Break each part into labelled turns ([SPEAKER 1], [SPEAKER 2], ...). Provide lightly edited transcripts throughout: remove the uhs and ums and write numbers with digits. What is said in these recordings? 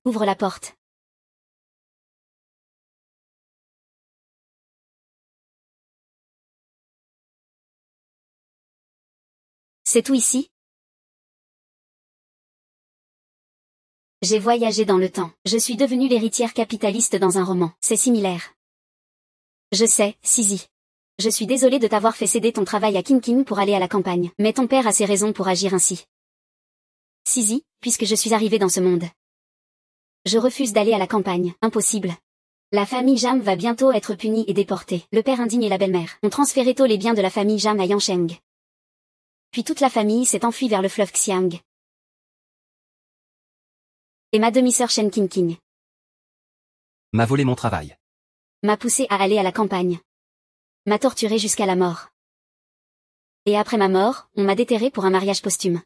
[SPEAKER 1] ouvre la porte. C'est tout ici? J'ai voyagé dans le temps. Je suis devenue l'héritière capitaliste dans un roman. C'est similaire. Je sais, Sisi. Je suis désolée de t'avoir fait céder ton travail à Kinkin pour aller à la campagne. Mais ton père a ses raisons pour agir ainsi. Sisi, puisque je suis arrivée dans ce monde. Je refuse d'aller à la campagne. Impossible. La famille Jam va bientôt être punie et déportée. Le père indigne et la belle-mère ont transféré tôt les biens de la famille Jam à Yansheng. Puis toute la famille s'est enfuie vers le fleuve Xiang. Et ma demi-sœur Shen Qingqing
[SPEAKER 2] M'a volé mon travail.
[SPEAKER 1] m'a poussée à aller à la campagne. M'a torturée jusqu'à la mort. Et après ma mort, on m'a déterrée pour un mariage posthume.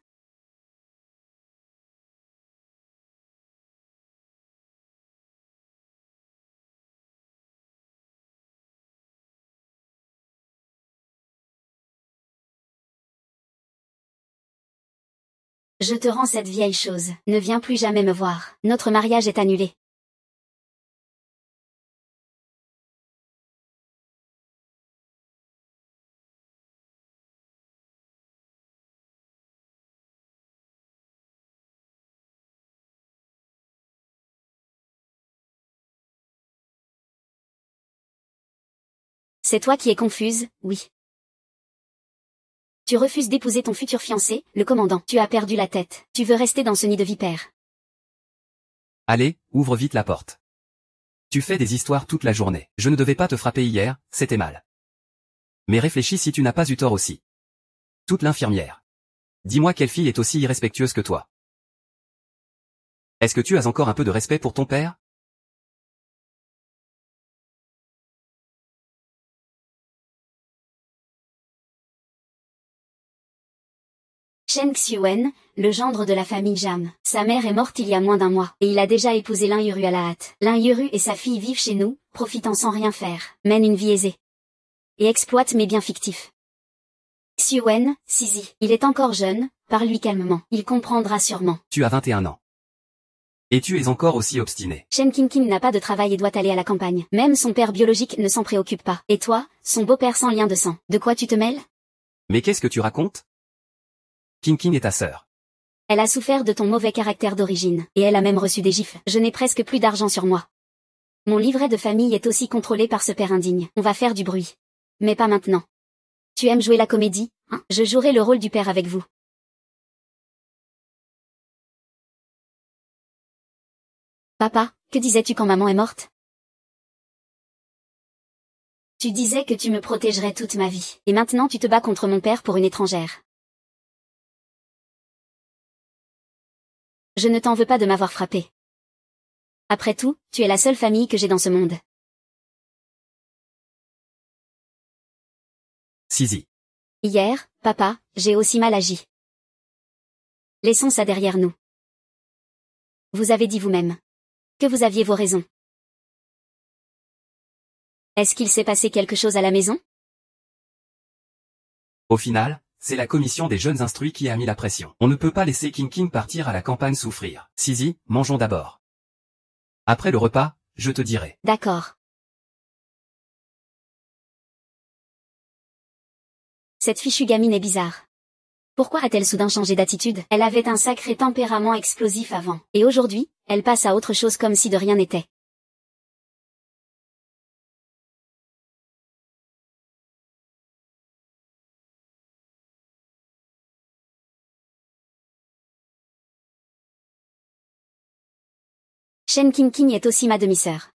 [SPEAKER 1] Je te rends cette vieille chose. Ne viens plus jamais me voir. Notre mariage est annulé. C'est toi qui es confuse, oui. Tu refuses d'épouser ton futur fiancé, le commandant. Tu as perdu la tête. Tu veux rester dans ce nid de vipères.
[SPEAKER 2] Allez, ouvre vite la porte. Tu fais des histoires toute la journée. Je ne devais pas te frapper hier, c'était mal. Mais réfléchis si tu n'as pas eu tort aussi. Toute l'infirmière. Dis-moi quelle fille est aussi irrespectueuse que toi. Est-ce que tu as encore un peu de respect pour ton père?
[SPEAKER 1] Shen Xiuen, le gendre de la famille Jam. Sa mère est morte il y a moins d'un mois, et il a déjà épousé Lin Yuru à la hâte. Lin Yuru et sa fille vivent chez nous, profitant sans rien faire, mènent une vie aisée. Et exploitent mes biens fictifs. Xiuen, Sisi, il est encore jeune, parle-lui calmement, il comprendra sûrement.
[SPEAKER 2] Tu as 21 ans. Et tu es encore aussi obstiné.
[SPEAKER 1] Shen Qingqing n'a pas de travail et doit aller à la campagne. Même son père biologique ne s'en préoccupe pas. Et toi, son beau-père sans lien de sang. De quoi tu te mêles?
[SPEAKER 2] Mais qu'est-ce que tu racontes? Qingqing est ta sœur.
[SPEAKER 1] Elle a souffert de ton mauvais caractère d'origine, et elle a même reçu des gifles. Je n'ai presque plus d'argent sur moi. Mon livret de famille est aussi contrôlé par ce père indigne. On va faire du bruit. Mais pas maintenant. Tu aimes jouer la comédie, hein? Je jouerai le rôle du père avec vous. Papa, que disais-tu quand maman est morte? Tu disais que tu me protégerais toute ma vie. Et maintenant tu te bats contre mon père pour une étrangère. Je ne t'en veux pas de m'avoir frappé. Après tout, tu es la seule famille que j'ai dans ce monde.
[SPEAKER 2] Sisi.
[SPEAKER 1] Hier, papa, j'ai aussi mal agi. Laissons ça derrière nous. Vous avez dit vous-même que vous aviez vos raisons. Est-ce qu'il s'est passé quelque chose à la maison?
[SPEAKER 2] Au final, c'est la commission des jeunes instruits qui a mis la pression. On ne peut pas laisser Qingqing partir à la campagne souffrir. Sisi, mangeons d'abord. Après le repas, je te dirai.
[SPEAKER 1] D'accord. Cette fichue gamine est bizarre. Pourquoi a-t-elle soudain changé d'attitude? Elle avait un sacré tempérament explosif avant. Et aujourd'hui, elle passe à autre chose comme si de rien n'était. Shen Qingqing est aussi ma demi-sœur.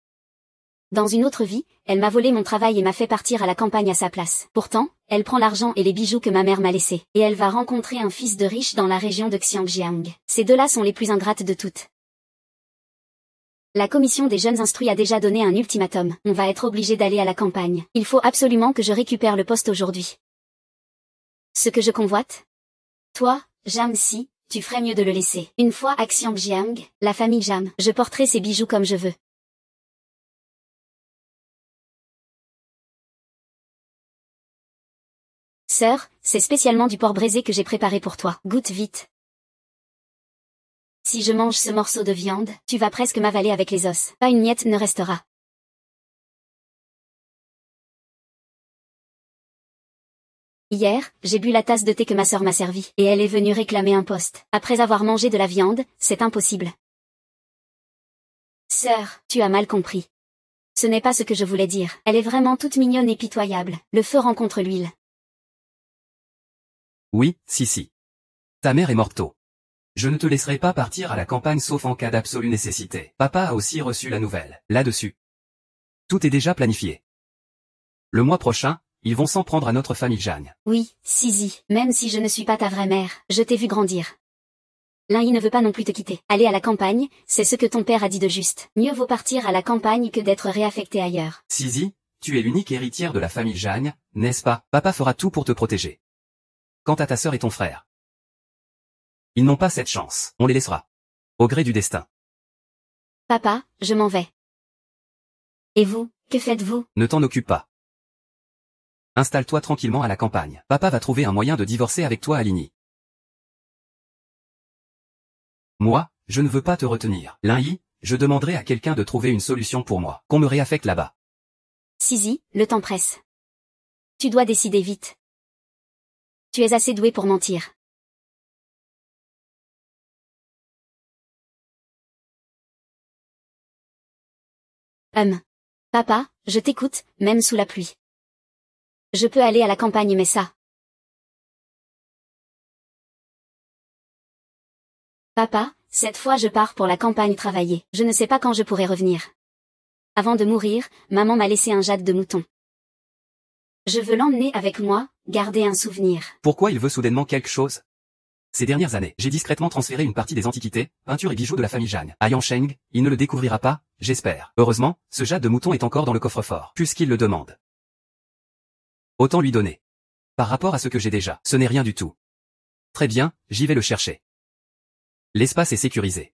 [SPEAKER 1] Dans une autre vie, elle m'a volé mon travail et m'a fait partir à la campagne à sa place. Pourtant, elle prend l'argent et les bijoux que ma mère m'a laissés. Et elle va rencontrer un fils de riche dans la région de Xiangjiang. Ces deux-là sont les plus ingrates de toutes. La commission des jeunes instruits a déjà donné un ultimatum. On va être obligé d'aller à la campagne. Il faut absolument que je récupère le poste aujourd'hui. Ce que je convoite? Toi, Jam Si, tu ferais mieux de le laisser. Une fois à Xiangjiang, la famille Jam, je porterai ces bijoux comme je veux. Sœur, c'est spécialement du porc braisé que j'ai préparé pour toi. Goûte vite. Si je mange ce morceau de viande, tu vas presque m'avaler avec les os. Pas une miette ne restera. Hier, j'ai bu la tasse de thé que ma sœur m'a servie, et elle est venue réclamer un poste. Après avoir mangé de la viande, c'est impossible. Sœur, tu as mal compris. Ce n'est pas ce que je voulais dire. Elle est vraiment toute mignonne et pitoyable. Le feu rencontre l'huile.
[SPEAKER 2] Oui, si. Ta mère est morte tôt. Je ne te laisserai pas partir à la campagne sauf en cas d'absolue nécessité. Papa a aussi reçu la nouvelle. Là-dessus. Tout est déjà planifié. Le mois prochain, ils vont s'en prendre à notre famille Jeanne.
[SPEAKER 1] Oui, Sisi, même si je ne suis pas ta vraie mère, je t'ai vu grandir. L'un ne veut pas non plus te quitter. Aller à la campagne, c'est ce que ton père a dit de juste. Mieux vaut partir à la campagne que d'être réaffecté ailleurs.
[SPEAKER 2] Sisi, tu es l'unique héritière de la famille Jeanne, n'est-ce pas? Papa fera tout pour te protéger. Quant à ta sœur et ton frère, ils n'ont pas cette chance. On les laissera. Au gré du destin.
[SPEAKER 1] Papa, je m'en vais. Et vous, que faites-vous?
[SPEAKER 2] Ne t'en occupe pas. Installe-toi tranquillement à la campagne. Papa va trouver un moyen de divorcer avec toi, Aligny. Moi, je ne veux pas te retenir. Linhy, je demanderai à quelqu'un de trouver une solution pour moi. Qu'on me réaffecte là-bas.
[SPEAKER 1] Sisi, le temps presse. Tu dois décider vite. Tu es assez doué pour mentir. Papa, je t'écoute, même sous la pluie. Je peux aller à la campagne mais ça. Papa, cette fois je pars pour la campagne travailler. Je ne sais pas quand je pourrai revenir. Avant de mourir, maman m'a laissé un jade de mouton. Je veux l'emmener avec moi, garder un souvenir.
[SPEAKER 2] Pourquoi il veut soudainement quelque chose? Ces dernières années, j'ai discrètement transféré une partie des antiquités, peintures et bijoux de la famille Jeanne. À Yansheng, il ne le découvrira pas, j'espère. Heureusement, ce jade de mouton est encore dans le coffre-fort, puisqu'il le demande. Autant lui donner. Par rapport à ce que j'ai déjà, ce n'est rien du tout. Très bien, j'y vais le chercher. L'espace est sécurisé.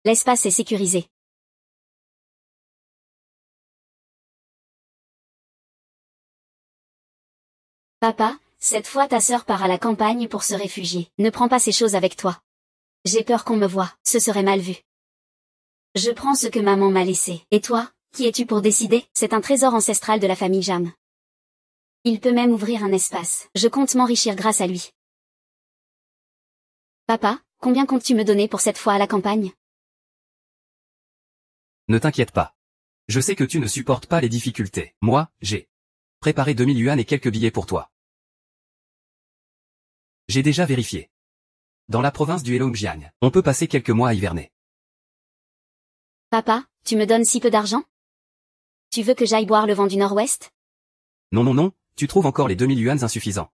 [SPEAKER 1] L'espace est sécurisé. Papa, cette fois ta sœur part à la campagne pour se réfugier. Ne prends pas ces choses avec toi. J'ai peur qu'on me voie, ce serait mal vu. Je prends ce que maman m'a laissé. Et toi, qui es-tu pour décider? C'est un trésor ancestral de la famille Jam. Il peut même ouvrir un espace. Je compte m'enrichir grâce à lui. Papa, combien comptes-tu me donner pour cette fois à la campagne?
[SPEAKER 2] Ne t'inquiète pas. Je sais que tu ne supportes pas les difficultés. Moi, j'ai préparé 2000 yuan et quelques billets pour toi. J'ai déjà vérifié. Dans la province du Heilongjiang, on peut passer quelques mois à hiverner.
[SPEAKER 1] Papa, tu me donnes si peu d'argent? Tu veux que j'aille boire le vent du nord-ouest?
[SPEAKER 2] Non, tu trouves encore les 2000 yuans insuffisants.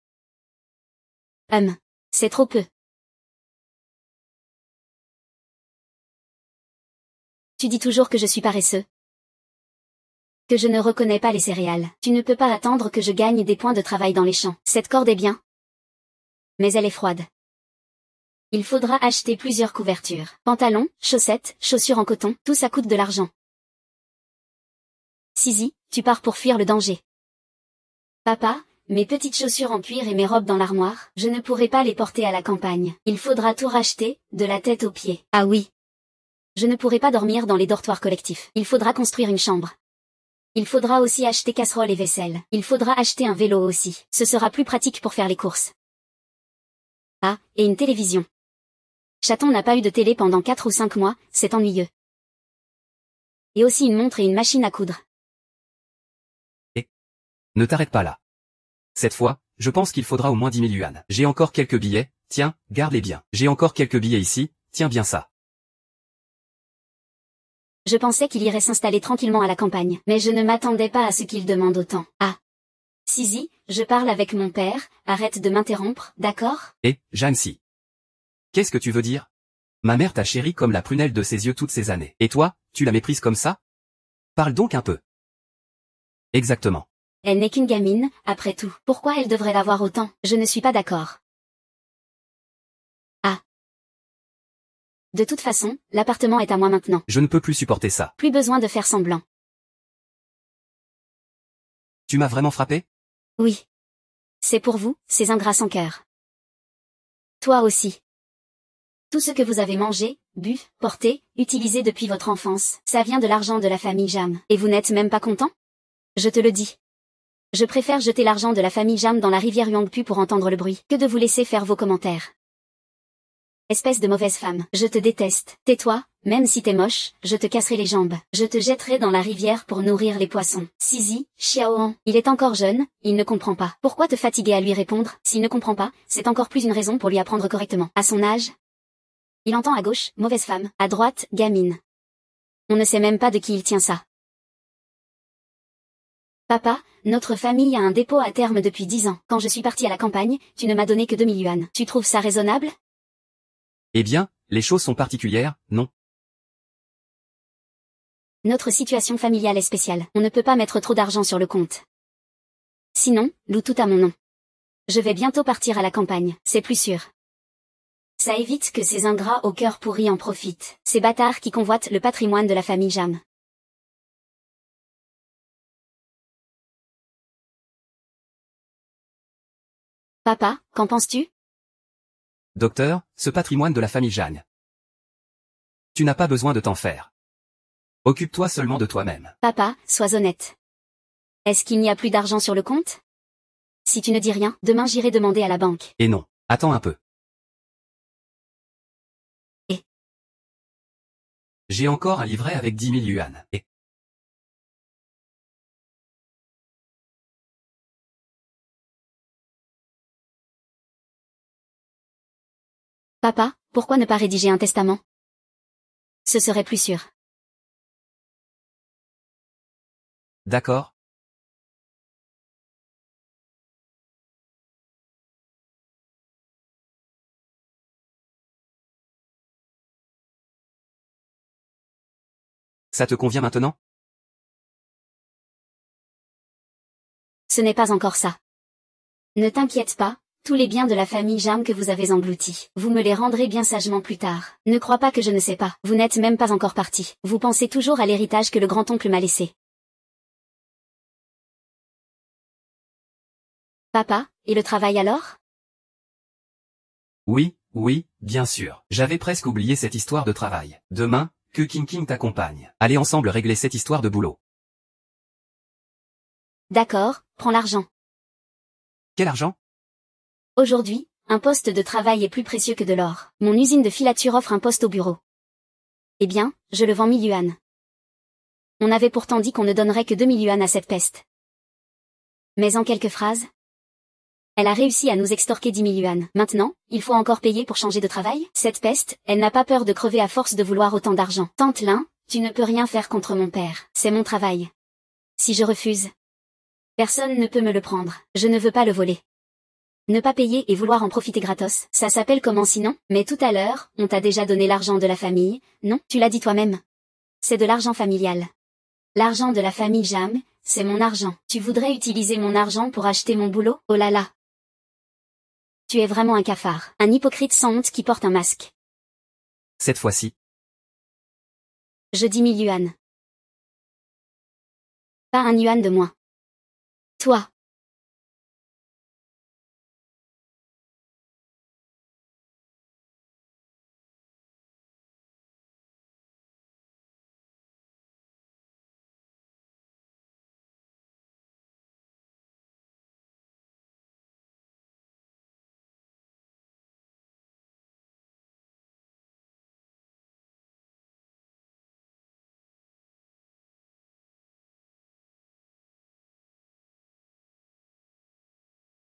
[SPEAKER 1] C'est trop peu. Tu dis toujours que je suis paresseux. Que je ne reconnais pas les céréales. Tu ne peux pas attendre que je gagne des points de travail dans les champs. Cette corde est bien. Mais elle est froide. Il faudra acheter plusieurs couvertures. Pantalons, chaussettes, chaussures en coton, tout ça coûte de l'argent. Sisi, tu pars pour fuir le danger. Papa, mes petites chaussures en cuir et mes robes dans l'armoire, je ne pourrai pas les porter à la campagne. Il faudra tout racheter, de la tête aux pieds. Ah oui. Je ne pourrai pas dormir dans les dortoirs collectifs. Il faudra construire une chambre. Il faudra aussi acheter casseroles et vaisselle. Il faudra acheter un vélo aussi. Ce sera plus pratique pour faire les courses. Ah, et une télévision. Chaton n'a pas eu de télé pendant 4 ou 5 mois, c'est ennuyeux. Et aussi une montre et une machine à coudre.
[SPEAKER 2] Ne t'arrête pas là. Cette fois, je pense qu'il faudra au moins 10 000 yuan. J'ai encore quelques billets, tiens, garde-les bien. J'ai encore quelques billets ici, tiens bien ça.
[SPEAKER 1] Je pensais qu'il irait s'installer tranquillement à la campagne, mais je ne m'attendais pas à ce qu'il demande autant. Ah. Sisi, je parle avec mon père, arrête de m'interrompre, d'accord?
[SPEAKER 2] Jeanne-si. Qu'est-ce que tu veux dire? Ma mère t'a chérie comme la prunelle de ses yeux toutes ces années. Et toi, tu la méprises comme ça? Parle donc un peu. Exactement.
[SPEAKER 1] Elle n'est qu'une gamine, après tout. Pourquoi elle devrait l'avoir autant? Je ne suis pas d'accord. Ah. De toute façon, l'appartement est à moi maintenant.
[SPEAKER 2] Je ne peux plus supporter ça.
[SPEAKER 1] Plus besoin de faire semblant.
[SPEAKER 2] Tu m'as vraiment frappé?
[SPEAKER 1] Oui. C'est pour vous, ces ingrats sans cœur. Toi aussi. Tout ce que vous avez mangé, bu, porté, utilisé depuis votre enfance, ça vient de l'argent de la famille Jam. Et vous n'êtes même pas content? Je te le dis. Je préfère jeter l'argent de la famille Jam dans la rivière Yangpu pour entendre le bruit, que de vous laisser faire vos commentaires. Espèce de mauvaise femme, je te déteste. Tais-toi, même si t'es moche, je te casserai les jambes. Je te jetterai dans la rivière pour nourrir les poissons. Sizi, Xiaoan, il est encore jeune, il ne comprend pas. Pourquoi te fatiguer à lui répondre? S'il ne comprend pas, c'est encore plus une raison pour lui apprendre correctement. À son âge, il entend à gauche, mauvaise femme, à droite, gamine. On ne sait même pas de qui il tient ça. Papa, notre famille a un dépôt à terme depuis 10 ans. Quand je suis partie à la campagne, tu ne m'as donné que 2 000 yuan. Tu trouves ça raisonnable?
[SPEAKER 2] Eh bien, les choses sont particulières, non?
[SPEAKER 1] Notre situation familiale est spéciale. On ne peut pas mettre trop d'argent sur le compte. Sinon, loue tout à mon nom. Je vais bientôt partir à la campagne, c'est plus sûr. Ça évite que ces ingrats au cœur pourri en profitent. Ces bâtards qui convoitent le patrimoine de la famille Jam. Papa, qu'en penses-tu?
[SPEAKER 2] Docteur, ce patrimoine de la famille Jeanne. Tu n'as pas besoin de t'en faire. Occupe-toi seulement de toi-même.
[SPEAKER 1] Papa, sois honnête. Est-ce qu'il n'y a plus d'argent sur le compte? Si tu ne dis rien, demain j'irai demander à la banque.
[SPEAKER 2] Et non, attends un peu.
[SPEAKER 1] Et?
[SPEAKER 2] J'ai encore un livret avec 10 000 yuan. Et?
[SPEAKER 1] Papa, pourquoi ne pas rédiger un testament? Ce serait plus sûr.
[SPEAKER 2] D'accord. Ça te convient maintenant?
[SPEAKER 1] Ce n'est pas encore ça. Ne t'inquiète pas, tous les biens de la famille Jam que vous avez engloutis, vous me les rendrez bien sagement plus tard. Ne crois pas que je ne sais pas, vous n'êtes même pas encore parti. Vous pensez toujours à l'héritage que le grand-oncle m'a laissé. Papa, et le travail alors?
[SPEAKER 2] Oui, oui, bien sûr. J'avais presque oublié cette histoire de travail. Demain, que King King t'accompagne. Allez ensemble régler cette histoire de boulot.
[SPEAKER 1] D'accord, prends l'argent.
[SPEAKER 2] Quel argent?
[SPEAKER 1] Aujourd'hui, un poste de travail est plus précieux que de l'or. Mon usine de filature offre un poste au bureau. Eh bien, je le vends 1000 yuan. On avait pourtant dit qu'on ne donnerait que 2000 yuan à cette peste. Mais en quelques phrases, elle a réussi à nous extorquer 10 000 yuan. Maintenant, il faut encore payer pour changer de travail? Cette peste, elle n'a pas peur de crever à force de vouloir autant d'argent. Tante Lin, tu ne peux rien faire contre mon père. C'est mon travail. Si je refuse, personne ne peut me le prendre. Je ne veux pas le voler. Ne pas payer et vouloir en profiter gratos, ça s'appelle comment sinon? Mais tout à l'heure, on t'a déjà donné l'argent de la famille, non? Tu l'as dit toi-même. C'est de l'argent familial. L'argent de la famille Jam, c'est mon argent. Tu voudrais utiliser mon argent pour acheter mon boulot? Oh là là. Tu es vraiment un cafard, un hypocrite sans honte qui porte un masque.
[SPEAKER 2] Cette fois-ci.
[SPEAKER 1] Je dis 1000 yuan. Pas un yuan de moins. Toi.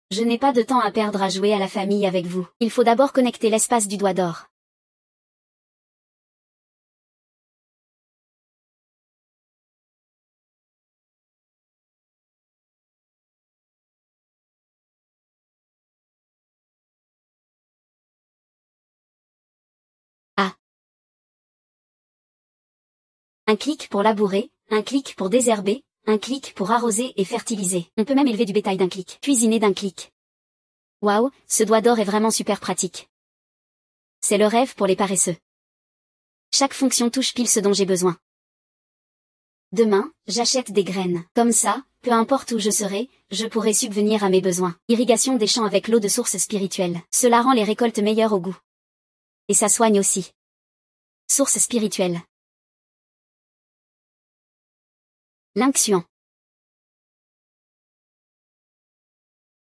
[SPEAKER 1] Je n'ai pas de temps à perdre à jouer à la famille avec vous. Il faut d'abord connecter l'espace du doigt d'or. Ah. Un clic pour labourer, un clic pour désherber, un clic pour arroser et fertiliser. On peut même élever du bétail d'un clic. Cuisiner d'un clic. Waouh, ce doigt d'or est vraiment super pratique. C'est le rêve pour les paresseux. Chaque fonction touche pile ce dont j'ai besoin. Demain, j'achète des graines. Comme ça, peu importe où je serai, je pourrai subvenir à mes besoins. Irrigation des champs avec l'eau de source spirituelle. Cela rend les récoltes meilleures au goût. Et ça soigne aussi. Source spirituelle. L'onction.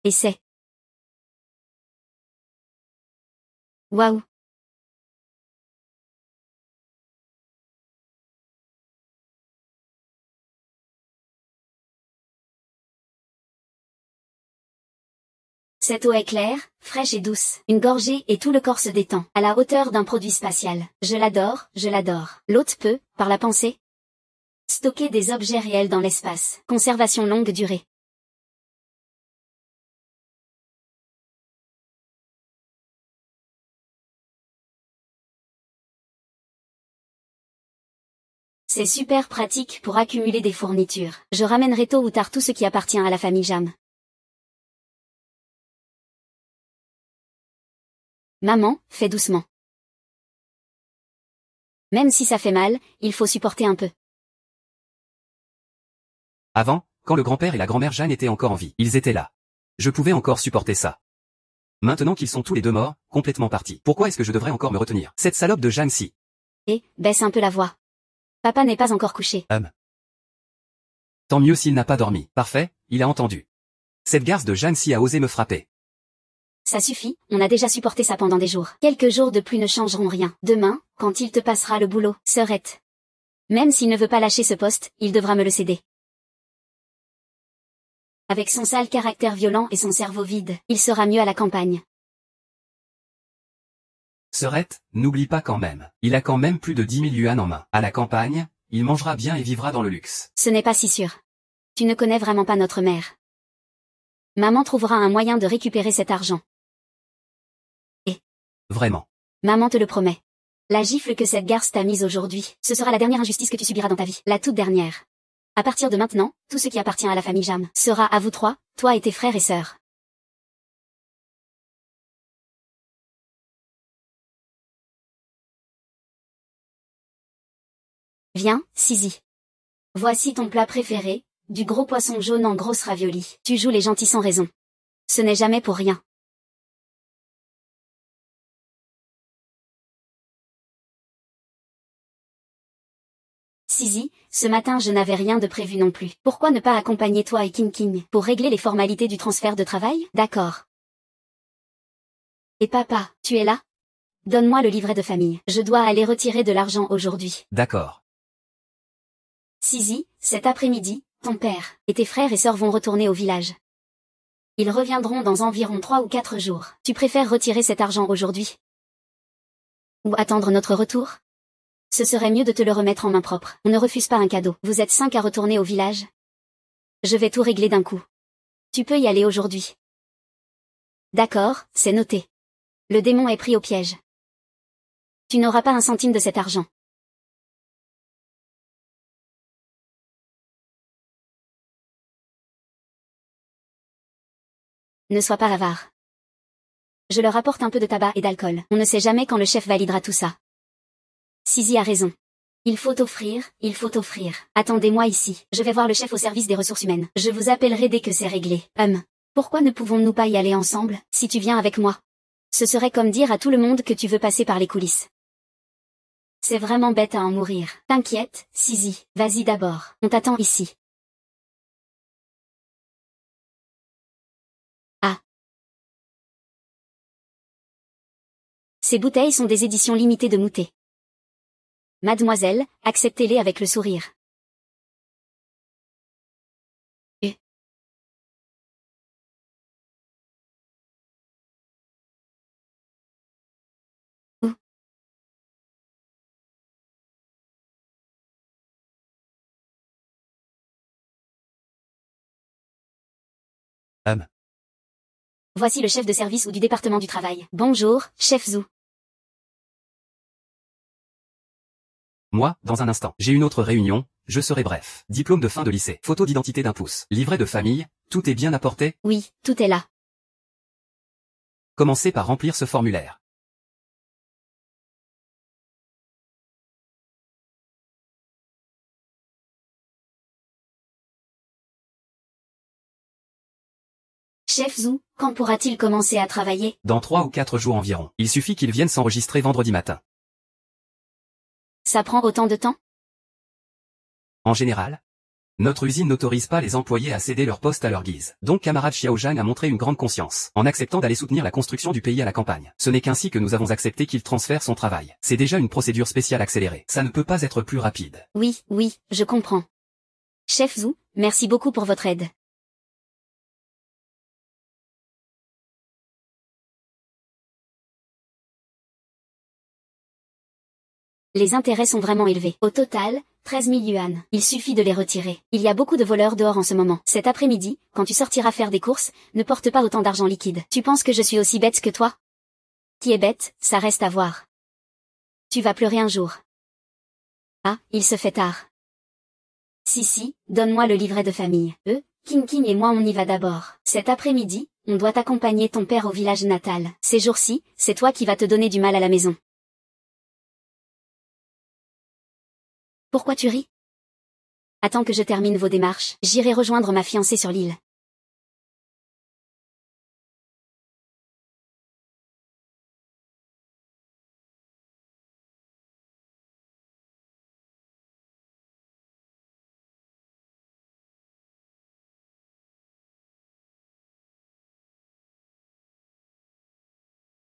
[SPEAKER 1] Essai. Waouh. Cette eau est claire, fraîche et douce. Une gorgée et tout le corps se détend, à la hauteur d'un produit spatial. Je l'adore, je l'adore. L'hôte peut, par la pensée, stocker des objets réels dans l'espace. Conservation longue durée. C'est super pratique pour accumuler des fournitures. Je ramènerai tôt ou tard tout ce qui appartient à la famille Jam. Maman, fais doucement. Même si ça fait mal, il faut supporter un peu.
[SPEAKER 2] Avant, quand le grand-père et la grand-mère Jeanne étaient encore en vie, ils étaient là. Je pouvais encore supporter ça. Maintenant qu'ils sont tous les deux morts, complètement partis, pourquoi est-ce que je devrais encore me retenir? Cette salope de Jeanne-ci.
[SPEAKER 1] Et, baisse un peu la voix. Papa n'est pas encore couché.
[SPEAKER 2] Tant mieux s'il n'a pas dormi. Parfait, il a entendu. Cette garce de Jeanne-ci a osé me frapper.
[SPEAKER 1] Ça suffit, on a déjà supporté ça pendant des jours. Quelques jours de plus ne changeront rien. Demain, quand il te passera le boulot, Sœurette. Même s'il ne veut pas lâcher ce poste, il devra me le céder. Avec son sale caractère violent et son cerveau vide, il sera mieux à la campagne.
[SPEAKER 2] Sœurette, n'oublie pas quand même. Il a quand même plus de 10 000 yuan en main. À la campagne, il mangera bien et vivra dans le luxe.
[SPEAKER 1] Ce n'est pas si sûr. Tu ne connais vraiment pas notre mère. Maman trouvera un moyen de récupérer cet argent.
[SPEAKER 2] Vraiment.
[SPEAKER 1] Maman te le promet. La gifle que cette garce t'a mise aujourd'hui, ce sera la dernière injustice que tu subiras dans ta vie. La toute dernière. À partir de maintenant, tout ce qui appartient à la famille Jam sera à vous trois, toi et tes frères et sœurs. Viens, Sisi. Voici ton plat préféré, du gros poisson jaune en grosses raviolis. Tu joues les gentils sans raison. Ce n'est jamais pour rien. Sisi, ce matin je n'avais rien de prévu non plus. Pourquoi ne pas accompagner toi et King King pour régler les formalités du transfert de travail? D'accord. Et papa, tu es là? Donne-moi le livret de famille. Je dois aller retirer de l'argent aujourd'hui.
[SPEAKER 2] D'accord.
[SPEAKER 1] Sisi, cet après-midi, ton père et tes frères et sœurs vont retourner au village. Ils reviendront dans environ 3 ou 4 jours. Tu préfères retirer cet argent aujourd'hui? Ou attendre notre retour? Ce serait mieux de te le remettre en main propre. On ne refuse pas un cadeau. Vous êtes 5 à retourner au village? Je vais tout régler d'un coup. Tu peux y aller aujourd'hui. D'accord, c'est noté. Le démon est pris au piège. Tu n'auras pas un centime de cet argent. Ne sois pas avare. Je leur apporte un peu de tabac et d'alcool. On ne sait jamais quand le chef validera tout ça. Sisi a raison. Il faut offrir, il faut offrir. Attendez-moi ici. Je vais voir le chef au service des ressources humaines. Je vous appellerai dès que c'est réglé. Pourquoi ne pouvons-nous pas y aller ensemble, si tu viens avec moi? Ce serait comme dire à tout le monde que tu veux passer par les coulisses. C'est vraiment bête à en mourir. T'inquiète, Sisi, vas-y d'abord. On t'attend ici. Ah. Ces bouteilles sont des éditions limitées de Moutet. Mademoiselle, acceptez-les avec le sourire. Où? Voici le chef de service ou du département du travail. Bonjour, chef Zhu.
[SPEAKER 2] Moi, dans un instant. J'ai une autre réunion, je serai bref. Diplôme de fin de lycée, photo d'identité d'un pouce, livret de famille, tout est bien apporté?
[SPEAKER 1] Oui, tout est là.
[SPEAKER 2] Commencez par remplir ce formulaire.
[SPEAKER 1] Chef Zhu, quand pourra-t-il commencer à travailler?
[SPEAKER 2] Dans 3 ou 4 jours environ. Il suffit qu'il vienne s'enregistrer vendredi matin.
[SPEAKER 1] Ça prend autant de temps?
[SPEAKER 2] En général, notre usine n'autorise pas les employés à céder leur poste à leur guise. Donc camarade Xiao Zhang a montré une grande conscience, en acceptant d'aller soutenir la construction du pays à la campagne. Ce n'est qu'ainsi que nous avons accepté qu'il transfère son travail. C'est déjà une procédure spéciale accélérée. Ça ne peut pas être plus rapide.
[SPEAKER 1] Oui, je comprends. Chef Zhu, merci beaucoup pour votre aide. Les intérêts sont vraiment élevés. Au total, 13 000 yuan. Il suffit de les retirer. Il y a beaucoup de voleurs dehors en ce moment. Cet après-midi, quand tu sortiras faire des courses, ne porte pas autant d'argent liquide. Tu penses que je suis aussi bête que toi? Qui est bête, ça reste à voir. Tu vas pleurer un jour. Ah, il se fait tard. Si, donne-moi le livret de famille. King et moi on y va d'abord. Cet après-midi, on doit accompagner ton père au village natal. Ces jours-ci, c'est toi qui vas te donner du mal à la maison. Pourquoi tu ris? Attends que je termine vos démarches, j'irai rejoindre ma fiancée sur l'île.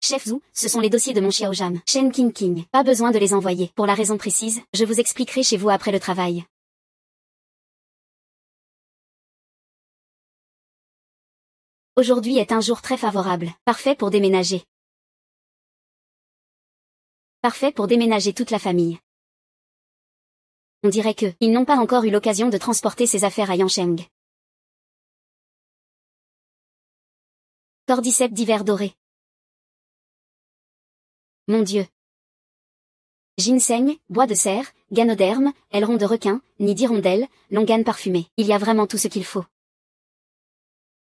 [SPEAKER 1] Chef Zhu, ce sont les dossiers de mon Xiao Jam. Shen King. Pas besoin de les envoyer. Pour la raison précise, je vous expliquerai chez vous après le travail. Aujourd'hui est un jour très favorable, parfait pour déménager. Parfait pour déménager toute la famille. On dirait que, ils n'ont pas encore eu l'occasion de transporter ses affaires à Yancheng. Cordyceps d'hiver doré. Mon Dieu. Ginseng, bois de serre, ganoderme, aileron de requin, nid d'hirondelle, longan parfumé. Il y a vraiment tout ce qu'il faut.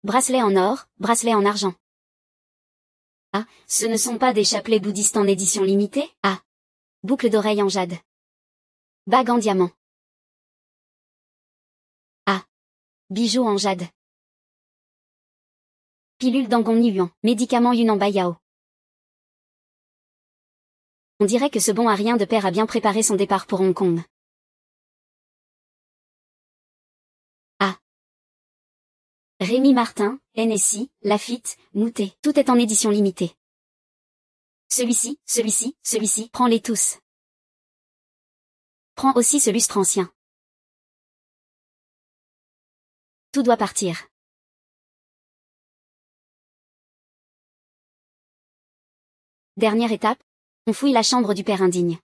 [SPEAKER 1] Bracelet en or, bracelet en argent. Ah, ce ne sont pas des chapelets bouddhistes en édition limitée? Ah. Boucle d'oreille en jade. Bague en diamant. Ah. Bijoux en jade. Pilule d'Angon Yuan. Médicament Yunnan Bayao. On dirait que ce bon à rien de père a bien préparé son départ pour Hong Kong. Ah. Rémi Martin, NSI, Laffitte, Moutet. Tout est en édition limitée. Celui-ci, prends-les tous. Prends aussi ce lustre ancien. Tout doit partir. Dernière étape, on fouille la chambre du père indigne.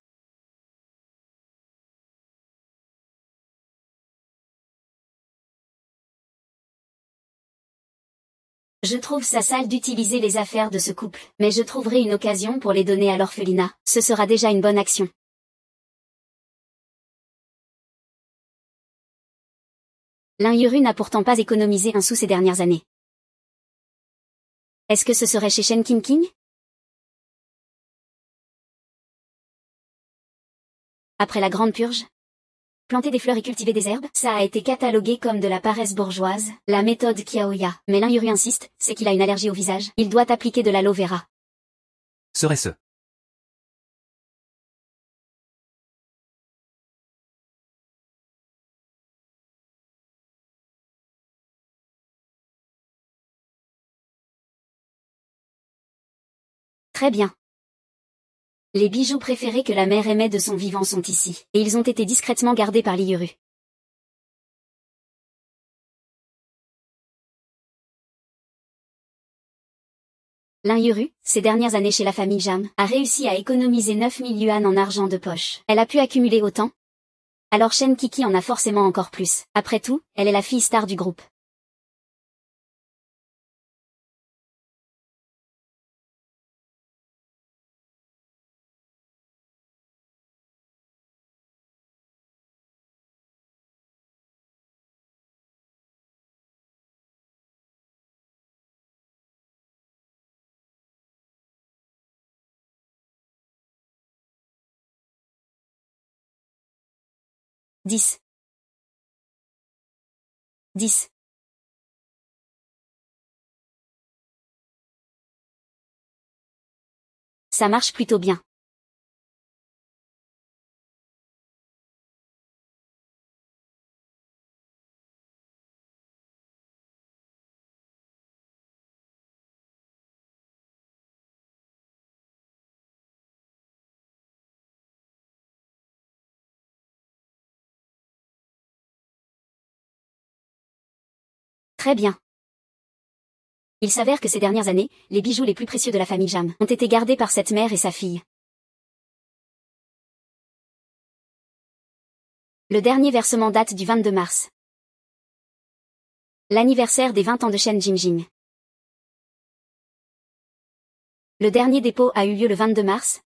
[SPEAKER 1] Je trouve ça sale d'utiliser les affaires de ce couple, mais je trouverai une occasion pour les donner à l'orphelinat. Ce sera déjà une bonne action. L'Injuru n'a pourtant pas économisé un sou ces dernières années. Est-ce que ce serait chez Shen King? Après la grande purge? Planter des fleurs et cultiver des herbes, ça a été catalogué comme de la paresse bourgeoise, la méthode Kiaoya. Mais l'Injuru insiste, c'est qu'il a une allergie au visage, il doit appliquer de l'aloe vera.
[SPEAKER 2] Serait-ce?
[SPEAKER 1] Très bien. Les bijoux préférés que la mère aimait de son vivant sont ici, et ils ont été discrètement gardés par l'Injuru. L'Injuru, ces dernières années chez la famille Jam, a réussi à économiser 9 000 yuan en argent de poche. Elle a pu accumuler autant? Alors Shen Kiki en a forcément encore plus. Après tout, elle est la fille star du groupe. Dix. Ça marche plutôt bien. Très bien. Il s'avère que ces dernières années, les bijoux les plus précieux de la famille Jam ont été gardés par cette mère et sa fille. Le dernier versement date du 22 mars. L'anniversaire des 20 ans de Shen Jingjing. Le dernier dépôt a eu lieu le 22 mars.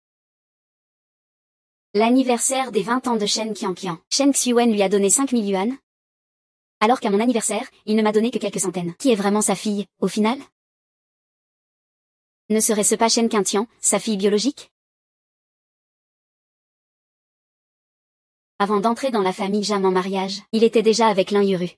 [SPEAKER 1] L'anniversaire des 20 ans de Shen Qianqian. Shen Xuyuan lui a donné 5000 yuan. Alors qu'à mon anniversaire, il ne m'a donné que quelques centaines. Qui est vraiment sa fille, au final? Ne serait-ce pas Shen Qianqian, sa fille biologique? Avant d'entrer dans la famille Jam en mariage, il était déjà avec Lin Yuru.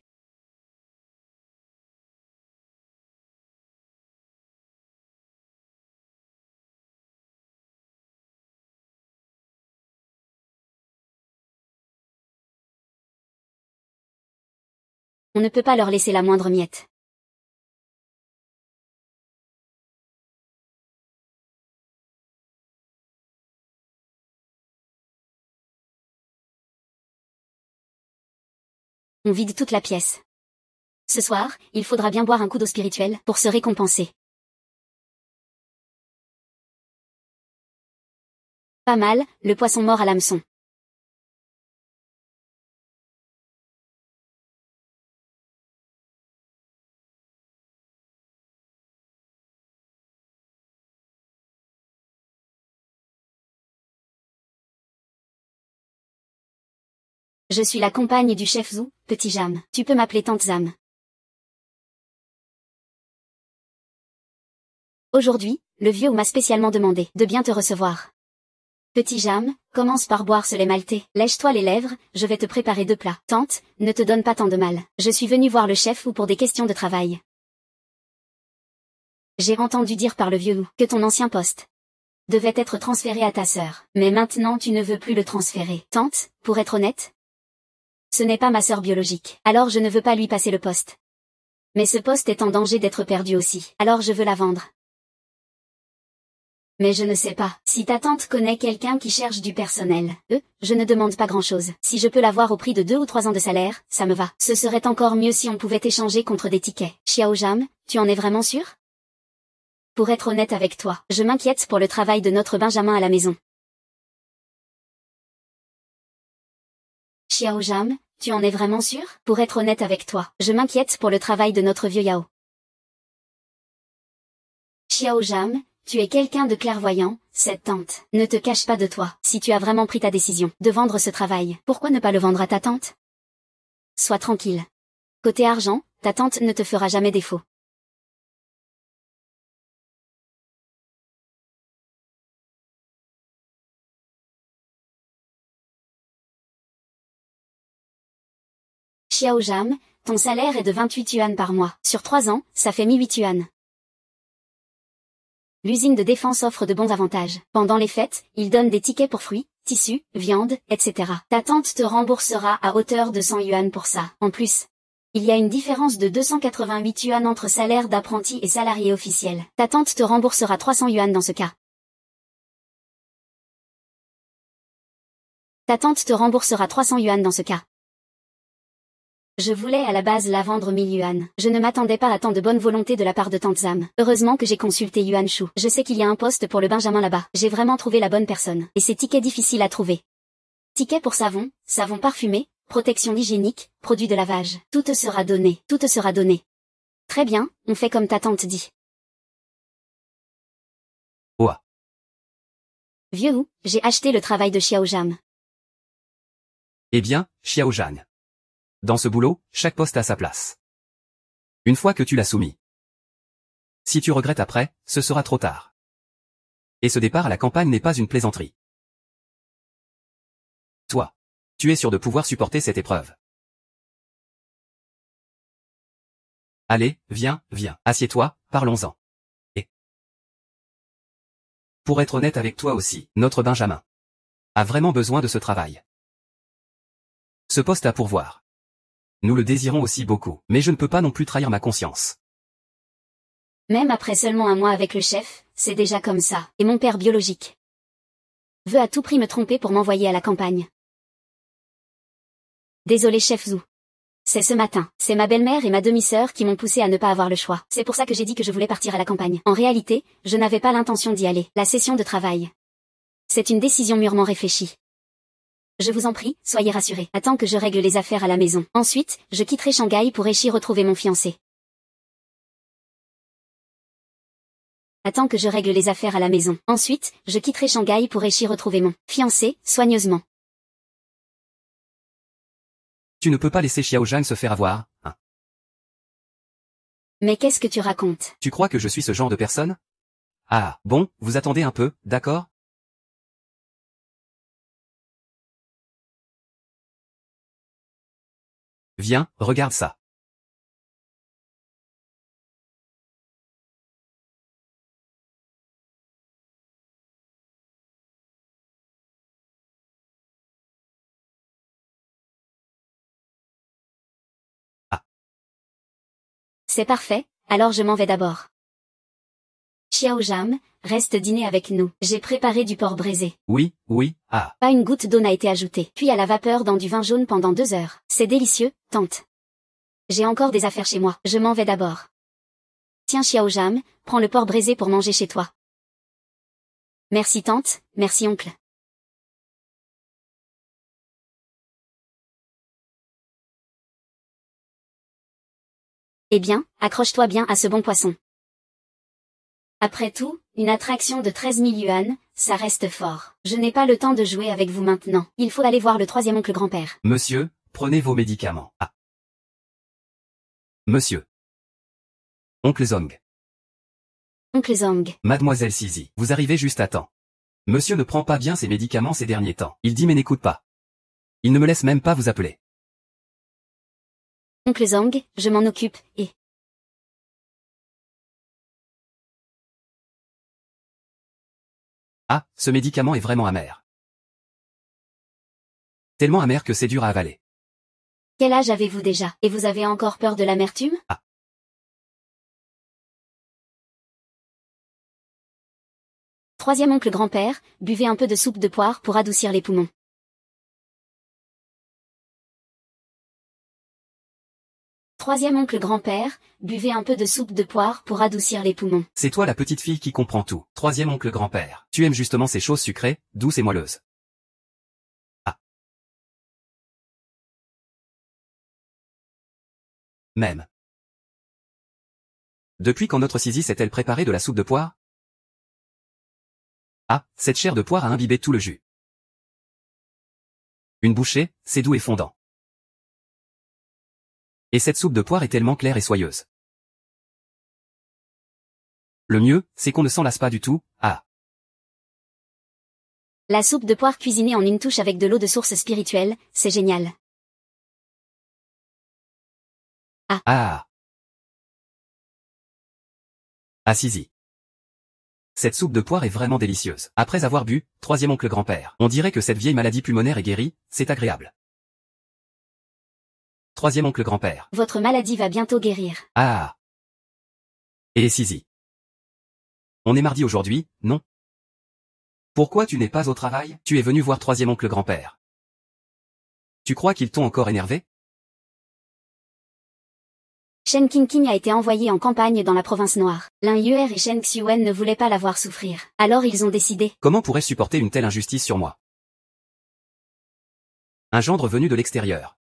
[SPEAKER 1] On ne peut pas leur laisser la moindre miette. On vide toute la pièce. Ce soir, il faudra bien boire un coup d'eau spirituelle pour se récompenser. Pas mal, le poisson mort à l'hameçon. Je suis la compagne du chef Zhu, petit Jam. Tu peux m'appeler tante Zam. Aujourd'hui, le vieux m'a spécialement demandé de bien te recevoir. Petit Jam, commence par boire ce lait maltais. Lèche-toi les lèvres, je vais te préparer 2 plats. Tante, ne te donne pas tant de mal. Je suis venue voir le chef ou pour des questions de travail. J'ai entendu dire par le vieux loup que ton ancien poste devait être transféré à ta sœur. Mais maintenant tu ne veux plus le transférer. Tante, pour être honnête, ce n'est pas ma sœur biologique. Alors je ne veux pas lui passer le poste. Mais ce poste est en danger d'être perdu aussi. Alors je veux la vendre. Mais je ne sais pas. Si ta tante connaît quelqu'un qui cherche du personnel, je ne demande pas grand-chose. Si je peux l'avoir au prix de 2 ou 3 ans de salaire, ça me va. Ce serait encore mieux si on pouvait échanger contre des tickets. Xiao Jam, tu en es vraiment sûr? Pour être honnête avec toi, je m'inquiète pour le travail de notre Benjamin à la maison. Xiao Jam, tu en es vraiment sûr? Pour être honnête avec toi, je m'inquiète pour le travail de notre vieux Yao. Xiao Jam, tu es quelqu'un de clairvoyant, cette tante ne te cache pas de toi. Si tu as vraiment pris ta décision de vendre ce travail, pourquoi ne pas le vendre à ta tante? Sois tranquille. Côté argent, ta tante ne te fera jamais défaut. Xiao Jam, ton salaire est de 28 yuan par mois. Sur 3 ans, ça fait 1008 yuan. L'usine de défense offre de bons avantages. Pendant les fêtes, il donne des tickets pour fruits, tissus, viande, etc. Ta tante te remboursera à hauteur de 100 yuan pour ça. En plus, il y a une différence de 288 yuan entre salaire d'apprenti et salarié officiel. Ta tante te remboursera 300 yuan dans ce cas. Ta tante te remboursera 300 yuan dans ce cas. Je voulais à la base la vendre 1000 yuan. Je ne m'attendais pas à tant de bonne volonté de la part de tante Zam. Heureusement que j'ai consulté Yuan Shu. Je sais qu'il y a un poste pour le Benjamin là-bas. J'ai vraiment trouvé la bonne personne. Et c'est tickets difficiles à trouver. Tickets pour savon, savon parfumé, protection hygiénique, produits de lavage. Tout te sera donné. Tout te sera donné. Très bien, on fait comme ta tante dit.
[SPEAKER 2] Ouah.
[SPEAKER 1] Vieux, j'ai acheté le travail de Xiao Jam.
[SPEAKER 2] Eh bien, Xiao Zhan. Dans ce boulot, chaque poste a sa place. Une fois que tu l'as soumis. Si tu regrettes après, ce sera trop tard. Et ce départ à la campagne n'est pas une plaisanterie. Toi. Tu es sûr de pouvoir supporter cette épreuve. Allez, viens, assieds-toi, parlons-en. Pour être honnête avec toi aussi, notre Benjamin a vraiment besoin de ce travail. Ce poste à pourvoir. Nous le désirons aussi beaucoup, mais je ne peux pas non plus trahir ma conscience.
[SPEAKER 1] Même après seulement un mois avec le chef, c'est déjà comme ça. Et mon père biologique veut à tout prix me tromper pour m'envoyer à la campagne. Désolé chef Zhou. C'est ce matin. C'est ma belle-mère et ma demi-sœur qui m'ont poussé à ne pas avoir le choix. C'est pour ça que j'ai dit que je voulais partir à la campagne. En réalité, je n'avais pas l'intention d'y aller. La session de travail. C'est une décision mûrement réfléchie. Je vous en prie, soyez rassurés. Attends que je règle les affaires à la maison. Ensuite, je quitterai Shanghai pour Aichi retrouver mon fiancé. Attends que je règle les affaires à la maison. Ensuite, je quitterai Shanghai pour Aichi retrouver mon fiancé, soigneusement.
[SPEAKER 2] Tu ne peux pas laisser Xiao Zhang se faire avoir, hein.
[SPEAKER 1] Mais qu'est-ce que tu racontes?
[SPEAKER 2] Tu crois que je suis ce genre de personne? Ah, bon, vous attendez un peu, d'accord? Viens, regarde ça. Ah,
[SPEAKER 1] C'est parfait, alors je m'en vais d'abord. Xiao Jam, reste dîner avec nous. J'ai préparé du porc braisé.
[SPEAKER 2] oui, ah.
[SPEAKER 1] Pas une goutte d'eau n'a été ajoutée. Puis à la vapeur dans du vin jaune pendant 2 heures. C'est délicieux, tante. J'ai encore des affaires chez moi. Je m'en vais d'abord. Tiens Xiao Jam, prends le porc braisé pour manger chez toi. Merci tante, merci oncle. Eh bien, accroche-toi bien à ce bon poisson. Après tout, une attraction de 13 000 yuan, ça reste fort. Je n'ai pas le temps de jouer avec vous maintenant. Il faut aller voir le troisième oncle grand-père.
[SPEAKER 2] Monsieur, prenez vos médicaments. Ah. Monsieur. Oncle Zong.
[SPEAKER 1] Oncle Zong.
[SPEAKER 2] Mademoiselle Sisi, vous arrivez juste à temps. Monsieur ne prend pas bien ses médicaments ces derniers temps. Il dit mais n'écoute pas. Il ne me laisse même pas vous appeler.
[SPEAKER 1] Oncle Zong, je m'en occupe, et...
[SPEAKER 2] Ah, ce médicament est vraiment amer. Tellement amer que c'est dur à avaler.
[SPEAKER 1] Quel âge avez-vous déjà? Et vous avez encore peur de l'amertume?
[SPEAKER 2] Ah.
[SPEAKER 1] Troisième oncle grand-père, buvez un peu de soupe de poire pour adoucir les poumons. Troisième oncle grand-père, buvez un peu de soupe de poire pour adoucir les poumons.
[SPEAKER 2] C'est toi la petite fille qui comprend tout. Troisième oncle grand-père. Tu aimes justement ces choses sucrées, douces et moelleuses. Ah. Même. Depuis quand notre Sisi s'est-elle préparée de la soupe de poire? Ah, cette chair de poire a imbibé tout le jus. Une bouchée, c'est doux et fondant. Et cette soupe de poire est tellement claire et soyeuse. Le mieux, c'est qu'on ne s'en lasse pas du tout, ah.
[SPEAKER 1] La soupe de poire cuisinée en une touche avec de l'eau de source spirituelle, c'est génial. Ah.
[SPEAKER 2] Ah. Ah Sisi. Cette soupe de poire est vraiment délicieuse. Après avoir bu, troisième oncle grand-père. On dirait que cette vieille maladie pulmonaire est guérie, c'est agréable. Troisième oncle grand-père.
[SPEAKER 1] Votre maladie va bientôt guérir.
[SPEAKER 2] Ah. Et Sisi. On est mardi aujourd'hui, non? Pourquoi tu n'es pas au travail? Tu es venu voir troisième oncle grand-père. Tu crois qu'ils t'ont encore énervé?
[SPEAKER 1] Shen Qingqing a été envoyé en campagne dans la province noire. Lin Yuer et Shen Xiuwen ne voulaient pas la voir souffrir. Alors ils ont décidé.
[SPEAKER 2] Comment pourrais-je supporter une telle injustice sur moi? Un gendre venu de l'extérieur.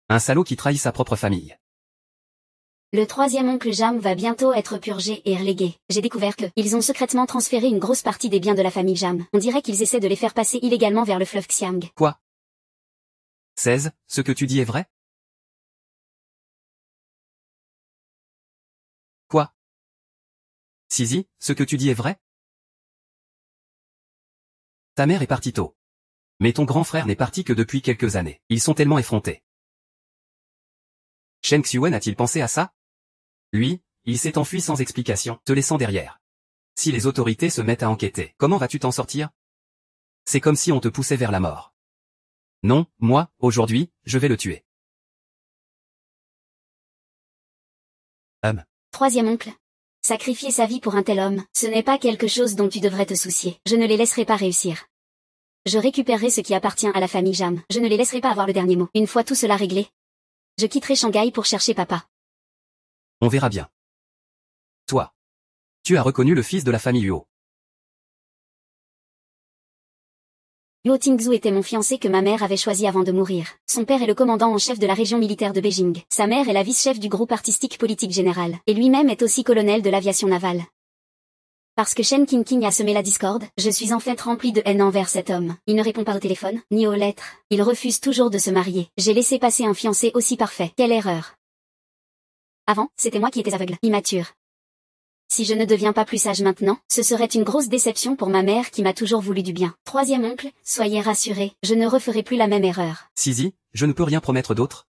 [SPEAKER 2] Un salaud qui trahit sa propre famille.
[SPEAKER 1] Le troisième oncle Jam va bientôt être purgé et relégué. J'ai découvert que ils ont secrètement transféré une grosse partie des biens de la famille Jam. On dirait qu'ils essaient de les faire passer illégalement vers le fleuve Xiang.
[SPEAKER 2] Quoi? 16, ce que tu dis est vrai? Quoi? Sisi, ce que tu dis est vrai? Ta mère est partie tôt. Mais ton grand frère n'est parti que depuis quelques années. Ils sont tellement effrontés. Shen Xiuwen a-t-il pensé à ça? Lui, il s'est enfui sans explication, te laissant derrière. Si les autorités se mettent à enquêter, comment vas-tu t'en sortir? C'est comme si on te poussait vers la mort. Non, moi, aujourd'hui, je vais le tuer.
[SPEAKER 1] Troisième oncle. Sacrifier sa vie pour un tel homme, ce n'est pas quelque chose dont tu devrais te soucier. Je ne les laisserai pas réussir. Je récupérerai ce qui appartient à la famille Jam. Je ne les laisserai pas avoir le dernier mot. Une fois tout cela réglé, je quitterai Shanghai pour chercher papa.
[SPEAKER 2] On verra bien. Toi. Tu as reconnu le fils de la famille Luo.
[SPEAKER 1] Luo Tingzhu était mon fiancé que ma mère avait choisi avant de mourir. Son père est le commandant en chef de la région militaire de Beijing. Sa mère est la vice-chef du groupe artistique politique général. Et lui-même est aussi colonel de l'aviation navale. Parce que Shen Qingqing a semé la discorde, je suis en fait remplie de haine envers cet homme. Il ne répond pas au téléphone, ni aux lettres. Il refuse toujours de se marier. J'ai laissé passer un fiancé aussi parfait. Quelle erreur. Avant, c'était moi qui étais aveugle, immature. Si je ne deviens pas plus sage maintenant, ce serait une grosse déception pour ma mère qui m'a toujours voulu du bien. Troisième oncle, soyez rassurés, je ne referai plus la même erreur.
[SPEAKER 2] Sisi, je ne peux rien promettre d'autre.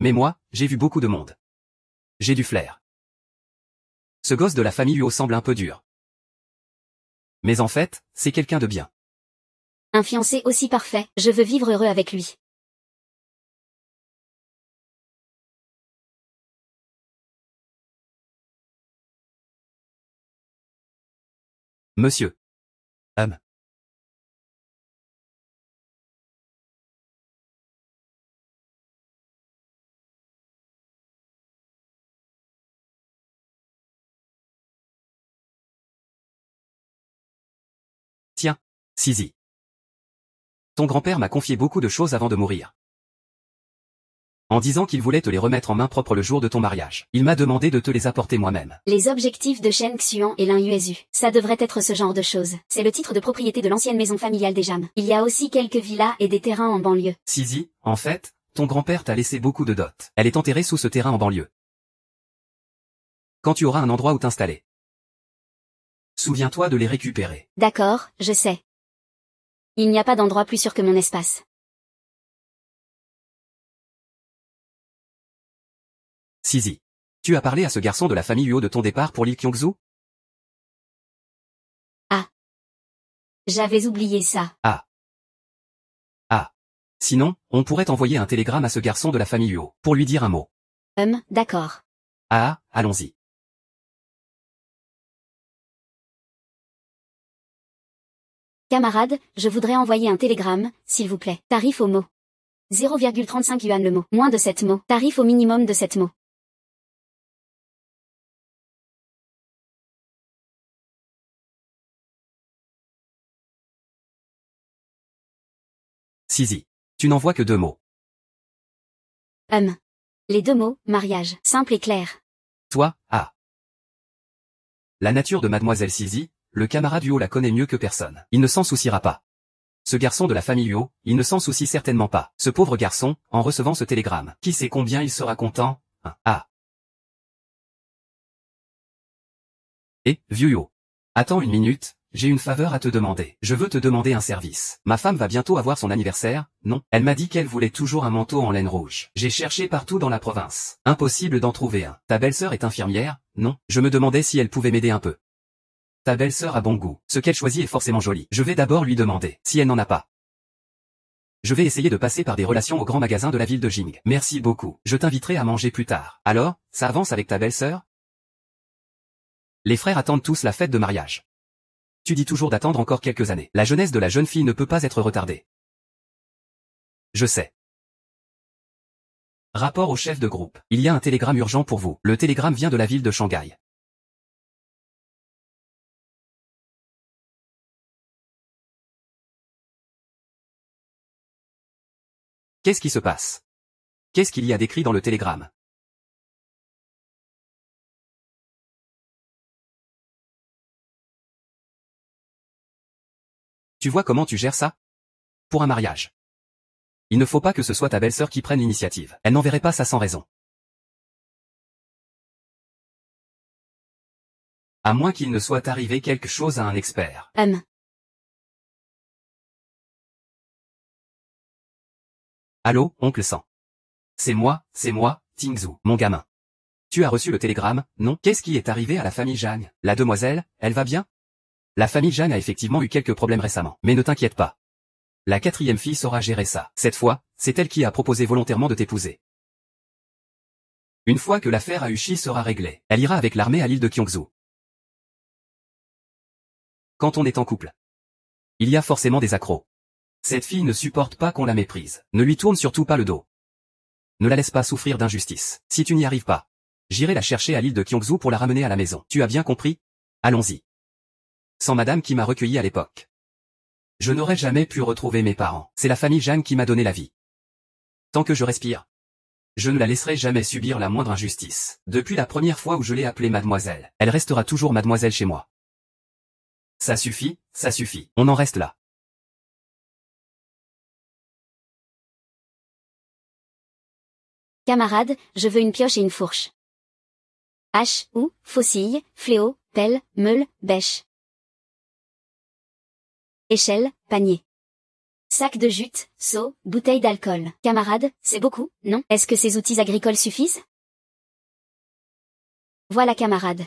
[SPEAKER 2] Mais moi, j'ai vu beaucoup de monde. J'ai du flair. Ce gosse de la famille Luo semble un peu dur. Mais en fait, c'est quelqu'un de bien.
[SPEAKER 1] Un fiancé aussi parfait, je veux vivre heureux avec lui.
[SPEAKER 2] Monsieur. Tiens, Sisi. Ton grand-père m'a confié beaucoup de choses avant de mourir. En disant qu'il voulait te les remettre en main propre le jour de ton mariage. Il m'a demandé de te les apporter moi-même.
[SPEAKER 1] Les objectifs de Shen Xuan et Lin Yuezu. Ça devrait être ce genre de choses. C'est le titre de propriété de l'ancienne maison familiale des Jam. Il y a aussi quelques villas et des terrains en banlieue.
[SPEAKER 2] Sisi, en fait, ton grand-père t'a laissé beaucoup de dot. Elle est enterrée sous ce terrain en banlieue. Quand tu auras un endroit où t'installer, souviens-toi de les récupérer.
[SPEAKER 1] D'accord, je sais. Il n'y a pas d'endroit plus sûr que mon espace.
[SPEAKER 2] Sisi. Tu as parlé à ce garçon de la famille Luo de ton départ pour l'île Kyongsu?
[SPEAKER 1] Ah. J'avais oublié ça.
[SPEAKER 2] Ah. Sinon, on pourrait envoyer un télégramme à ce garçon de la famille Luo, pour lui dire un mot.
[SPEAKER 1] D'accord.
[SPEAKER 2] Ah, allons-y.
[SPEAKER 1] Camarade, je voudrais envoyer un télégramme, s'il vous plaît. Tarif au mot. 0,35 yuan le mot. Moins de 7 mots. Tarif au minimum de 7 mots.
[SPEAKER 2] Sisi. Tu n'en vois que 2 mots.
[SPEAKER 1] Les 2 mots, mariage, simple et clair.
[SPEAKER 2] Toi, ah. La nature de mademoiselle Sisi, le camarade Luo la connaît mieux que personne. Il ne s'en souciera pas. Ce garçon de la famille Luo, il ne s'en soucie certainement pas. Ce pauvre garçon, en recevant ce télégramme, qui sait combien il sera content, ah. Et, vieux Luo. Attends une minute, j'ai une faveur à te demander. Je veux te demander un service. Ma femme va bientôt avoir son anniversaire, non? Elle m'a dit qu'elle voulait toujours un manteau en laine rouge. J'ai cherché partout dans la province. Impossible d'en trouver un. Ta belle-sœur est infirmière, non? Je me demandais si elle pouvait m'aider un peu. Ta belle-sœur a bon goût. Ce qu'elle choisit est forcément joli. Je vais d'abord lui demander, si elle n'en a pas. Je vais essayer de passer par des relations au grand magasin de la ville de Jing. Merci beaucoup. Je t'inviterai à manger plus tard. Alors, ça avance avec ta belle-sœur? Les frères attendent tous la fête de mariage. Tu dis toujours d'attendre encore quelques années. La jeunesse de la jeune fille ne peut pas être retardée. Je sais. Rapport au chef de groupe. Il y a un télégramme urgent pour vous. Le télégramme vient de la ville de Shanghai. Qu'est-ce qui se passe? Qu'est-ce qu'il y a d'écrit dans le télégramme? Tu vois comment tu gères ça? Pour un mariage. Il ne faut pas que ce soit ta belle-sœur qui prenne l'initiative. Elle n'enverrait pas ça sans raison. À moins qu'il ne soit arrivé quelque chose à un expert. Allô, oncle Sang. C'est moi, Tingzhu, mon gamin. Tu as reçu le télégramme, non? Qu'est-ce qui est arrivé à la famille Jeanne? La demoiselle, elle va bien? La famille Jeanne a effectivement eu quelques problèmes récemment. Mais ne t'inquiète pas. La quatrième fille saura gérer ça. Cette fois, c'est elle qui a proposé volontairement de t'épouser. Une fois que l'affaire Ahushi sera réglée, elle ira avec l'armée à l'île de Kyongsu. Quand on est en couple, il y a forcément des accros. Cette fille ne supporte pas qu'on la méprise. Ne lui tourne surtout pas le dos. Ne la laisse pas souffrir d'injustice. Si tu n'y arrives pas, j'irai la chercher à l'île de Kyongsu pour la ramener à la maison. Tu as bien compris? Allons-y. Sans madame qui m'a recueilli à l'époque, je n'aurais jamais pu retrouver mes parents. C'est la famille Jeanne qui m'a donné la vie. Tant que je respire, je ne la laisserai jamais subir la moindre injustice. Depuis la première fois où je l'ai appelée mademoiselle, elle restera toujours mademoiselle chez moi. Ça suffit, on en reste là.
[SPEAKER 1] Camarade, je veux une pioche et une fourche. Hache, houe, faucille, fléau, pelle, meule, bêche. Échelle, panier. Sac de jute, seau, bouteille d'alcool. Camarade, c'est beaucoup, non? Est-ce que ces outils agricoles suffisent? Voilà camarade.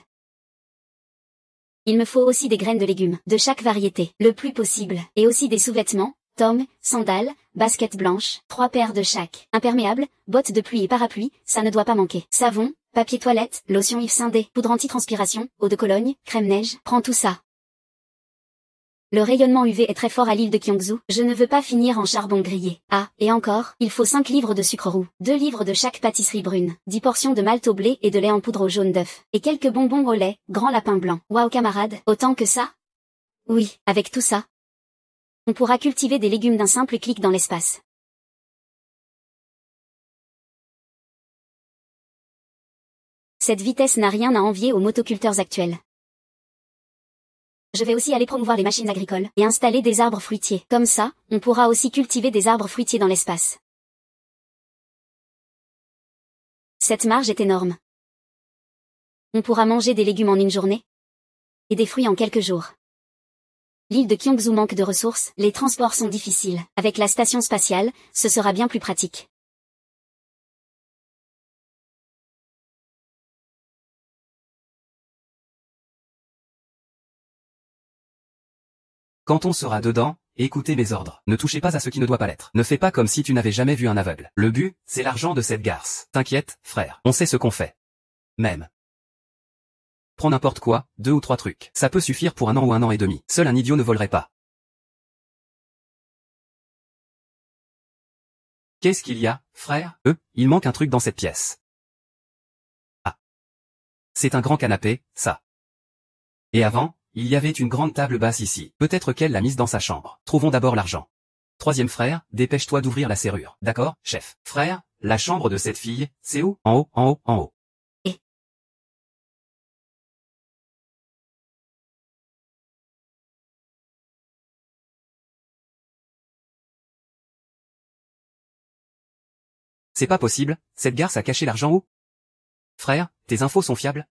[SPEAKER 1] Il me faut aussi des graines de légumes, de chaque variété, le plus possible, et aussi des sous-vêtements, tomes, sandales, baskets blanches, 3 paires de chaque. Imperméables, bottes de pluie et parapluie, ça ne doit pas manquer. Savon, papier toilette, lotion Yves Saint D, poudre anti-transpiration, eau de Cologne, crème neige, prends tout ça. Le rayonnement UV est très fort à l'île de Kyongsu, je ne veux pas finir en charbon grillé. Ah, et encore, il faut 5 livres de sucre roux, 2 livres de chaque pâtisserie brune, 10 portions de malt au blé et de lait en poudre au jaune d'œuf, et quelques bonbons au lait, grand lapin blanc. Waouh camarade, autant que ça? Oui, avec tout ça, on pourra cultiver des légumes d'un simple clic dans l'espace. Cette vitesse n'a rien à envier aux motoculteurs actuels. Je vais aussi aller promouvoir les machines agricoles et installer des arbres fruitiers. Comme ça, on pourra aussi cultiver des arbres fruitiers dans l'espace. Cette marge est énorme. On pourra manger des légumes en une journée et des fruits en quelques jours. L'île de Kyongsu manque de ressources, les transports sont difficiles. Avec la station spatiale, ce sera bien plus pratique.
[SPEAKER 2] Quand on sera dedans, écoutez mes ordres. Ne touchez pas à ce qui ne doit pas l'être. Ne fais pas comme si tu n'avais jamais vu un aveugle. Le but, c'est l'argent de cette garce. T'inquiète, frère. On sait ce qu'on fait. Même. Prends n'importe quoi, 2 ou 3 trucs. Ça peut suffire pour 1 an ou 1 an et demi. Seul un idiot ne volerait pas. Qu'est-ce qu'il y a, frère? Il manque un truc dans cette pièce. Ah. C'est un grand canapé, ça. Et avant, il y avait une grande table basse ici. Peut-être qu'elle l'a mise dans sa chambre. Trouvons d'abord l'argent. Troisième frère, dépêche-toi d'ouvrir la serrure. D'accord, chef? Frère, la chambre de cette fille, c'est où? En haut, en haut, en haut.
[SPEAKER 1] Et
[SPEAKER 2] c'est pas possible, cette garce a caché l'argent où? Frère, tes infos sont fiables?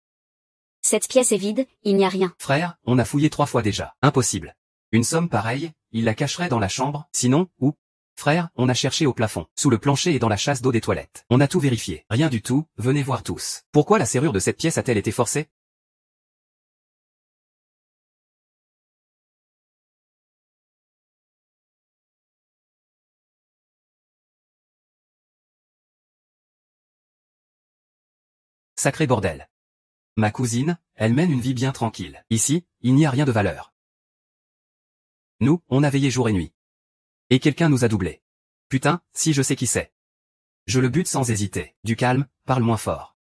[SPEAKER 1] cette pièce est vide, il n'y a rien.
[SPEAKER 2] Frère, on a fouillé 3 fois déjà. Impossible. Une somme pareille, il la cacherait dans la chambre, sinon, où? Frère, on a cherché au plafond, sous le plancher et dans la chasse d'eau des toilettes. On a tout vérifié. Rien du tout, venez voir tous. Pourquoi la serrure de cette pièce a-t-elle été forcée? Sacré bordel. Ma cousine, elle mène une vie bien tranquille. Ici, il n'y a rien de valeur. Nous, on a veillé jour et nuit. Et quelqu'un nous a doublés. Putain, si je sais qui c'est. Je le bute sans hésiter. Du calme, parle moins fort.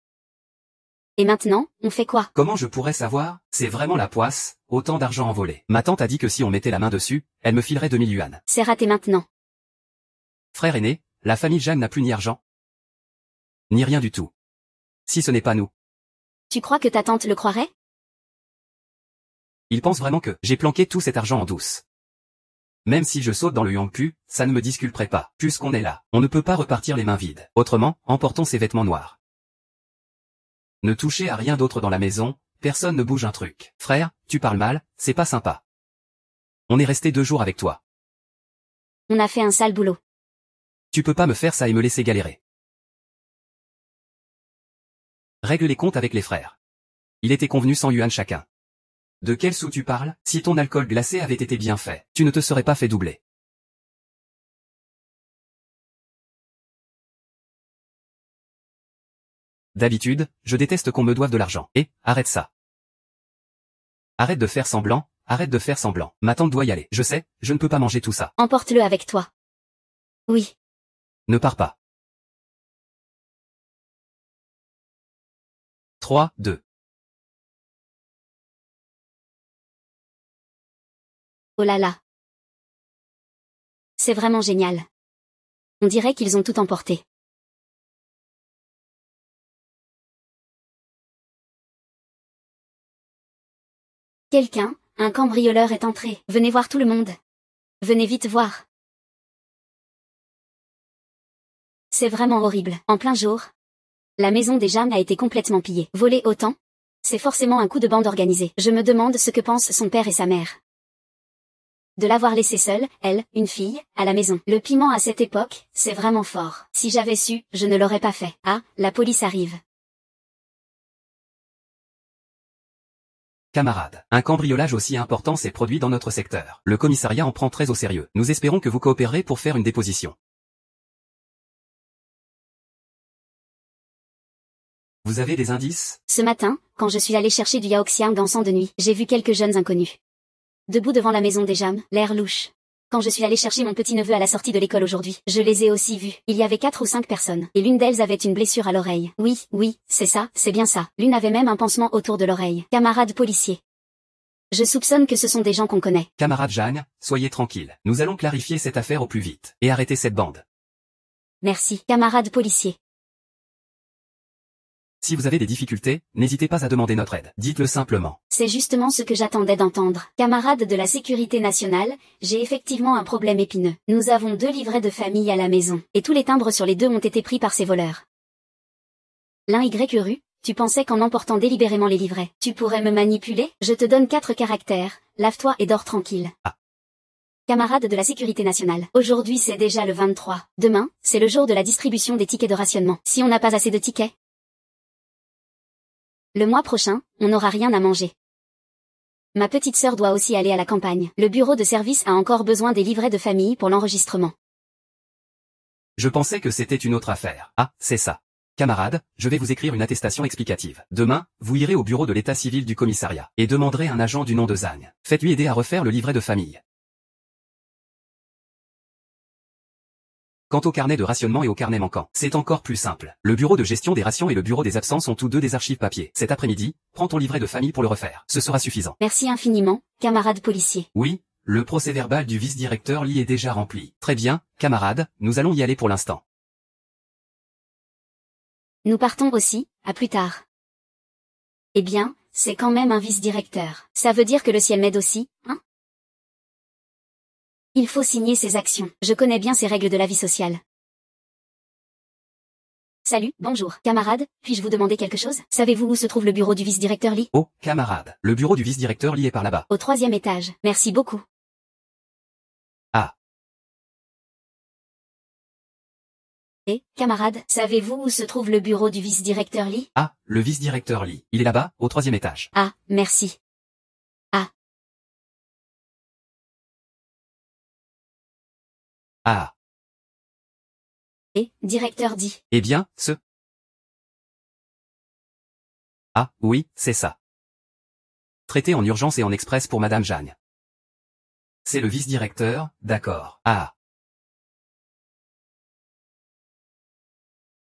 [SPEAKER 1] Et maintenant, on fait quoi?
[SPEAKER 2] Comment je pourrais savoir? C'est vraiment la poisse, autant d'argent envolé. Ma tante a dit que si on mettait la main dessus, elle me filerait 2000 yuan.
[SPEAKER 1] C'est raté maintenant.
[SPEAKER 2] Frère aîné, la famille Jeanne n'a plus ni argent, ni rien du tout. Si ce n'est pas nous.
[SPEAKER 1] Tu crois que ta tante le croirait?
[SPEAKER 2] Il pense vraiment que j'ai planqué tout cet argent en douce. Même si je saute dans le Yongpu, ça ne me disculperait pas. Puisqu'on est là, on ne peut pas repartir les mains vides. Autrement, emportons ces vêtements noirs. Ne touchez à rien d'autre dans la maison, personne ne bouge un truc. Frère, tu parles mal, c'est pas sympa. On est resté 2 jours avec toi.
[SPEAKER 1] On a fait un sale boulot.
[SPEAKER 2] Tu peux pas me faire ça et me laisser galérer. Règle les comptes avec les frères. Il était convenu 100 yuan chacun. De quel sou tu parles? Si ton alcool glacé avait été bien fait, tu ne te serais pas fait doubler. D'habitude, je déteste qu'on me doive de l'argent. Et, arrête ça. Arrête de faire semblant, arrête de faire semblant. Ma tante doit y aller. Je sais, je ne peux pas manger tout ça.
[SPEAKER 1] Emporte-le avec toi. Oui.
[SPEAKER 2] Ne pars pas. 3, 2.
[SPEAKER 1] Oh là là. C'est vraiment génial. On dirait qu'ils ont tout emporté. Quelqu'un, un cambrioleur est entré. Venez voir tout le monde. Venez vite voir. C'est vraiment horrible. En plein jour. La maison des Jam a été complètement pillée. Volée autant? C'est forcément un coup de bande organisé. Je me demande ce que pensent son père et sa mère. De l'avoir laissée seule, elle, une fille, à la maison. Le piment à cette époque, c'est vraiment fort. Si j'avais su, je ne l'aurais pas fait. Ah, la police arrive.
[SPEAKER 2] Camarades, un cambriolage aussi important s'est produit dans notre secteur. Le commissariat en prend très au sérieux. Nous espérons que vous coopérerez pour faire une déposition. Vous avez des indices?
[SPEAKER 1] Ce matin, quand je suis allée chercher du yaoxiang dansant de nuit, j'ai vu quelques jeunes inconnus. Debout devant la maison des Jam, l'air louche. Quand je suis allée chercher mon petit-neveu à la sortie de l'école aujourd'hui, je les ai aussi vus. Il y avait 4 ou 5 personnes, et l'une d'elles avait une blessure à l'oreille. Oui, oui, c'est ça, c'est bien ça. L'une avait même un pansement autour de l'oreille. Camarade policier. Je soupçonne que ce sont des gens qu'on connaît.
[SPEAKER 2] Camarade Jeanne, soyez tranquille. Nous allons clarifier cette affaire au plus vite. Et arrêter cette bande.
[SPEAKER 1] Merci. Camarade policier.
[SPEAKER 2] Si vous avez des difficultés, n'hésitez pas à demander notre aide. Dites-le simplement.
[SPEAKER 1] C'est justement ce que j'attendais d'entendre. Camarade de la sécurité nationale, j'ai effectivement un problème épineux. Nous avons 2 livrets de famille à la maison, et tous les timbres sur les 2 ont été pris par ces voleurs. L'un Y. Tu pensais qu'en emportant délibérément les livrets, tu pourrais me manipuler? Je te donne 4 caractères, lave-toi et dors tranquille.
[SPEAKER 2] Ah.
[SPEAKER 1] Camarade de la sécurité nationale, aujourd'hui c'est déjà le 23. Demain, c'est le jour de la distribution des tickets de rationnement. Si on n'a pas assez de tickets, le mois prochain, on n'aura rien à manger. Ma petite sœur doit aussi aller à la campagne. Le bureau de service a encore besoin des livrets de famille pour l'enregistrement.
[SPEAKER 2] Je pensais que c'était une autre affaire. Ah, c'est ça. Camarade, je vais vous écrire une attestation explicative. Demain, vous irez au bureau de l'état civil du commissariat et demanderez un agent du nom de Zagne. Faites-lui aider à refaire le livret de famille. Quant au carnet de rationnement et au carnet manquant, c'est encore plus simple. Le bureau de gestion des rations et le bureau des absences sont tous 2 des archives papier. Cet après-midi, prends ton livret de famille pour le refaire. Ce sera suffisant.
[SPEAKER 1] Merci infiniment, camarade policier.
[SPEAKER 2] Oui, le procès-verbal du vice-directeur Lee est déjà rempli. Très bien, camarade, nous allons y aller pour l'instant.
[SPEAKER 1] Nous partons aussi, à plus tard. Eh bien, c'est quand même un vice-directeur. Ça veut dire que le ciel m'aide aussi, hein? Il faut signer ses actions. Je connais bien ces règles de la vie sociale. Salut, bonjour. Camarade, puis-je vous demander quelque chose? Savez-vous où se trouve le bureau du vice-directeur Lee?
[SPEAKER 2] Oh, camarade, le bureau du vice-directeur Lee est par là-bas.
[SPEAKER 1] Au 3e étage. Merci beaucoup.
[SPEAKER 2] Ah.
[SPEAKER 1] Et, camarade, savez-vous où se trouve le bureau du vice-directeur Lee?
[SPEAKER 2] Ah, le vice-directeur Lee. Il est là-bas, au 3e étage.
[SPEAKER 1] Ah, merci.
[SPEAKER 2] Ah.
[SPEAKER 1] Et, directeur dit.
[SPEAKER 2] Eh bien, Ah, oui, c'est ça. Traité en urgence et en express pour Madame Jeanne. C'est le vice-directeur, d'accord. Ah.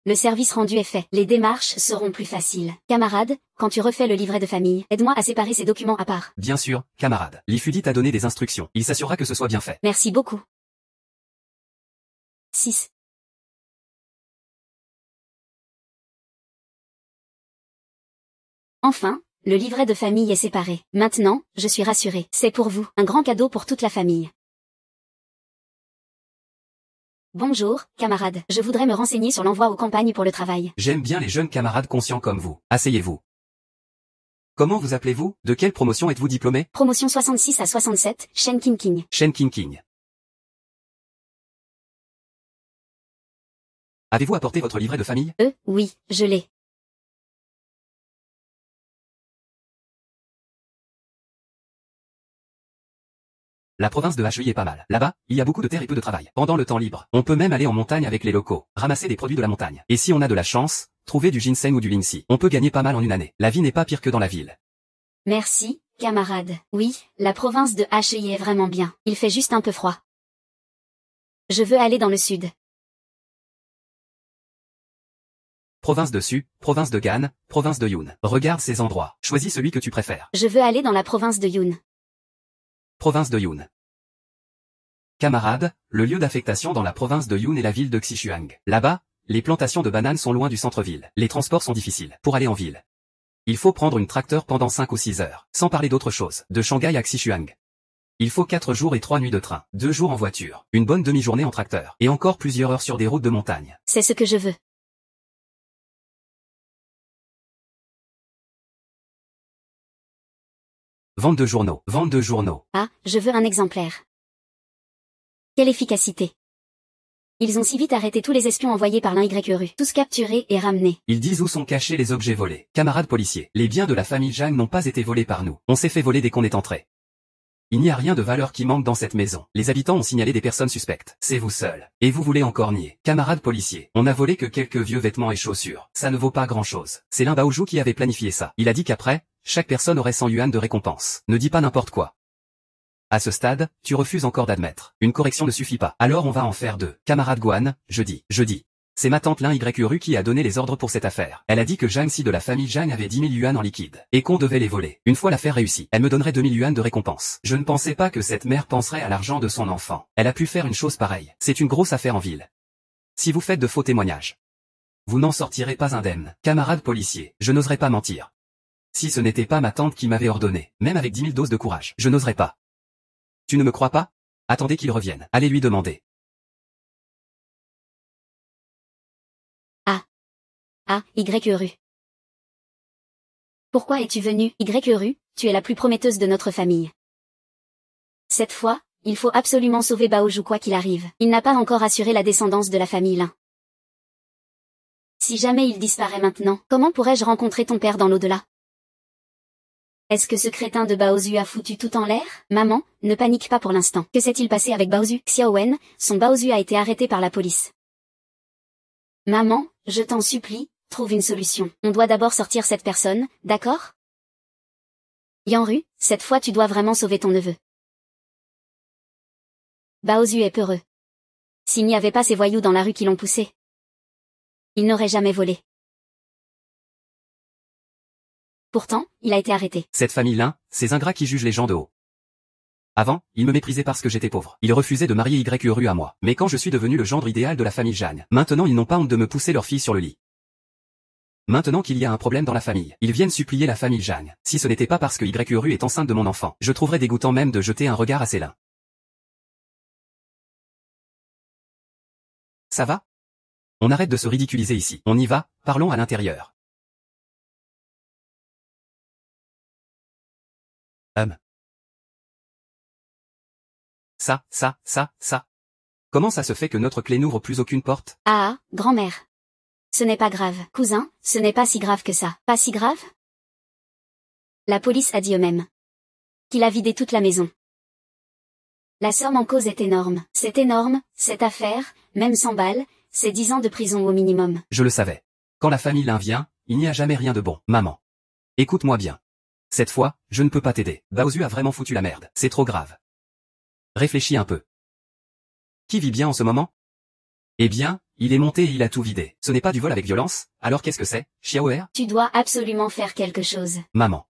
[SPEAKER 1] Le service rendu est fait. Les démarches seront plus faciles. Camarade, quand tu refais le livret de famille, aide-moi à séparer ces documents à part.
[SPEAKER 2] Bien sûr, camarade. L'IFUDIT a donné des instructions. Il s'assurera que ce soit bien fait.
[SPEAKER 1] Merci beaucoup. 6. Enfin, le livret de famille est séparé. Maintenant, je suis rassurée. C'est pour vous, un grand cadeau pour toute la famille. Bonjour, camarade. Je voudrais me renseigner sur l'envoi aux campagnes pour le travail.
[SPEAKER 2] J'aime bien les jeunes camarades conscients comme vous. Asseyez-vous. Comment vous appelez-vous? De quelle promotion êtes-vous diplômé?
[SPEAKER 1] Promotion 66 à 67, Shen King King.
[SPEAKER 2] Shen King King. Avez-vous apporté votre livret de famille?
[SPEAKER 1] Oui, je l'ai.
[SPEAKER 2] La province de HI est pas mal. Là-bas, il y a beaucoup de terre et peu de travail. Pendant le temps libre, on peut même aller en montagne avec les locaux, ramasser des produits de la montagne. Et si on a de la chance, trouver du ginseng ou du linseed. On peut gagner pas mal en une année. La vie n'est pas pire que dans la ville.
[SPEAKER 1] Merci, camarade. Oui, la province de HI est vraiment bien. Il fait juste un peu froid. Je veux aller dans le sud.
[SPEAKER 2] Province de Su, province de Gan, province de Yun. Regarde ces endroits. Choisis celui que tu préfères.
[SPEAKER 1] Je veux aller dans la province de Yun.
[SPEAKER 2] Province de Yun. Camarade, le lieu d'affectation dans la province de Yun est la ville de Xishuang. Là-bas, les plantations de bananes sont loin du centre-ville. Les transports sont difficiles. Pour aller en ville, il faut prendre une tracteur pendant 5 ou 6 heures. Sans parler d'autre chose. De Shanghai à Xishuang, il faut 4 jours et 3 nuits de train. 2 jours en voiture. Une bonne demi-journée en tracteur. Et encore plusieurs heures sur des routes de montagne.
[SPEAKER 1] C'est ce que je veux.
[SPEAKER 2] Vente de journaux. Vente de journaux.
[SPEAKER 1] Ah, je veux un exemplaire. Quelle efficacité. Ils ont si vite arrêté tous les espions envoyés par l'YRU. Tous capturés et ramenés.
[SPEAKER 2] Ils disent où sont cachés les objets volés. Camarades policiers, les biens de la famille Zhang n'ont pas été volés par nous. On s'est fait voler dès qu'on est entré. Il n'y a rien de valeur qui manque dans cette maison. Les habitants ont signalé des personnes suspectes. C'est vous seul. Et vous voulez encore nier. Camarades policiers, on a volé que quelques vieux vêtements et chaussures. Ça ne vaut pas grand-chose. C'est Lin Baozhou qui avait planifié ça. Il a dit qu'après, chaque personne aurait 100 yuan de récompense. Ne dis pas n'importe quoi. À ce stade, tu refuses encore d'admettre. Une correction ne suffit pas. Alors on va en faire 2. Camarade Guan, je dis. C'est ma tante Lin YRU qui a donné les ordres pour cette affaire. Elle a dit que Zhang Si de la famille Zhang avait 10 000 yuan en liquide. Et qu'on devait les voler. Une fois l'affaire réussie, elle me donnerait 2 000 yuan de récompense. Je ne pensais pas que cette mère penserait à l'argent de son enfant. Elle a pu faire une chose pareille. C'est une grosse affaire en ville. Si vous faites de faux témoignages, vous n'en sortirez pas indemne. Camarade policier, je n'oserais pas mentir. Si ce n'était pas ma tante qui m'avait ordonné, même avec 10 000 doses de courage, je n'oserais pas. Tu ne me crois pas? Attendez qu'il revienne. Allez lui demander.
[SPEAKER 1] Ah, YRU. Pourquoi es-tu venu, YRU? Tu es la plus prometteuse de notre famille. Cette fois, il faut absolument sauver Baozhou quoi qu'il arrive. Il n'a pas encore assuré la descendance de la famille Lin. Si jamais il disparaît maintenant, comment pourrais-je rencontrer ton père dans l'au-delà? Est-ce que ce crétin de Baozhou a foutu tout en l'air? Maman, ne panique pas pour l'instant. Que s'est-il passé avec Baozhou? Xiaowen, son Baozhou a été arrêté par la police. Maman, je t'en supplie, trouve une solution. On doit d'abord sortir cette personne, d'accord? Yanru, cette fois tu dois vraiment sauver ton neveu. Baozhou est peureux. S'il n'y avait pas ces voyous dans la rue qui l'ont poussé, il n'aurait jamais volé. Pourtant, il a été arrêté.
[SPEAKER 2] Cette famille-là, ces ingrats qui jugent les gens de haut. Avant, ils me méprisaient parce que j'étais pauvre. Ils refusaient de marier YRU à moi. Mais quand je suis devenu le gendre idéal de la famille Zhang, maintenant ils n'ont pas honte de me pousser leur fille sur le lit. Maintenant qu'il y a un problème dans la famille, ils viennent supplier la famille Zhang. Si ce n'était pas parce que YRU est enceinte de mon enfant, je trouverais dégoûtant même de jeter un regard à ces lins. Ça va? On arrête de se ridiculiser ici. On y va, parlons à l'intérieur. Ça. Comment ça se fait que notre clé n'ouvre plus aucune porte?
[SPEAKER 1] Ah, grand-mère. Ce n'est pas grave. Cousin, ce n'est pas si grave que ça. Pas si grave? La police a dit eux-mêmes qu'il a vidé toute la maison. La somme en cause est énorme. C'est énorme, cette affaire, même 100 balles, c'est 10 ans de prison au minimum.
[SPEAKER 2] Je le savais. Quand la famille Lin vient, il n'y a jamais rien de bon. Maman. Écoute-moi bien. Cette fois, je ne peux pas t'aider. Baozhou a vraiment foutu la merde. C'est trop grave. Réfléchis un peu. Qui vit bien en ce moment? Eh bien, il est monté et il a tout vidé. Ce n'est pas du vol avec violence, alors qu'est-ce que c'est, Xiaoer?
[SPEAKER 1] Tu dois absolument faire quelque chose.
[SPEAKER 2] Maman.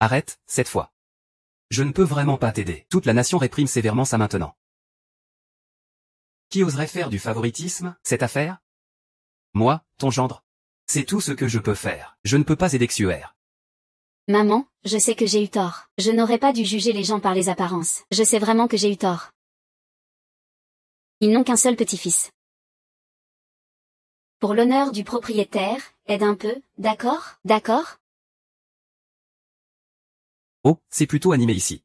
[SPEAKER 2] Arrête, cette fois. Je ne peux vraiment pas t'aider. Toute la nation réprime sévèrement ça maintenant. Qui oserait faire du favoritisme, cette affaire? Moi, ton gendre. C'est tout ce que je peux faire. Je ne peux pas aider Xiaoer.
[SPEAKER 1] Maman, je sais que j'ai eu tort. Je n'aurais pas dû juger les gens par les apparences. Je sais vraiment que j'ai eu tort. Ils n'ont qu'un seul petit-fils. Pour l'honneur du propriétaire, aide un peu, d'accord? D'accord?
[SPEAKER 2] Oh, c'est plutôt animé ici.